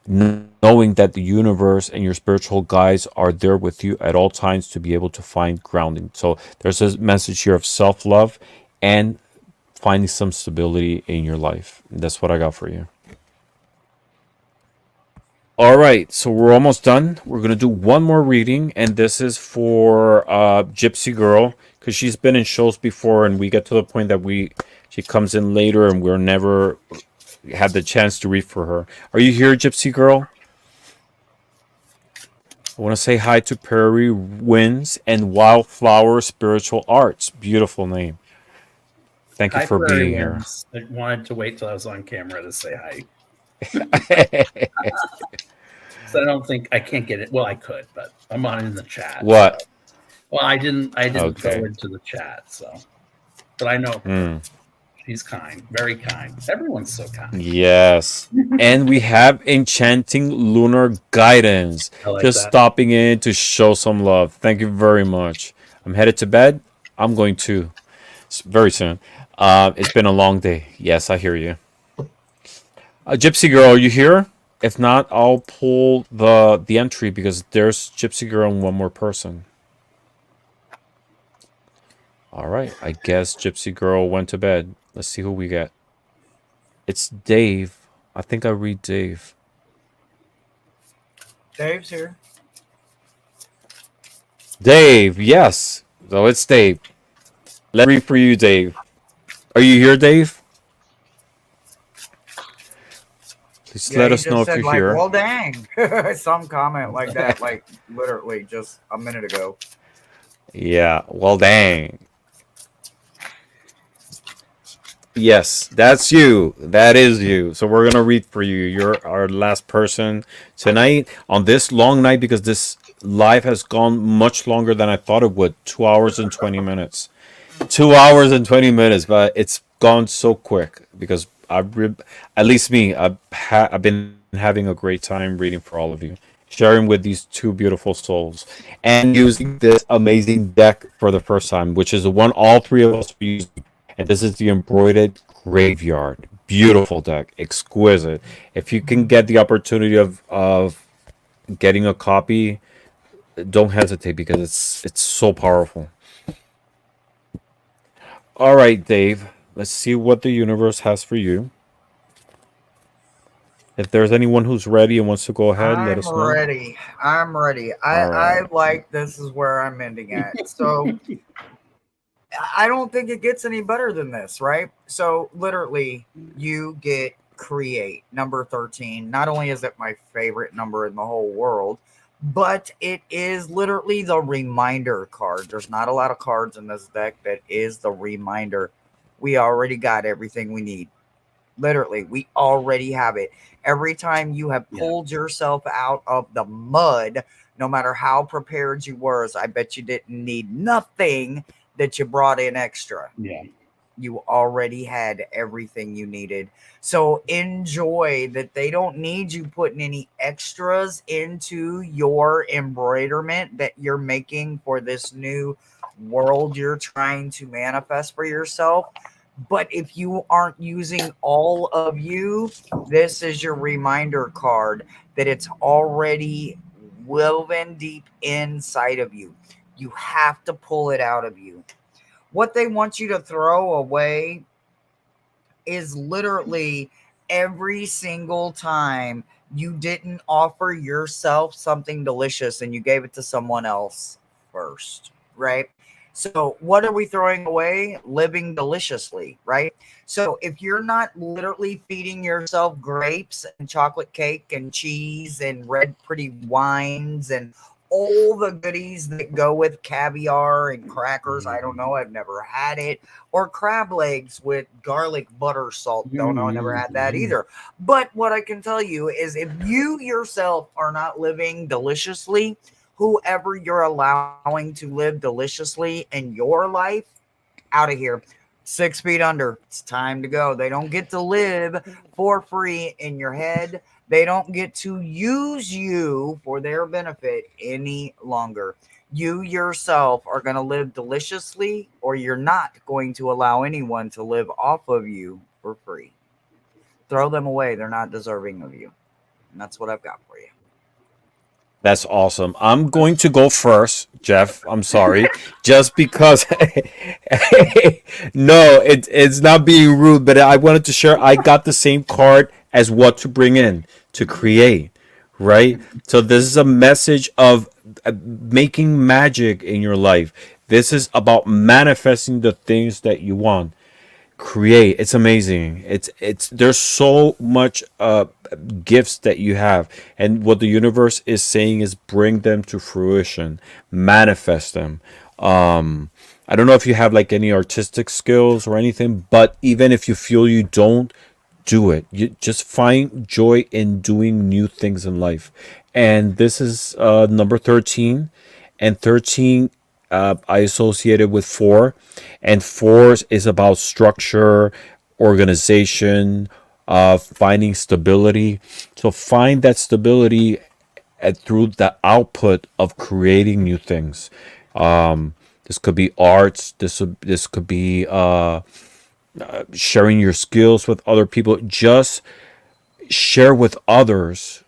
knowing that the universe and your spiritual guides are there with you at all times to be able to find grounding. So there's a message here of self love and finding some stability in your life. That's what I got for you. All right, so we're almost done. We're gonna do one more reading, and this is for Gypsy Girl, because she's been in shows before, and we get to the point that she comes in later, and we're never had the chance to read for her. Are you here, Gypsy Girl? I want to say hi to Prairie Winds and Wildflower Spiritual Arts. Beautiful name. Thank you Hi, for Prairie being here. Winds. I wanted to wait till I was on camera to say hi. So I don't think I can't get it. Well, I could, but I'm on in the chat. What? So. Well, I didn't Okay. go into the chat, so. But I know she's kind, very kind. Everyone's so kind. Yes. And we have Enchanting Lunar Guidance. I like Just that. stopping in to show some love. Thank you very much. I'm headed to bed. I'm going to very soon. It's been a long day. Yes, I hear you. Gypsy Girl, are you here? If not, I'll pull the entry because there's Gypsy Girl and one more person. All right. I guess Gypsy Girl went to bed. Let's see who we get. It's Dave. I think I read Dave. Dave's here. Dave, yes. So it's Dave. Let's read for you, Dave. Are you here, Dave? Please Yeah, let he us know just if said you're like, here. "Well, dang," some comment like that, like literally just a minute ago. Yeah, well, dang. Yes, that's you. That is you. So we're gonna read for you. You're our last person tonight on this long night because this live has gone much longer than I thought it would. 2 hours and 20 minutes. 2 hours and 20 minutes, but it's gone so quick because at least me, I've been having a great time reading for all of you, sharing with these two beautiful souls, and using this amazing deck for the first time, which is the one all three of us are using. And this is the Embroidered Graveyard. Beautiful deck, exquisite. If you can get the opportunity of getting a copy, don't hesitate because it's so powerful. All right, Dave. Let's see what the universe has for you. If there's anyone who's ready and wants to go ahead, let I'm us know. ready. I'm ready. All I right. like this is where I'm ending at. So I don't think it gets any better than this, right? So literally, you get create number 13. Not only is it my favorite number in the whole world, but it is literally the reminder card. There's not a lot of cards in this deck that is the reminder. We already got everything we need. Literally, we already have it. Every time you have Yeah. pulled yourself out of the mud, no matter how prepared you were, I bet you didn't need nothing that you brought in extra. Yeah. You already had everything you needed. So enjoy that they don't need you putting any extras into your embroiderment that you're making for this new world you're trying to manifest for yourself. But if you aren't using all of you, this is your reminder card that it's already woven deep inside of you. You have to pull it out of you. What they want you to throw away is literally every single time you didn't offer yourself something delicious and you gave it to someone else first, right? So, what are we throwing away? Living deliciously, right? So, if you're not literally feeding yourself grapes and chocolate cake and cheese and red pretty wines and all the goodies that go with caviar and crackers, I don't know, I've never had it, or crab legs with garlic butter salt. Don't know, I never had that either. But what I can tell you is if you yourself are not living deliciously, whoever you're allowing to live deliciously in your life, out of here. 6 feet under. It's time to go. They don't get to live for free in your head. They don't get to use you for their benefit any longer. You yourself are going to live deliciously, or you're not going to allow anyone to live off of you for free. Throw them away. They're not deserving of you. And that's what I've got for you. That's awesome. I'm going to go first, Jeff. I'm sorry. Just because no, it's not being rude, but I wanted to share I got the same card as what to bring in to create, right? So this is a message of making magic in your life. This is about manifesting the things that you want. Create. It's amazing. It's there's so much gifts that you have, and what the universe is saying is bring them to fruition, manifest them. I don't know if you have like any artistic skills or anything, but even if you feel you don't, do it. You just find joy in doing new things in life. And this is number 13, and 13 I associated with 4, and 4 is about structure, organization, finding stability. So find that stability through the output of creating new things. This could be arts. This could be sharing your skills with other people. Just share with others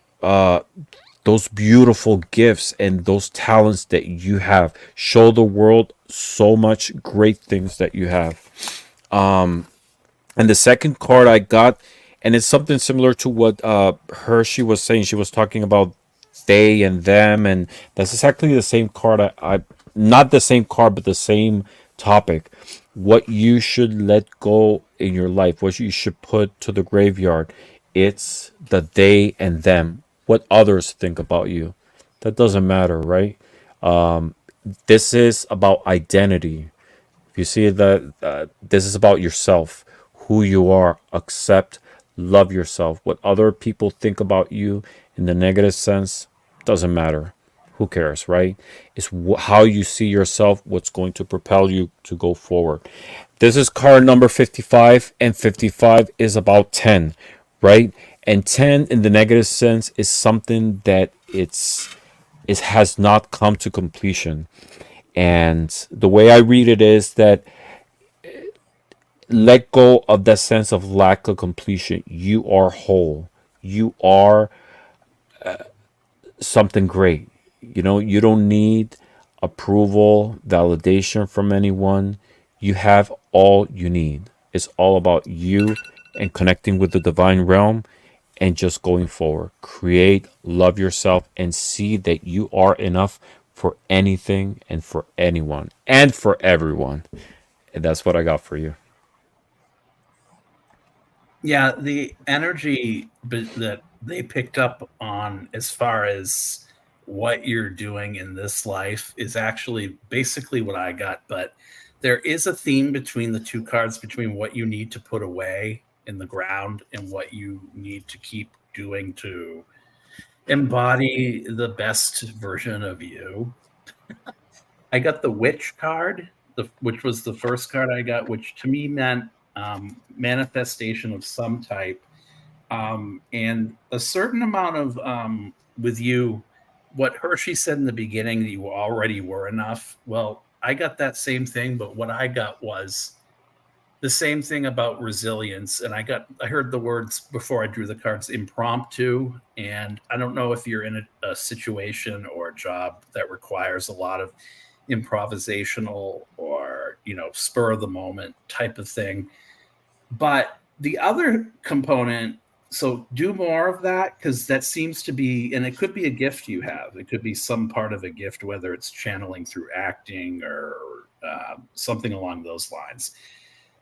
those beautiful gifts and those talents that you have. Show the world so much great things that you have. And the second card I got, and it's something similar to what Hershe was saying. She was talking about they and them, and that's exactly the same card. I not the same card, but the same topic. What you should let go in your life, what you should put to the graveyard, It's the they and them, what others think about you. That doesn't matter, right? This is about identity. If you see that, this is about yourself, who you are. Accept, love yourself. What other people think about you in the negative sense doesn't matter. Who cares, right? It's how you see yourself, what's going to propel you to go forward. This is card number 55, and 55 is about 10, right? And 10 in the negative sense is something that it has not come to completion. And the way I read it is that let go of that sense of lack of completion. You are whole. You are something great. You don't need approval, validation from anyone. You have all you need. It's all about you and connecting with the divine realm and just going forward. Create, love yourself, and see that you are enough for anything and for anyone and for everyone. And that's what I got for you. Yeah, the energy that they picked up on as far as what you're doing in this life is actually basically what I got. But there is a theme between the two cards, between what you need to put away in the ground and what you need to keep doing to embody the best version of you. I got the witch card, which was the first card I got, which to me meant manifestation of some type, and a certain amount of with you. What Hershe said in the beginning, that you already were enough. Well, I got that same thing, but what I got was the same thing about resilience. And I heard the words before I drew the cards, impromptu. And I don't know if you're in a situation or a job that requires a lot of improvisational or, spur of the moment type of thing. But the other component, so do more of that, because that seems to be, and it could be a gift you have. It could be some part of a gift, whether it's channeling through acting or something along those lines.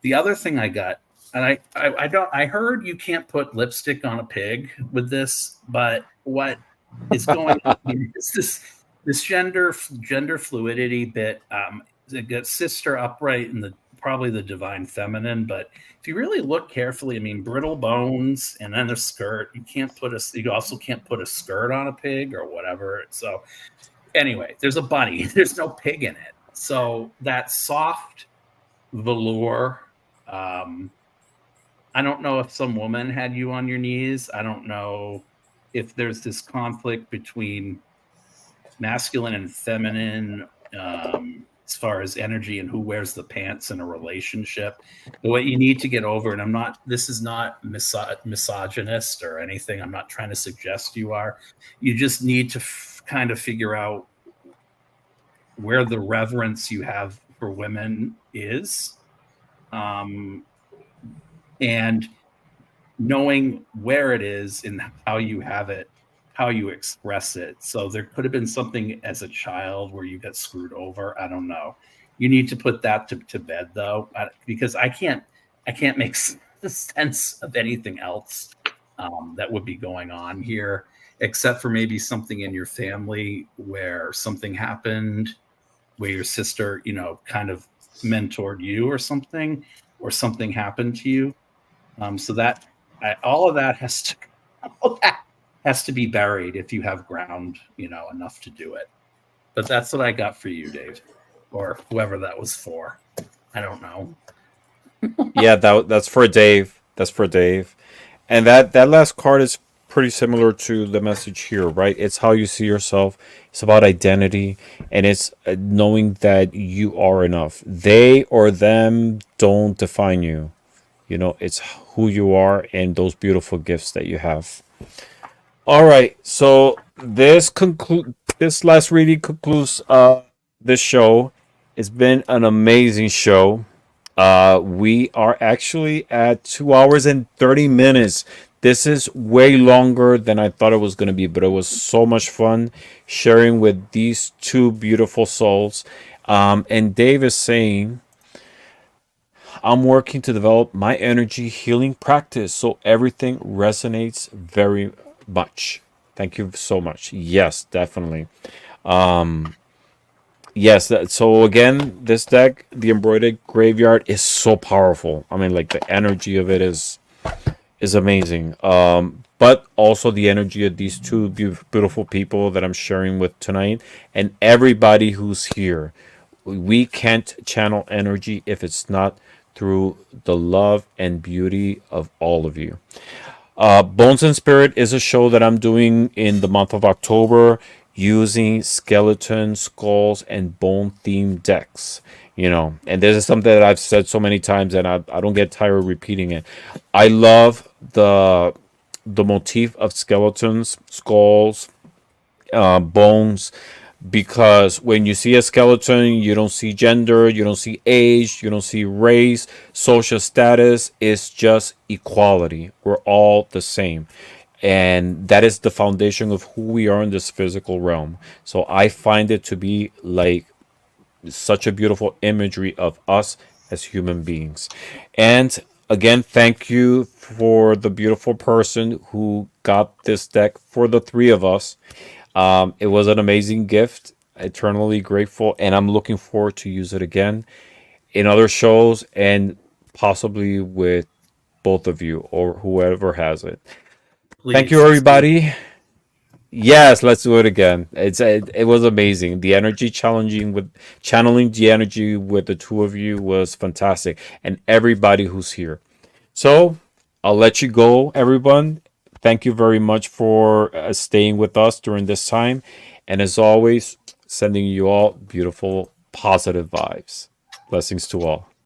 The other thing I got, and I heard you can't put lipstick on a pig with this, but what is going on here is this gender fluidity bit. It got sister upright in probably the divine feminine, but if you really look carefully, I mean, brittle bones and then a skirt. You also can't put a skirt on a pig or whatever. So anyway, there's a bunny. There's no pig in it. So that soft velour. I don't know if some woman had you on your knees. I don't know if there's this conflict between masculine and feminine, as far as energy and who wears the pants in a relationship. But what you need to get over, and this is not misogynist or anything. I'm not trying to suggest you are. You just need to kind of figure out where the reverence you have for women is. And knowing where it is and how you have it, how you express it. So there could have been something as a child where you got screwed over. I don't know. You need to put that to bed though, because I can't make sense of anything else that would be going on here, except for maybe something in your family where something happened, where your sister, kind of mentored you or something happened to you. So that all of that has to be buried if you have ground, enough to do it. But that's what I got for you, Dave, or whoever that was for. I don't know. Yeah, that's for Dave. That's for Dave. And that last card is pretty similar to the message here, right? It's how you see yourself. It's about identity, and it's knowing that you are enough. They or them don't define you. It's who you are and those beautiful gifts that you have. All right, so this last reading concludes this show. It's been an amazing show. We are actually at 2 hours and 30 minutes. This is way longer than I thought it was going to be, but it was so much fun sharing with these two beautiful souls. And Dave is saying, I'm working to develop my energy healing practice so everything resonates very much. Thank you so much. Yes, definitely. Yes, so again, this deck, the Embroidered Graveyard, is so powerful. I mean, like the energy of it is amazing. But also the energy of these two beautiful people that I'm sharing with tonight, and everybody who's here. We can't channel energy if it's not through the love and beauty of all of you. Bones and Spirit is a show that I'm doing in the month of October using skeleton, skulls, and bone themed decks. You know, and this is something that I've said so many times, and I don't get tired of repeating it. I love the motif of skeletons, skulls, bones, because when you see a skeleton, you don't see gender, you don't see age, you don't see race, social status. It's just equality. We're all the same. And that is the foundation of who we are in this physical realm. So I find it to be like such a beautiful imagery of us as human beings. And again, thank you for the beautiful person who got this deck for the three of us. It was an amazing gift. Eternally grateful, and I'm looking forward to use it again in other shows and possibly with both of you or whoever has it. Thank Please, you, let's do it. everybody. Yes, let's do it again. It was amazing. The energy challenging with channeling the energy with the two of you was fantastic, and everybody who's here. So I'll let you go, everyone. Thank you very much for staying with us during this time. And as always, sending you all beautiful, positive vibes. Blessings to all.